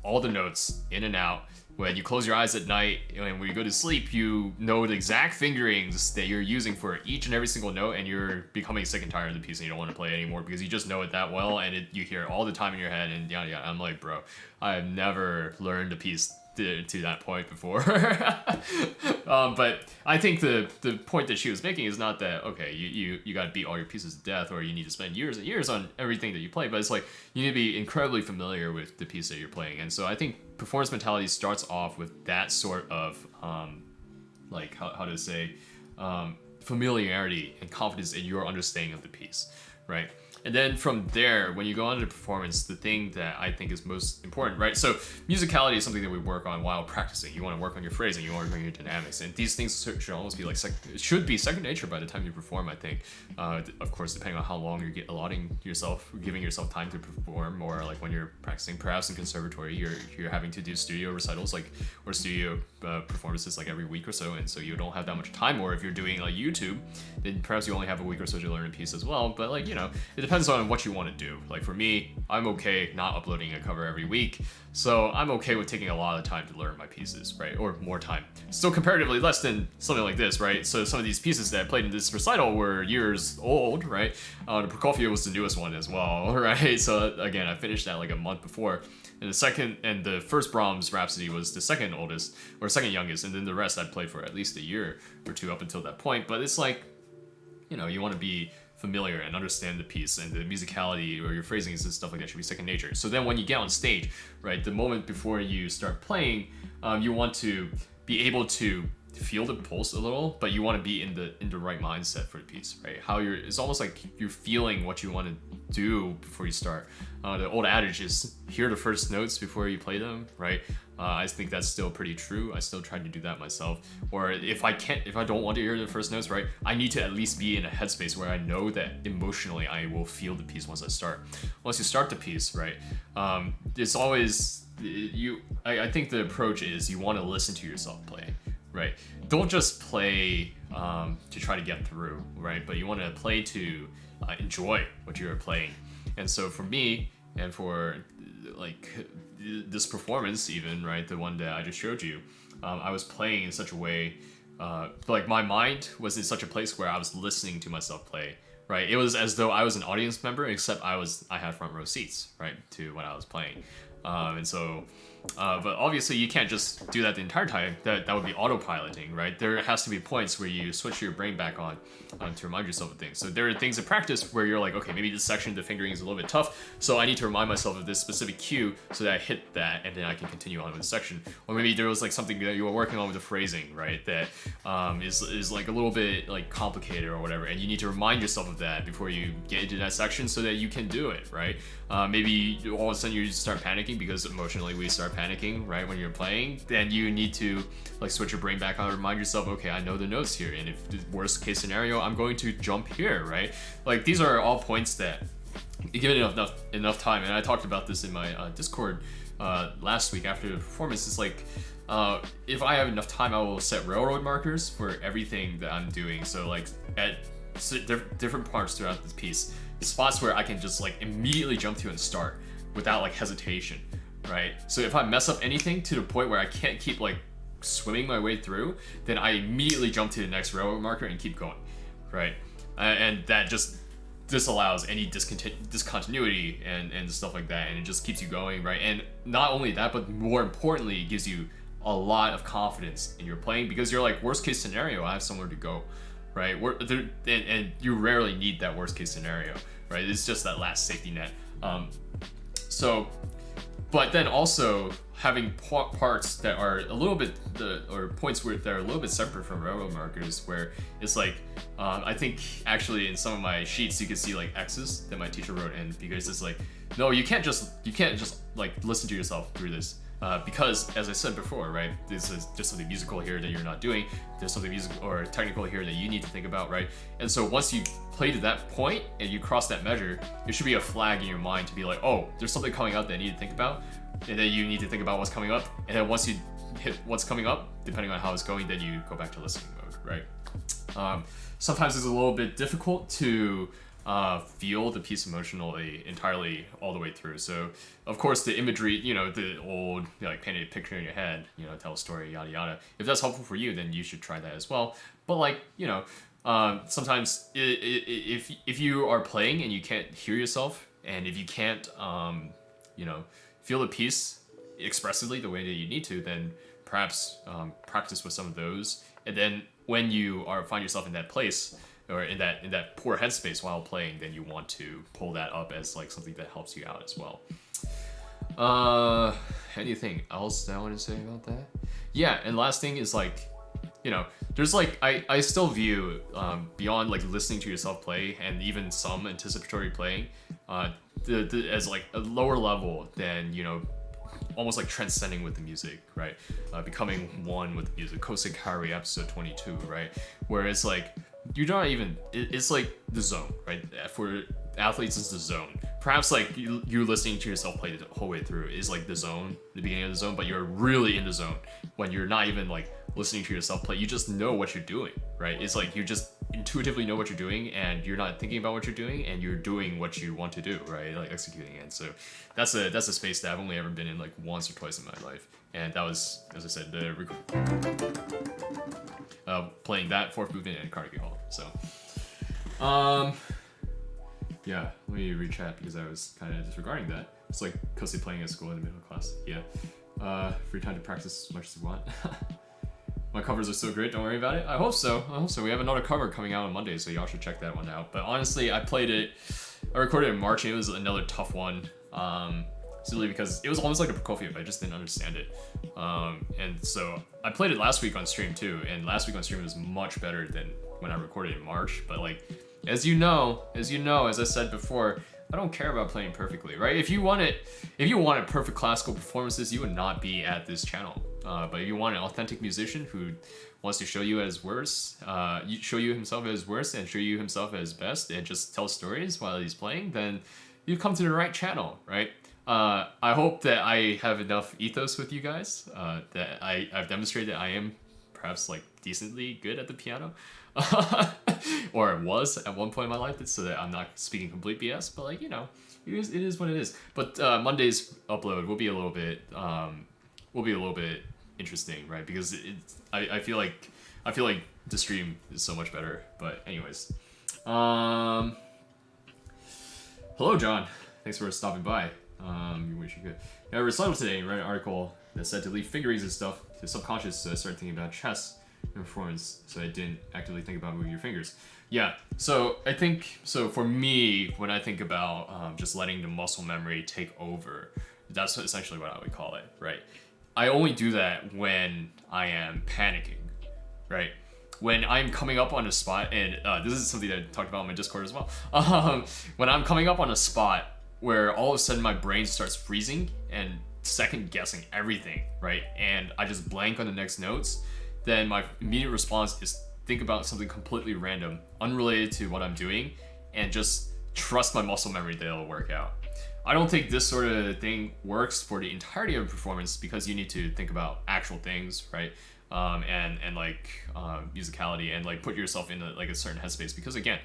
all the notes in and out. When you close your eyes at night and when you go to sleep, you know the exact fingerings that you're using for each and every single note, and you're becoming sick and tired of the piece and you don't want to play it anymore because you just know it that well and you hear it all the time in your head and yada yada. I'm like, bro, I've never learned a piece to that point before. But I think the point that she was making is not that, okay, you got to beat all your pieces to death or you need to spend years and years on everything that you play, but it's like you need to be incredibly familiar with the piece that you're playing. And so I think performance mentality starts off with that sort of like how to say familiarity and confidence in your understanding of the piece, right? And then from there, when you go on to performance, the thing that I think is most important, right? So musicality is something that we work on while practicing. You want to work on your phrasing, you want to work on your dynamics, and these things should almost be like should be second nature by the time you perform, I think. Of course, depending on how long you're giving yourself time to perform, or like when you're practicing, perhaps in conservatory, you're having to do studio recitals or studio performances like every week or so, and so you don't have that much time. Or if you're doing like YouTube, then perhaps you only have a week or so to learn a piece as well. But like, it depends on what you want to do. Like for me, I'm okay not uploading a cover every week, so I'm okay with taking a lot of time to learn my pieces, right? Or more time. Still comparatively less than something like this, right? So some of these pieces that I played in this recital were years old, right? The Prokofiev was the newest one as well, right? So again, I finished that like a month before. And the first Brahms Rhapsody was the second oldest or second youngest, and then the rest I'd played for at least a year or two up until that point. But it's like, you want to be familiar and understand the piece, and the musicality or your phrasings and stuff like that should be second nature. So then when you get on stage, right, the moment before you start playing, you want to be able to feel the pulse a little, but you want to be in the right mindset for the piece, right? It's almost like you're feeling what you want to do before you start. The old adage is hear the first notes before you play them, right? I think that's still pretty true. I still try to do that myself. Or if I don't want to hear the first notes, right, I need to at least be in a headspace where I know that emotionally I will feel the piece once I start. Once you start the piece, right, it's always I think the approach is you want to listen to yourself play. Right. Don't just play to try to get through, right? But you want to play to enjoy what you're playing. And so for me, and for like this performance even, right, the one that I just showed you, I was playing in such a way, like my mind was in such a place where I was listening to myself play, right? It was as though I was an audience member, except I had front row seats, right, to when I was playing. And so, but obviously you can't just do that the entire time. That would be autopiloting, right? There has to be points where you switch your brain back on to remind yourself of things. So there are things in practice where you're like, okay, maybe this section, the fingering is a little bit tough, so I need to remind myself of this specific cue so that I hit that, and then I can continue on with the section. Or maybe there was like something that you were working on with the phrasing, right? That is like a little bit like complicated or whatever, and you need to remind yourself of that before you get into that section so that you can do it, right? Maybe all of a sudden you start panicking because emotionally we start panicking, right? When you're playing, then you need to like switch your brain back on and remind yourself, okay, I know the notes here, and if the worst case scenario, I'm going to jump here, right? Like these are all points that give it enough time. And I talked about this in my Discord last week after the performance. It's like if I have enough time, I will set railroad markers for everything that I'm doing. So like at different parts throughout this piece, spots where I can just like immediately jump to and start without like hesitation, right? So if I mess up anything to the point where I can't keep like swimming my way through, then I immediately jump to the next railroad marker and keep going, right? And that just disallows any discontinuity and stuff like that, and it just keeps you going, right? And not only that, but more importantly, it gives you a lot of confidence in your playing, because you're like, worst case scenario, I have somewhere to go, right? And you rarely need that worst case scenario, right? It's just that last safety net. But then also having parts that are a little bit, or points where they're a little bit separate from railroad markers, where it's like, I think actually in some of my sheets you can see like X's that my teacher wrote in, because it's like, no, you can't just like listen to yourself through this. Because as I said before, right, this is just something musical here that you're not doing. There's something musical or technical here that you need to think about, right? And so once you play to that point and you cross that measure, there should be a flag in your mind to be like, oh, there's something coming up that I need to think about, and then you need to think about what's coming up. And then once you hit what's coming up, depending on how it's going, then you go back to listening mode, right? Sometimes it's a little bit difficult to feel the piece emotionally entirely all the way through. So of course the imagery, the old like painted picture in your head, tell a story, yada yada. If that's helpful for you, then you should try that as well. But like, sometimes if you are playing and you can't hear yourself, and if you can't feel the piece expressively the way that you need to, then perhaps practice with some of those. And then when you find yourself in that place, or in that poor headspace while playing, then you want to pull that up as like something that helps you out as well. Anything else that I want to say about that? Yeah, and last thing is like, there's like, I still view beyond like listening to yourself play and even some anticipatory playing as like a lower level than, almost like transcending with the music, right? Becoming one with the music. Kosei Kari episode 22, right? Where it's like, you're not even, it's like the zone, right? For athletes, it's the zone. Perhaps like you listening to yourself play the whole way through is like the zone, the beginning of the zone, but you're really in the zone when you're not even like listening to yourself play. You just know what you're doing, right? It's like you just intuitively know what you're doing, and you're not thinking about what you're doing, and you're doing what you want to do, right? Like executing it. So that's a space that I've only ever been in like once or twice in my life, and that was, as I said, playing that fourth movement in Carnegie Hall. So yeah, let me rechat because I was kind of disregarding that. It's like Kosei playing at school in the middle of class. Yeah, free time to practice as much as you want. My covers are so great, don't worry about it. I hope so. We have another cover coming out on Monday, so y'all should check that one out. But honestly, I recorded it in March, and it was another tough one. Simply because it was almost like a Prokofiev, I just didn't understand it. And so I played it last week on stream too, and last week on stream was much better than when I recorded in March. But like, as you know, as I said before, I don't care about playing perfectly, right? If you wanted perfect classical performances, you would not be at this channel. But if you want an authentic musician who wants to show you as worst, show you himself as worst and show you himself as best, and just tell stories while he's playing, then you've come to the right channel, right? I hope that I have enough ethos with you guys, that I've demonstrated that I am perhaps like decently good at the piano, or it was at one point in my life, so that I'm not speaking complete BS. But like, it is what it is. But Monday's upload will be a little bit interesting, right? Because I feel like the stream is so much better. But anyways, hello John, thanks for stopping by. You wish you could. I recital today and read an article that said to leave fingerings and stuff to subconscious, so I started thinking about chess and performance, so I didn't actively think about moving your fingers. Yeah, so I think, for me, when I think about just letting the muscle memory take over, that's essentially what I would call it, right? I only do that when I am panicking, right? when I'm coming up on a spot, and this is something that I talked about on my Discord as well. When I'm coming up on a spot where all of a sudden my brain starts freezing and second guessing everything, right? And I just blank on the next notes, then my immediate response is think about something completely random, unrelated to what I'm doing, and just trust my muscle memory that it'll work out. I don't think this sort of thing works for the entirety of a performance because you need to think about actual things, right? And like musicality, and like put yourself in like a certain headspace, because again,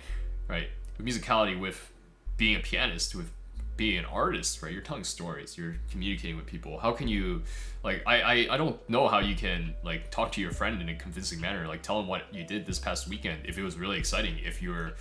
right, with musicality, with being a pianist, with being an artist, right, you're telling stories, you're communicating with people. How can you, like, I don't know how you can like talk to your friend in a convincing manner, like tell them what you did this past weekend if it was really exciting, if you were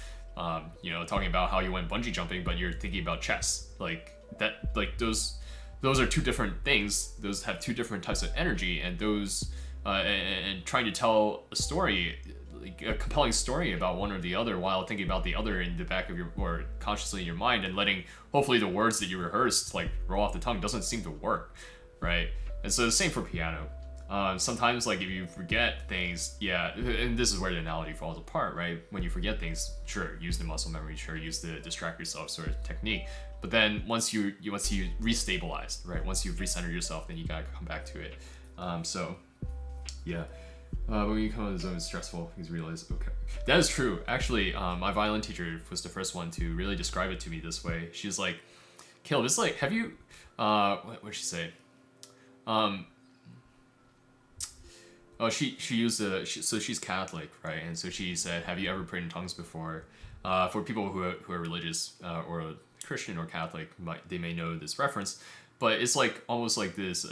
talking about how you went bungee jumping but you're thinking about chess, like that, like those are two different things. Those have two different types of energy, and those and trying to tell a story, like a compelling story about one or the other, while thinking about the other in the back of your, or consciously in your mind, and letting hopefully the words that you rehearsed like roll off the tongue, doesn't seem to work, right? And so the same for piano. Sometimes, like, if you forget things, yeah, and this is where the analogy falls apart, right? When you forget things, sure, use the muscle memory, sure, use the distract yourself sort of technique. But then once you restabilized, right? Once you've recentered yourself, then you gotta come back to it. So, yeah. But when you come out of the zone, it's stressful because you realize, okay. That is true. Actually, my violin teacher was the first one to really describe it to me this way. She was like, Caleb, it's like, have you, what did she say? She used so she's Catholic, right? And so she said, have you ever prayed in tongues before? For people who are religious or Christian or Catholic, they may know this reference, but it's like almost like this.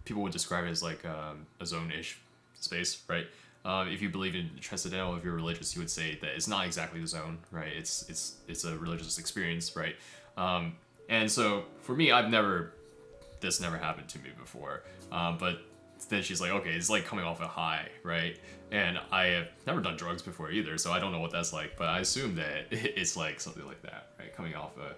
People would describe it as like a zone-ish space, right? If you believe in transcendental, if you're religious, you would say that it's not exactly the zone, right? It's a religious experience, right? And so for me, this never happened to me before, but then she's like, okay, it's like coming off a high, right? And I have never done drugs before either, so I don't know what that's like, but I assume that it's like something like that, right? Coming off a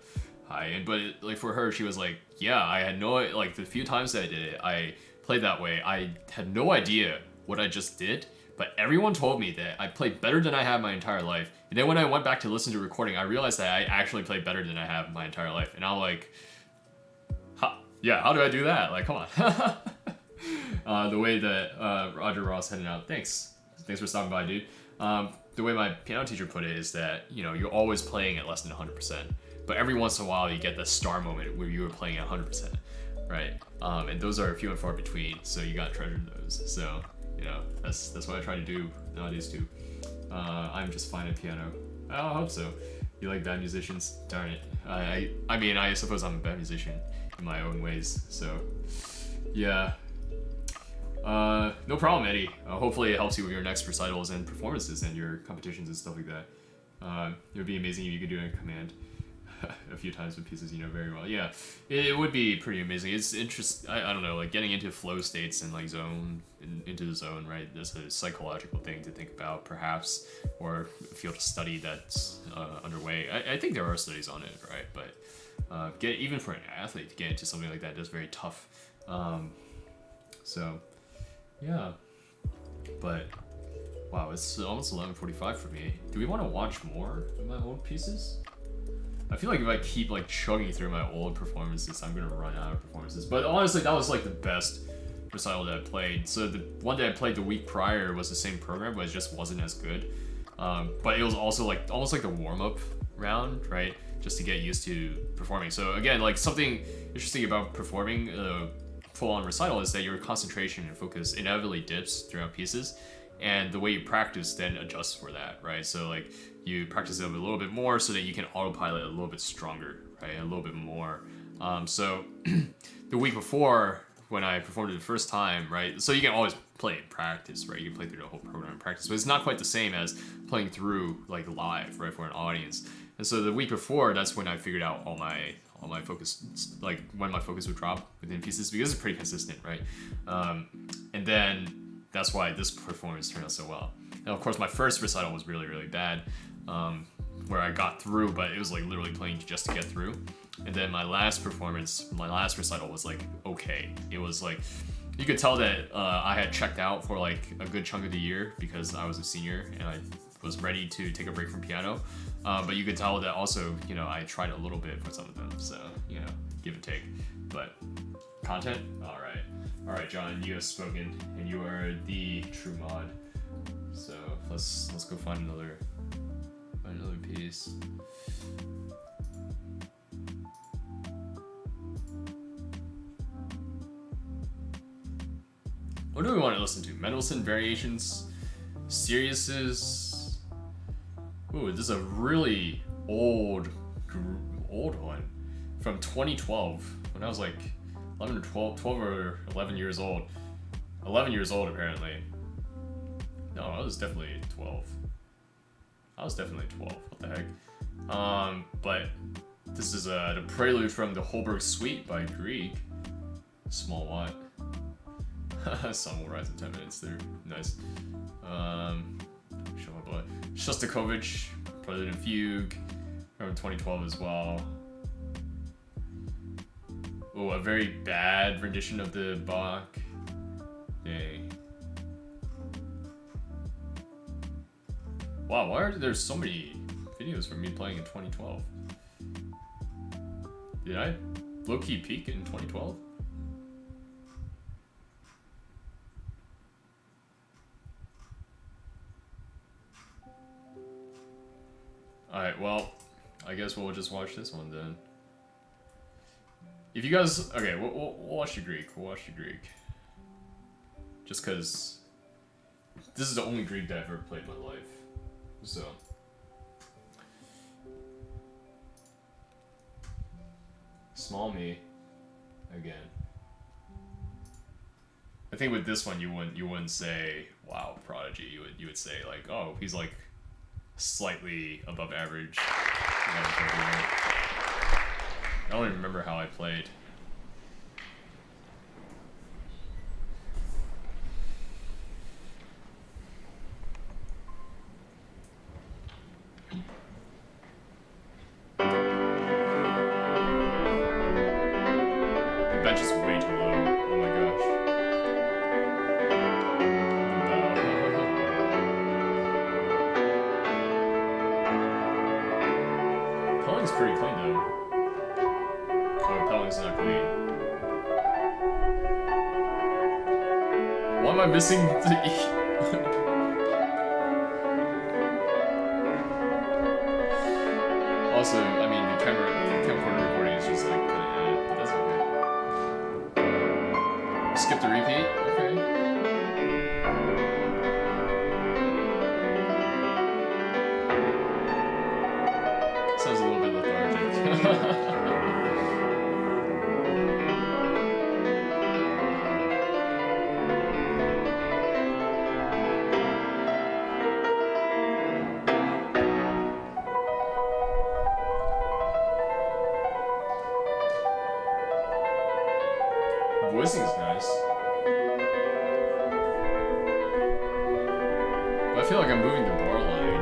high. And but like for her, she was like, yeah, I had no, like the few times that I did it, I played that way. I had no idea what I just did, but everyone told me that I played better than I have my entire life. And then when I went back to listen to the recording, I realized that I actually played better than I have my entire life. And I'm like, yeah, how do I do that? Like, come on. The way that Roger Ross headed out, thanks for stopping by, dude. The way my piano teacher put it is that, you're always playing at less than 100%, but every once in a while you get the star moment where you were playing at 100%, right? And those are few and far between, so you gotta treasure those. So, that's what I try to do nowadays too. I'm just fine at piano. I hope so. You like bad musicians? Darn it. I mean, I suppose I'm a bad musician in my own ways, so yeah. No problem, Eddie. Hopefully it helps you with your next recitals and performances and your competitions and stuff like that. It would be amazing if you could do it in command a few times with pieces you know very well. Yeah, it would be pretty amazing. It's interesting. I don't know, like getting into flow states and like into the zone, right? That's a psychological thing to think about, perhaps, or a field of study that's underway. I think there are studies on it, right? But even for an athlete to get into something like that is very tough. So. Yeah, but wow, it's almost 11:45 for me. Do we want to watch more of my old pieces? I feel like if I keep like chugging through my old performances, I'm gonna run out of performances. But honestly, that was like the best recital that I played. So the one that I played the week prior was the same program, but it just wasn't as good. But it was also like almost like the warm-up round, right? Just to get used to performing. So again, like something interesting about performing full-on recital is that your concentration and focus inevitably dips throughout pieces, and the way you practice then adjusts for that, right? So like you practice it a little bit more so that you can autopilot a little bit stronger, right? A little bit more. So the week before when I performed it the first time, right? So you can always play in practice, right? You can play through the whole program in practice, but it's not quite the same as playing through like live, right, for an audience. And so the week before, that's when I figured out all my focus, like when my focus would drop within pieces, because it's pretty consistent, right? And then that's why this performance turned out so well. And of course, my first recital was really, really bad, where I got through, but it was like literally playing just to get through. And then my last recital was like okay. It You could tell that I had checked out for like a good chunk of the year because I was a senior and I was ready to take a break from piano. But you could tell that also, you know, I tried a little bit for some of them. So, you know, give and take. But content? All right, John, you have spoken and you are the true mod. So let's go find another piece. What do we want to listen to? Mendelssohn Variations, Sirius's. Ooh, this is a really old one from 2012 when I was like 11 or 12 or 11 years old. 11 years old apparently. No, I was definitely 12. What the heck? But this is the prelude from the Holberg Suite by Grieg. Small Watt. Sun will rise in 10 minutes. They're nice. Shostakovich, Prelude and Fugue from 2012 as well. Oh, a very bad rendition of the Bach. Dang. Wow, why are there so many videos from me playing in 2012? Did I low-key peak in 2012? Alright, well, I guess we'll just watch this one then. If you guys... Okay, we'll watch the Grieg. Just because this is the only Grieg that I've ever played in my life. So... Small me. Again. I think with this one you wouldn't say, wow, prodigy. You would say like, oh, he's like slightly above average. I don't even remember how I played. The bench is way too low. Oh my gosh. Pelling's pretty clean though. Oh, Pelling's not clean. Why am I missing the E? Also, I mean, the camcorder recording is just like kind of but that's okay. Skip the repeat? Okay. Sounds a little bit lethargic. Voicing is nice. But I feel like I'm moving the bar line.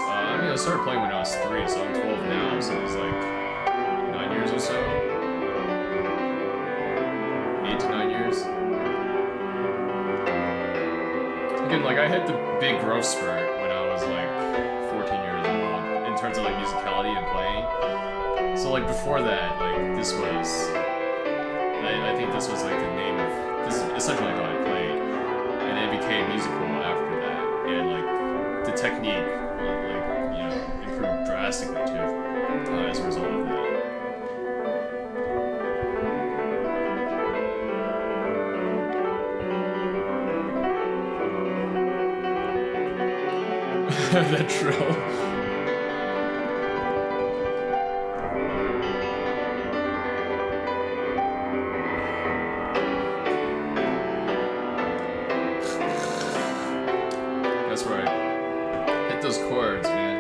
I mean, I started playing when I was 3, so I'm 12 now, so it's like 9 years or so. 8 to 9 years. Again, like I hit the big growth spurt when I was like 14 years old in terms of like musicality and playing. So like before that, like this was, I think this was like the name of, this is essentially how I played. And it became musical after that. And like the technique, like, you know, improved drastically too as a result of that. That trill. That's right. Hit those chords, man.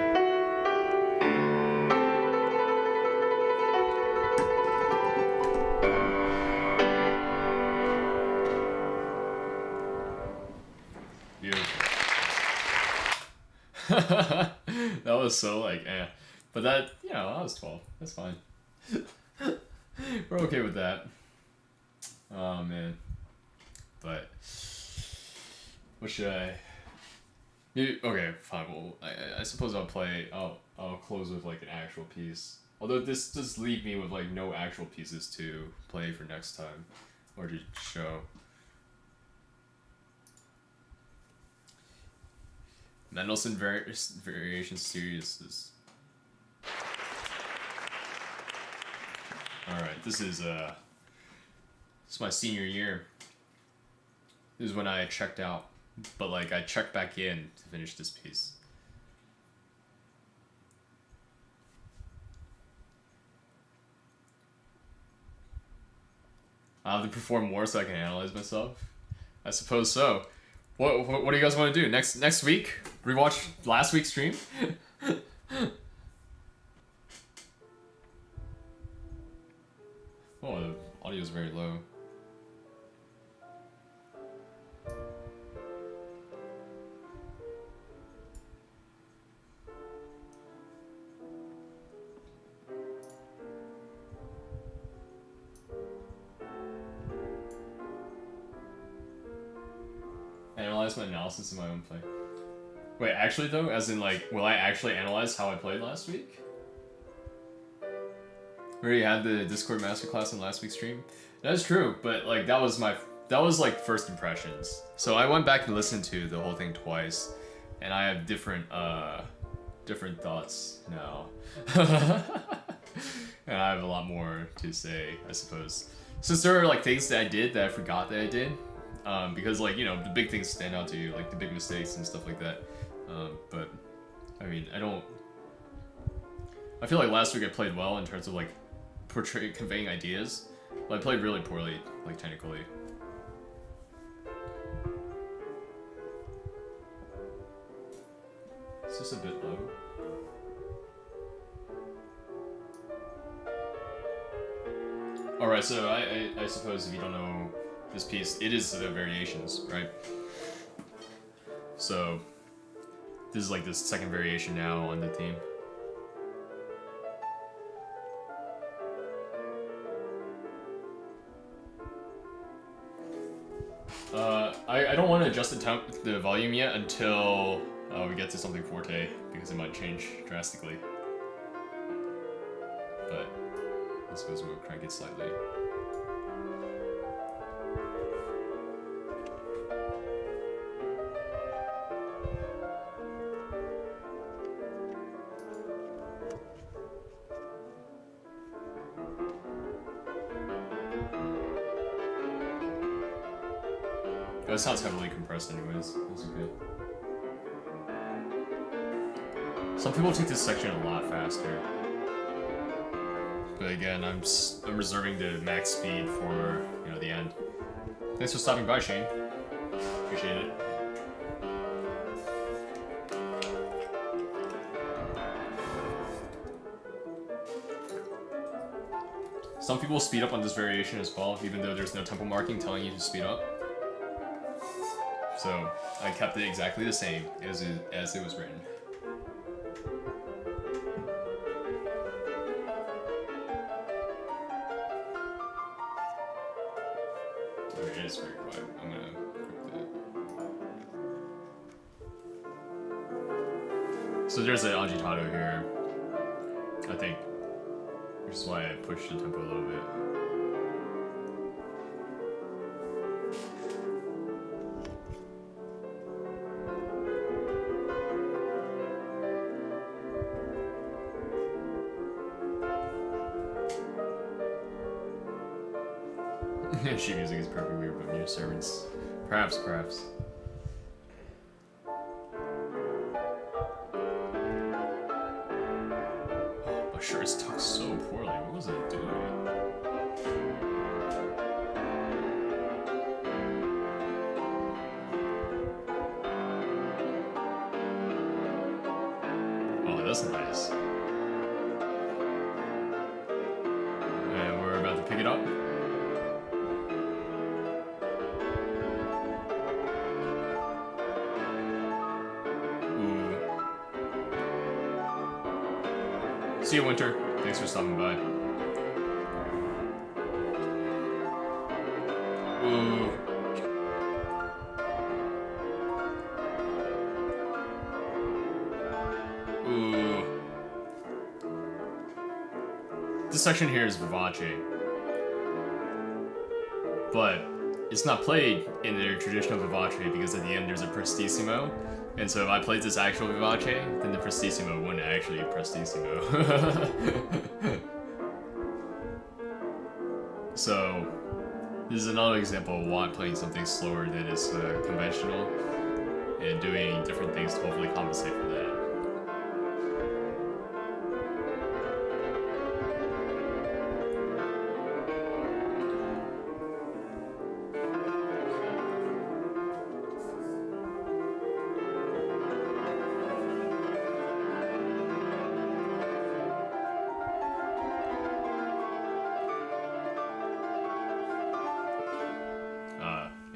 Beautiful. That was so like, eh. But that, you know, I was 12. That's fine. We're okay with that. Oh man. But what should I? Okay, fine. Well, I suppose I'll play. I'll close with like an actual piece. Although this does leave me with like no actual pieces to play for next time, or to show. Mendelssohn Variation Series is. All right, this is my senior year. This is when I checked out, but like I checked back in to finish this piece. I have to perform more so I can analyze myself. I suppose so. What do you guys want to do next week? Rewatch last week's stream? Oh, the audio is very low. Analyze my analysis of my own play. Wait, actually though, as in like, will I actually analyze how I played last week? We already had the Discord masterclass in last week's stream. That is true, but like that was like first impressions. So I went back and listened to the whole thing twice, and I have different thoughts now. And I have a lot more to say, I suppose. Since there are like things that I did that I forgot that I did. Because like, you know, the big things stand out to you, like the big mistakes and stuff like that. But I mean, I feel like last week I played well in terms of like conveying ideas, but I played really poorly, like technically. It's just a bit low. Alright, so I suppose if you don't know this piece, it is the variations, right? So this is like the second variation now on the theme. I don't want to adjust the volume yet until we get to something forte, because it might change drastically. But I suppose we'll crank it slightly. Oh, it sounds heavily compressed anyways. That's okay. Some people take this section a lot faster. But again, I'm reserving the max speed for, you know, the end. Thanks for stopping by, Shane. Appreciate it. Some people speed up on this variation as well, even though there's no tempo marking telling you to speed up. So I kept it exactly the same as it was written. Okay, it is very quiet. I'm gonna equip it. So there's an agitato here, I think, which is why I pushed the tempo a little bit. Sheet music is perfectly weird, but new servants. Perhaps. Oh, my shirt is tucked so poorly. What was it doing? Oh, that's nice. And we're about to pick it up. See you, Winter. Thanks for stopping by. Ooh. Ooh. This section here is vivace, but it's not played in their traditional vivace because at the end there's a prestissimo, and so if I played this actual vivace, then the prestissimo wouldn't actually be prestissimo. So this is another example of Watt playing something slower that is conventional and doing different things to hopefully compensate for that.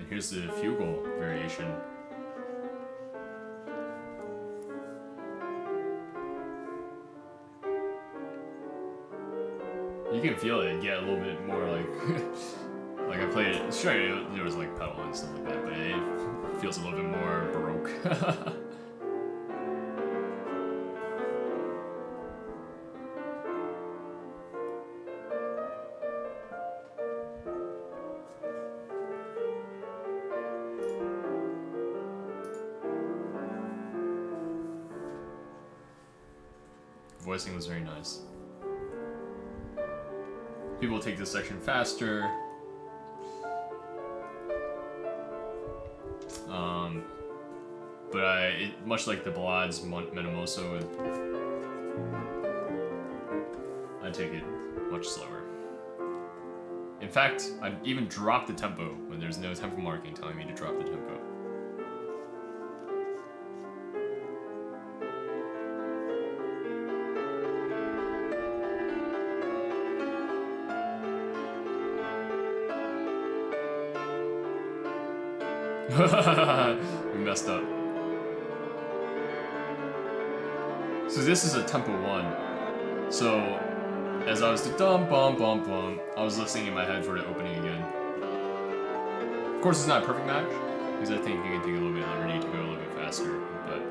Here's the fugal variation. You can feel it get a little bit more like like I played it. Sure, there was like pedal and stuff like that, but it feels a little bit more baroque. Voicing was very nice. People take this section faster. But much like the ballades Menemoso, I take it much slower. In fact, I even dropped the tempo when there's no tempo marking telling me to drop the tempo. We messed up. So this is a tempo 1. So as I was dum bum bum bum, I was listening in my head for the opening again. Of course, it's not a perfect match because I think you can take a little bit of liberty to go a little bit faster, but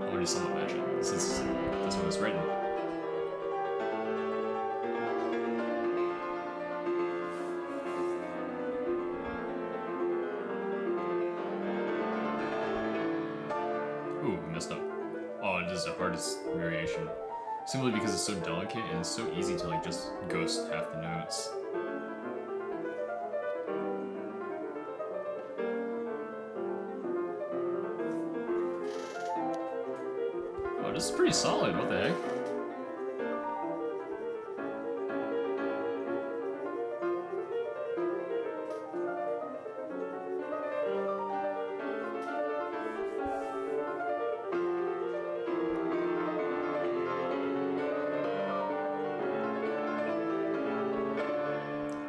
I want to somewhat match it since that's what was written. Ooh, messed up. Oh, this is the hardest variation. Simply because it's so delicate and it's so easy to like just ghost half the notes. Oh, this is pretty solid, what the heck?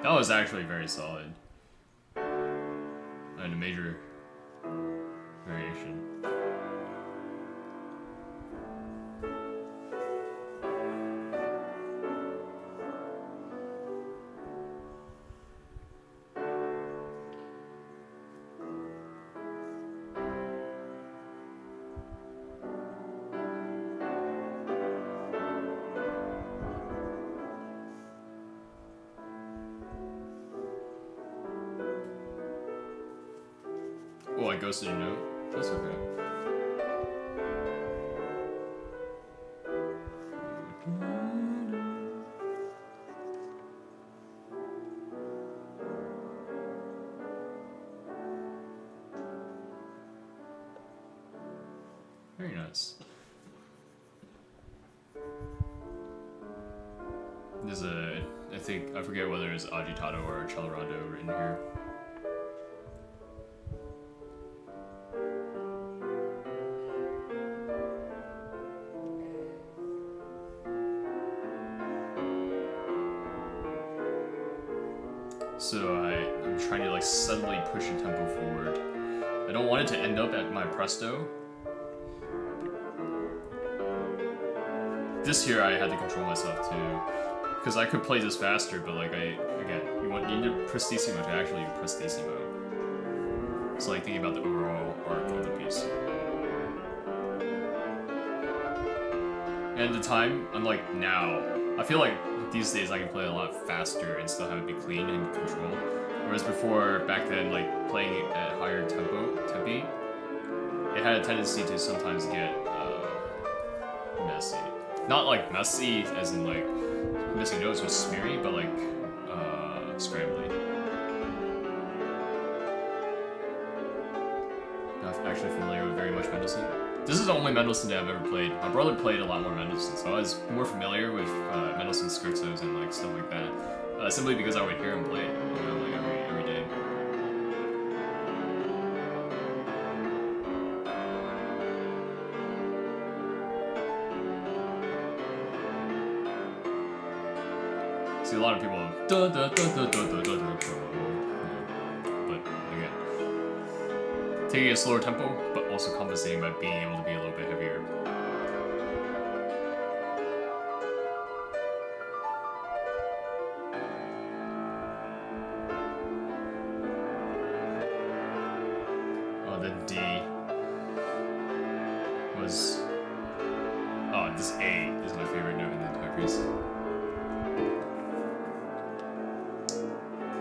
That was actually very solid. And a major variation. Oh, I ghosted a note? That's okay. Very nice. There's a, I think, I forget whether it's agitato or accelerato written here. So I'm trying to like subtly push the tempo forward. I don't want it to end up at my presto. this year I had to control myself too, because I could play this faster, but like you need to prestissimo to actually prestissimo. It's like thinking about the overall arc of the piece. And at the time, unlike now, I feel like these days I can play a lot faster and still have it be clean and controlled. Whereas before, back then, like playing it at higher tempi, it had a tendency to sometimes get messy. Not like messy as in like missing notes or smeary, but like scrambly. Not actually familiar with very much Mendelssohn. This is the only Mendelssohn that I've ever played. My brother played a lot more Mendelssohn, so I was more familiar with Mendelssohn scherzos and like stuff like that. Simply because I would hear him play it, you know, like every day. See, a lot of people but again, taking a slower tempo, but also compensating by being able to be a little bit heavier. Oh, the D was... Oh, this A is my favorite note in the entire piece.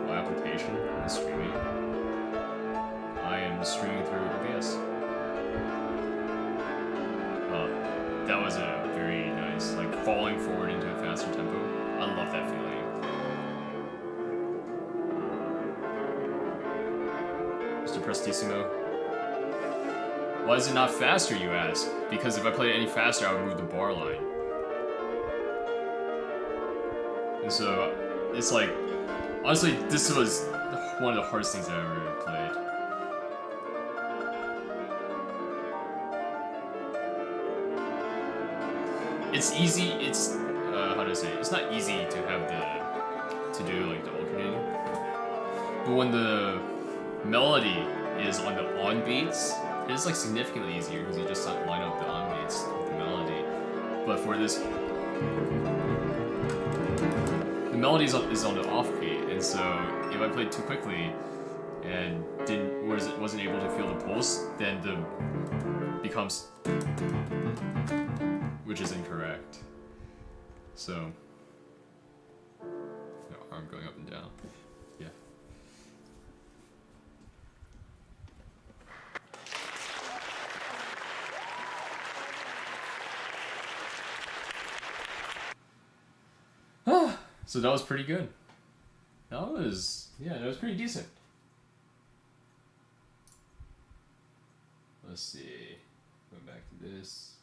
Application and streaming. I am streaming through OBS. That was a very nice, like falling forward into a faster tempo. I love that feeling. Mr. Prestissimo. Why is it not faster, you ask? Because if I played it any faster, I would move the bar line. And so, it's like, honestly, this was one of the hardest things I ever played. It's easy, it's, how do I say it? It's not easy to have to do like the alternating. But when the melody is on the on beats, it's like significantly easier because you just line up the on beats with the melody. But for this, the melody is on the off beat, and so if I played too quickly and wasn't able to feel the pulse, then the becomes, which is incorrect. So, no, arm going up and down. Yeah. So that was pretty good. That was pretty decent. Let's see. Going back to this.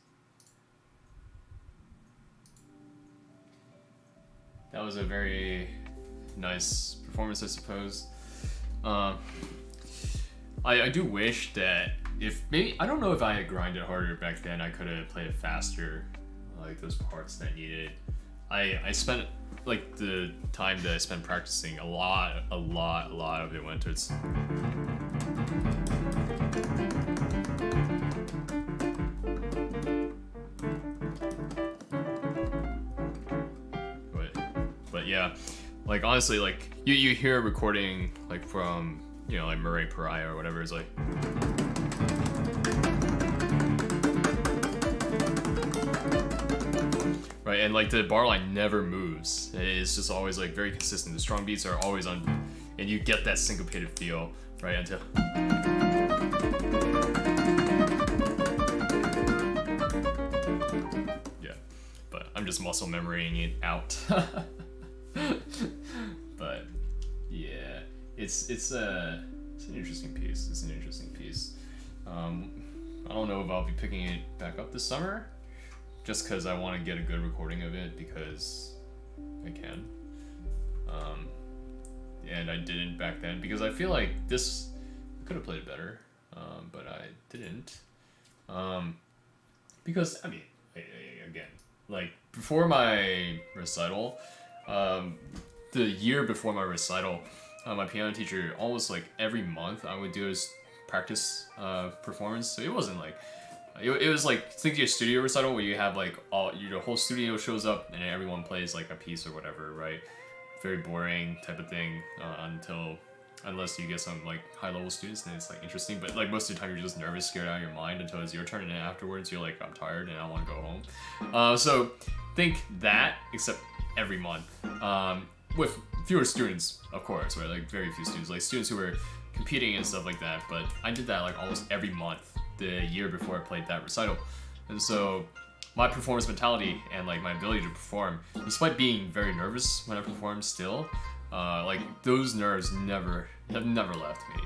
That was a very nice performance, I suppose. I do wish that I don't know if I had grinded harder back then, I could have played it faster, like those parts that I needed. I spent like the time that I spent practicing, a lot of it went towards but yeah, like honestly, like you hear a recording like from, you know, like Murray Pariah or whatever, it's like right, and like the bar line never moves. It's just always like very consistent. The strong beats are always on, and you get that syncopated feel, right, until yeah. But I'm just muscle memorying it out. But yeah, it's an interesting piece. It's an interesting piece. I don't know if I'll be picking it back up this summer, just because I want to get a good recording of it because I can. And I didn't back then because I feel like this I could have played it better, but I didn't. Because I mean, again, like before my recital, the year before my recital, my piano teacher almost like every month I would do his practice performance. So it wasn't like It was like, think your studio recital where you have like the whole studio shows up and everyone plays like a piece or whatever, right? Very boring type of thing unless you get some like high level students, and it's like interesting. But like most of the time you're just nervous, scared out of your mind until it's your turn, and then afterwards you're like, I'm tired and I want to go home. So think that, except every month, with fewer students, of course, right? Like very few students, like students who were competing and stuff like that. But I did that like almost every month the year before I played that recital. And so my performance mentality and like my ability to perform, despite being very nervous when I perform still, like those nerves have never left me,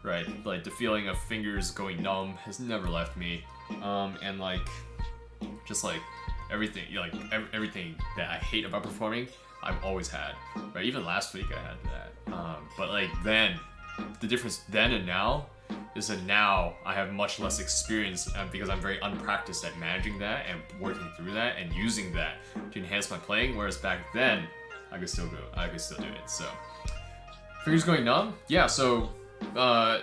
right? Like the feeling of fingers going numb has never left me, and like just like everything, everything that I hate about performing, I've always had, right? Even last week I had that, but like then, the difference then and now is that now I have much less experience because I'm very unpracticed at managing that and working through that and using that to enhance my playing, whereas back then I could still do it. So fingers going numb, yeah. So I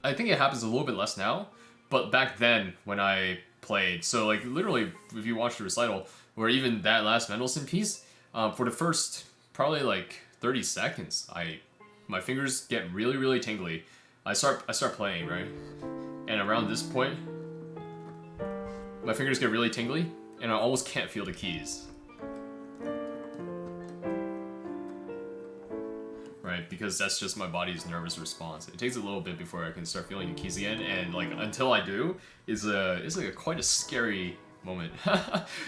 think it happens a little bit less now, but back then when I played, so like literally if you watch the recital or even that last Mendelssohn piece, for the first probably like 30 seconds my fingers get really tingly. I start playing, right? And around this point, my fingers get really tingly, and I almost can't feel the keys. Right? Because that's just my body's nervous response. It takes a little bit before I can start feeling the keys again, and like until I do, it's like quite a scary moment.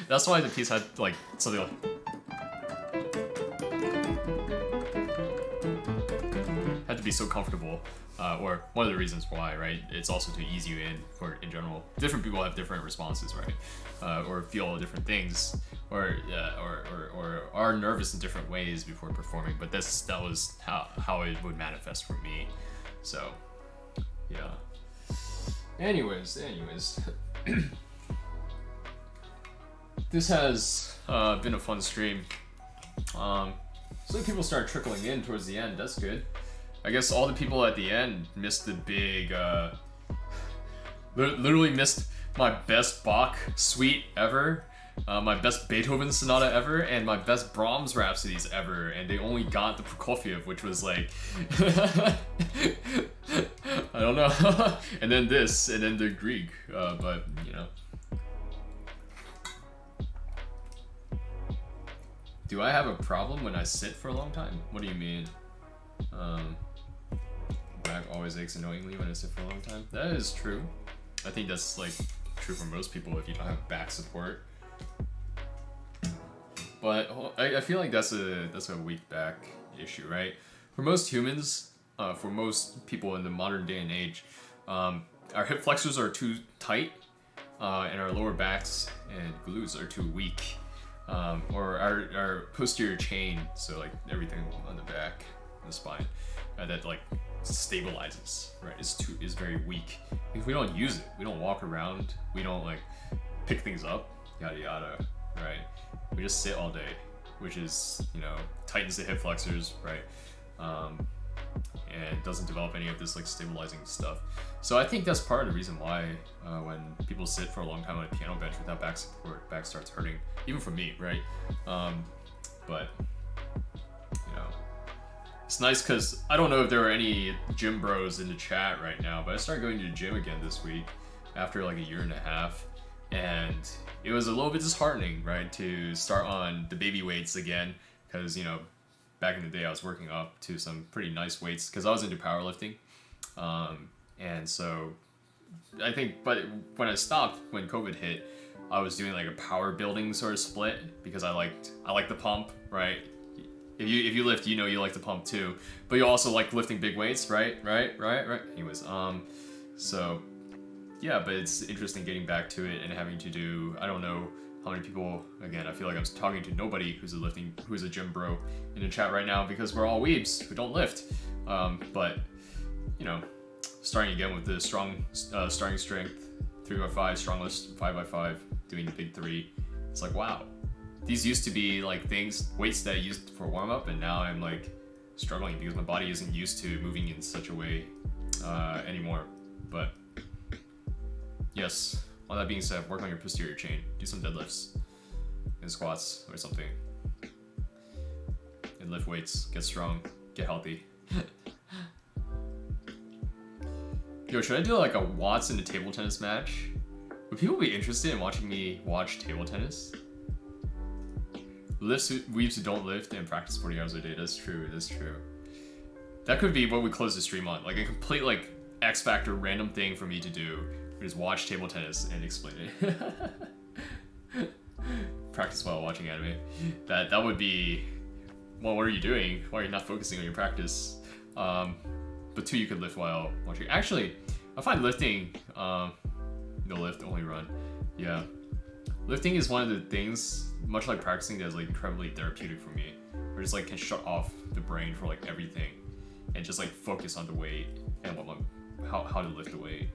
That's why the piece had like something like had to be so comfortable. Or one of the reasons why, right? It's also to ease you in general. Different people have different responses, right? Or feel different things, or are nervous in different ways before performing. But that was how it would manifest for me. So, yeah. Anyways, this has been a fun stream. So people start trickling in towards the end. That's good. I guess all the people at the end missed the big, literally missed my best Bach suite ever, my best Beethoven sonata ever, and my best Brahms Rhapsodies ever, and they only got the Prokofiev, which was like, I don't know, and then this, and then the Grieg, but, you know. Do I have a problem when I sit for a long time? What do you mean? Back always aches annoyingly when I sit for a long time. That is true. I think that's like true for most people if you don't have back support. But I feel like that's a weak back issue, right? For most humans, for most people in the modern day and age, our hip flexors are too tight, and our lower backs and glutes are too weak. Or our posterior chain, so like everything on the back, the spine, that like stabilizes, right, is very weak. If we don't use it, we don't walk around, we don't like pick things up, yada yada, right? We just sit all day, which is, you know, tightens the hip flexors, right? And doesn't develop any of this like stabilizing stuff. So I think that's part of the reason why when people sit for a long time on a piano bench without back support, back starts hurting, even for me, right? But you know, it's nice because I don't know if there are any gym bros in the chat right now, but I started going to the gym again this week after like a year and a half, and it was a little bit disheartening, right, to start on the baby weights again, because, you know, back in the day I was working up to some pretty nice weights because I was into powerlifting, and so I think, but when I stopped, when COVID hit, I was doing like a power building sort of split because I like the pump, right? If you lift, you know you like the pump too, but you also like lifting big weights, right? Anyways, so yeah, but it's interesting getting back to it and having to do, I don't know how many people, again, I feel like I'm talking to nobody who's a gym bro in the chat right now because we're all weebs who don't lift, but you know, starting again with the strong starting strength, 3x5, strong list, 5x5, doing the big three, it's like, wow. These used to be like weights that I used for warm up, and now I'm like struggling because my body isn't used to moving in such a way anymore. But yes, All that being said, work on your posterior chain. Do some deadlifts and squats or something. And lift weights. Get strong. Get healthy. Yo, should I do like a Watts in a table tennis match? Would people be interested in watching me watch table tennis? Lifts weebs who don't lift and practice 40 hours a day. That's true. That's true. That could be what we close the stream on. Like a complete like X Factor random thing for me to do. Just watch table tennis and explain it. Practice while watching anime. That would be. Well, what are you doing? Why are you not focusing on your practice? But 2, you could lift while watching. Actually, I find lifting. No lift, only run. Yeah. Lifting is one of the things, much like practicing, that's like incredibly therapeutic for me. Where just like can shut off the brain for like everything, and just like focus on the weight and how to lift the weight.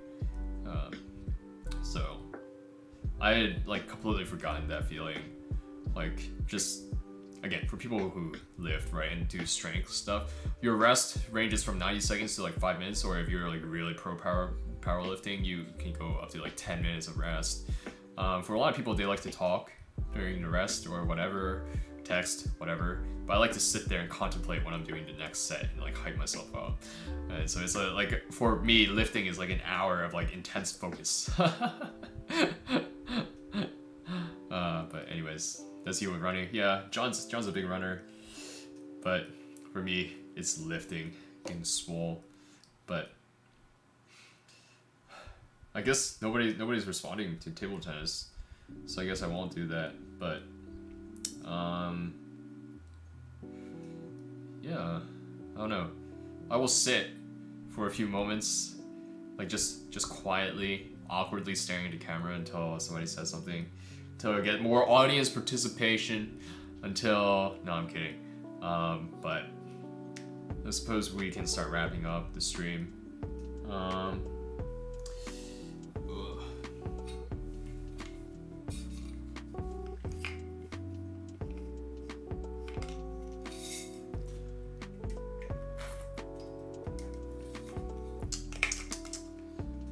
So I had like completely forgotten that feeling. Like just again for people who lift right and do strength stuff, your rest ranges from 90 seconds to like 5 minutes, or if you're like really pro powerlifting, you can go up to like 10 minutes of rest. For a lot of people, they like to talk during the rest or whatever, text, whatever. But I like to sit there and contemplate what I'm doing the next set and like hype myself up. And so it's like for me, lifting is like an hour of like intense focus. But anyways, that's you with running. Yeah, John's a big runner, but for me, it's lifting and swole. But I guess nobody's responding to table tennis, so I guess I won't do that. But yeah, I don't know. I will sit for a few moments, like just quietly, awkwardly staring at the camera until somebody says something, until I get more audience participation. No, I'm kidding. But I suppose we can start wrapping up the stream.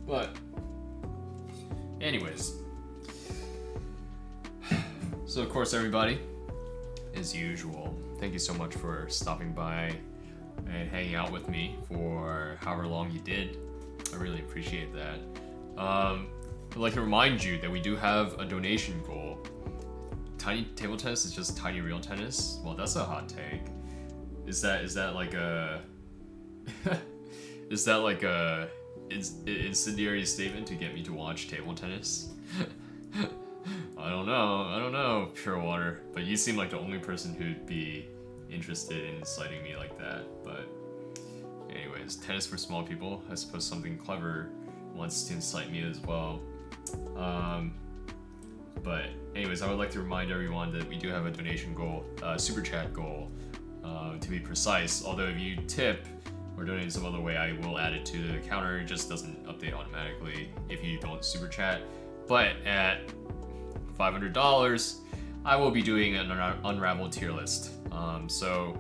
But anyways, so of course everybody, as usual, thank you so much for stopping by and hanging out with me for however long you did. I really appreciate that. I'd like to remind you that we do have a donation goal. Tiny table tennis is just tiny real tennis. Well, that's a hot take. Is that like a is that like a incendiary statement to get me to watch table tennis? I don't know, Pure Water, but you seem like the only person who'd be interested in inciting me like that. But anyways, tennis for small people. I suppose something clever wants to incite me as well. But anyways, I would like to remind everyone that we do have a donation goal, super chat goal, to be precise. Although if you tip or donate in some other way, I will add it to the counter. It just doesn't update automatically if you don't super chat. But at $500, I will be doing an Unravel tier list. So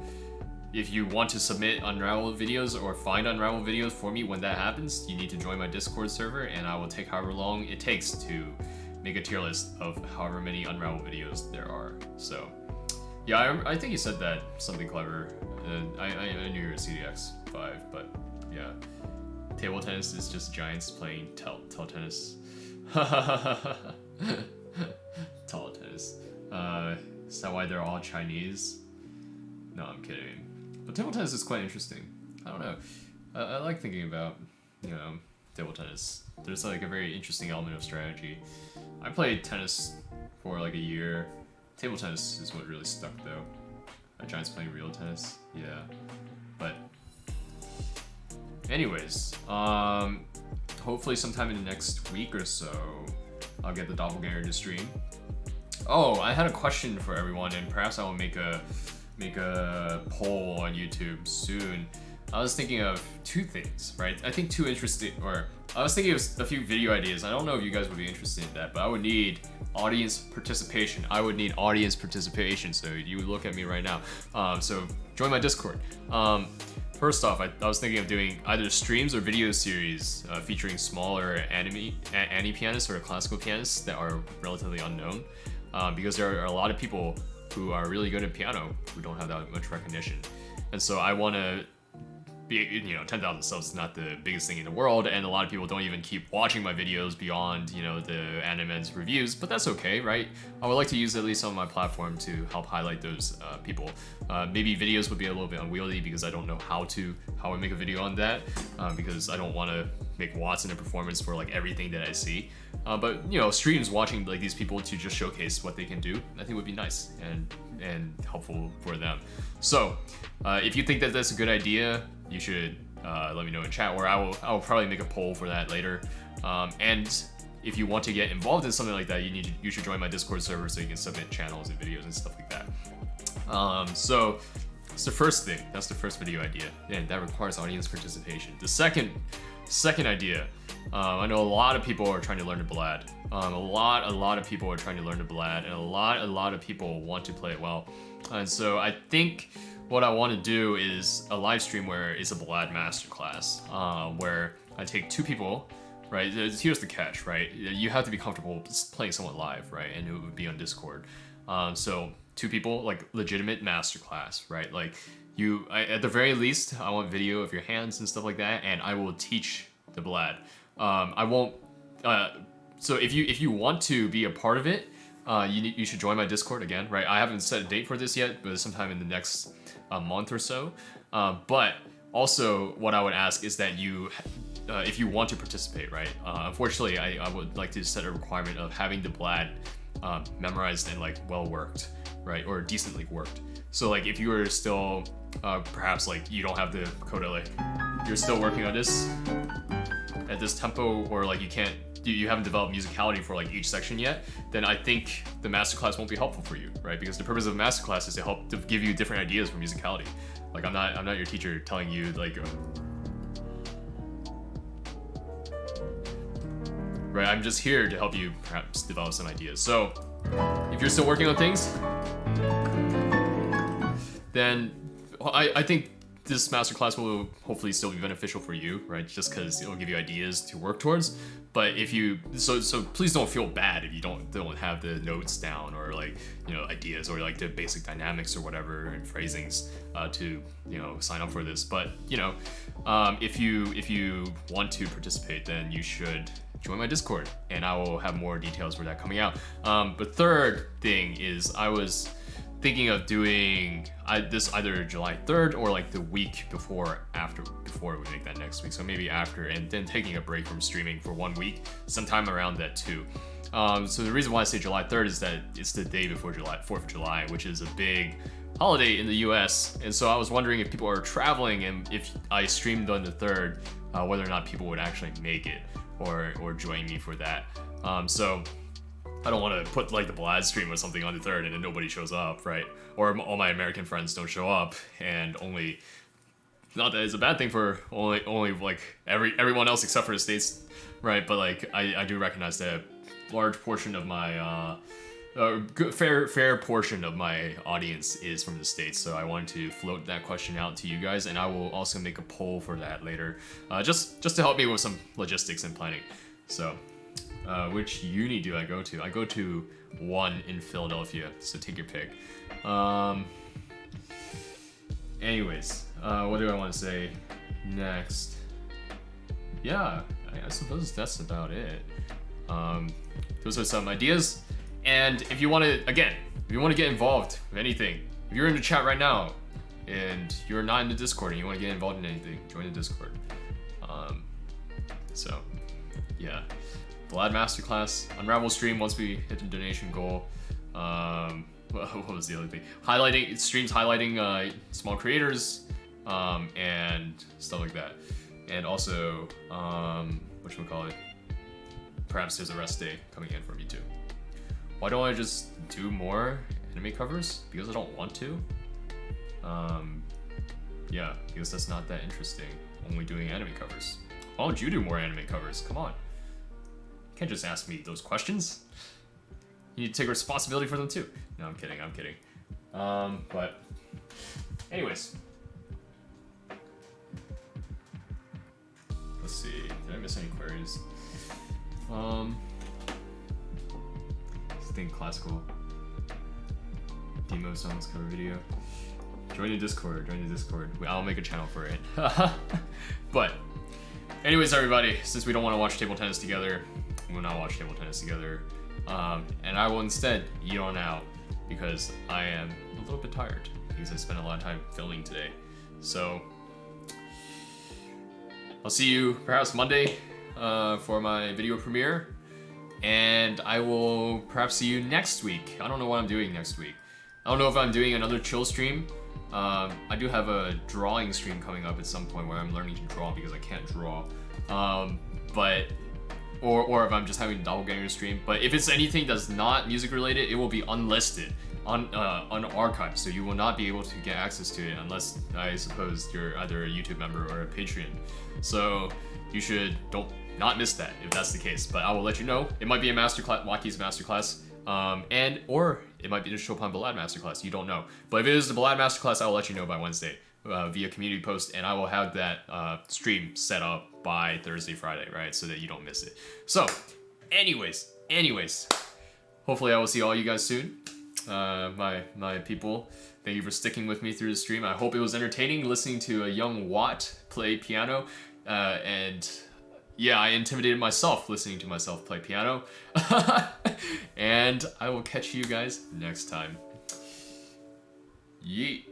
if you want to submit Unravel videos or find Unravel videos for me when that happens, you need to join my Discord server, and I will take however long it takes to make a tier list of however many Unravel videos there are. So yeah, I think you said that something clever. I knew you were a CDX5, but yeah. Table tennis is just giants playing tell tennis. Tall tennis. Is that why they're all Chinese? No, I'm kidding. But table tennis is quite interesting. I don't know. I like thinking about, table tennis. There's like a very interesting element of strategy. I played tennis for like a year. Table tennis is what really stuck though. Giants playing real tennis. Yeah. But anyways, hopefully sometime in the next week or so, I'll get the doppelganger to stream. Oh, I had a question for everyone, and perhaps I will make a poll on YouTube soon. I was thinking of two things, right? I think I was thinking of a few video ideas. I don't know if you guys would be interested in that, but I would need audience participation. So you look at me right now. So join my Discord. first off, I was thinking of doing either streams or video series featuring smaller anime pianists or classical pianists that are relatively unknown, because there are a lot of people who are really good at piano who don't have that much recognition, and so I want to be, 10,000 subs is not the biggest thing in the world, and a lot of people don't even keep watching my videos beyond, the Animen's reviews, but that's okay, right? I would like to use at least on my platform to help highlight those people. Maybe videos would be a little bit unwieldy because I don't know how I make a video on that, because I don't want to make watts in a performance for like everything that I see. But streams watching like these people to just showcase what they can do, I think would be nice and helpful for them. So if you think that that's a good idea, you should let me know in chat, or I will probably make a poll for that later. And if you want to get involved in something like that, you should join my Discord server so you can submit channels and videos and stuff like that. So it's the first thing. That's the first video idea, and that requires audience participation. The second idea. I know a lot of people are trying to learn the ballad. A lot of people are trying to learn the ballad, and a lot of people want to play it well. And so I think what I want to do is a live stream where it's a ballad masterclass, where I take two people, right? Here's the catch, right? You have to be comfortable playing someone live, right? And it would be on Discord. So two people, like legitimate masterclass, right? Like at the very least, I want video of your hands and stuff like that, and I will teach the ballad. I won't. So if you want to be a part of it, you should join my Discord again, right? I haven't set a date for this yet, but sometime in the next month or so. But also, what I would ask is that if you want to participate, right? Unfortunately, I would like to set a requirement of having the ballad memorized and like well worked, right, or decently worked. So like if you are still perhaps like you don't have the coda, like you're still working on this at this tempo, or like you haven't developed musicality for like each section yet, then I think the masterclass won't be helpful for you, right? Because the purpose of masterclass is to give you different ideas for musicality. Like I'm not your teacher telling you like, right? I'm just here to help you perhaps develop some ideas. So if you're still working on things, then I think this masterclass will hopefully still be beneficial for you, right? Just because it'll give you ideas to work towards. But if you so please don't feel bad if you don't have the notes down, or like ideas, or like the basic dynamics or whatever and phrasings to sign up for this. But if you want to participate, then you should join my Discord, and I will have more details for that coming out. But third thing is I was thinking of doing this either July 3rd or like the week before we make that next week. So maybe after, and then taking a break from streaming for 1 week, sometime around that too. So the reason why I say July 3rd is that it's the day before 4th of July, which is a big holiday in the US. And so I was wondering if people are traveling, and if I streamed on the 3rd, whether or not people would actually make it or join me for that. So I don't want to put like the ballad stream or something on the 3rd and then nobody shows up, right? Or all my American friends don't show up, and not that it's a bad thing for only like everyone else except for the States, right? But like I do recognize that a large portion of my fair portion of my audience is from the States, so I wanted to float that question out to you guys, and I will also make a poll for that later, just to help me with some logistics and planning. So which uni do I go to? I go to one in Philadelphia, so take your pick. Anyways, what do I want to say next? Yeah, I suppose that's about it. Those are some ideas. And if you want to get involved with anything, if you're in the chat right now and you're not in the Discord and you want to get involved in anything, join the Discord. So yeah, Vlad Masterclass, Unravel stream once we hit the donation goal. What was the other thing? Streams highlighting small creators and stuff like that. And also, whatchamacallit, perhaps there's a rest day coming in for me too. Why don't I just do more anime covers? Because I don't want to. Yeah, because that's not that interesting, only doing anime covers. Why don't you do more anime covers? Come on. You can't just ask me those questions. You need to take responsibility for them too. No, I'm kidding. But anyways, miss any queries? Think classical demo songs cover video. Join the Discord. I'll make a channel for it. But anyways, everybody, since we don't want to watch table tennis together, we will not watch table tennis together. And I will instead eat on out because I am a little bit tired because I spent a lot of time filming today. So I'll see you perhaps Monday for my video premiere. And I will perhaps see you next week. I don't know what I'm doing next week. I don't know if I'm doing another chill stream. I do have a drawing stream coming up at some point where I'm learning to draw because I can't draw. Or if I'm just having a doppelganger stream. But if it's anything that's not music related, it will be unlisted, unarchived. So you will not be able to get access to it unless, I suppose, you're either a YouTube member or a Patreon. So you should not miss that if that's the case, but I will let you know. It might be a masterclass, WattKeys masterclass, or it might be the Chopin Ballade masterclass. You don't know, but if it is the Ballade masterclass, I will let you know by Wednesday via community post, and I will have that stream set up by Thursday, Friday, right, so that you don't miss it. So, anyways, hopefully I will see all you guys soon. My people, thank you for sticking with me through the stream. I hope it was entertaining listening to a young Watt play piano, and yeah, I intimidated myself listening to myself play piano. And I will catch you guys next time. Yeet.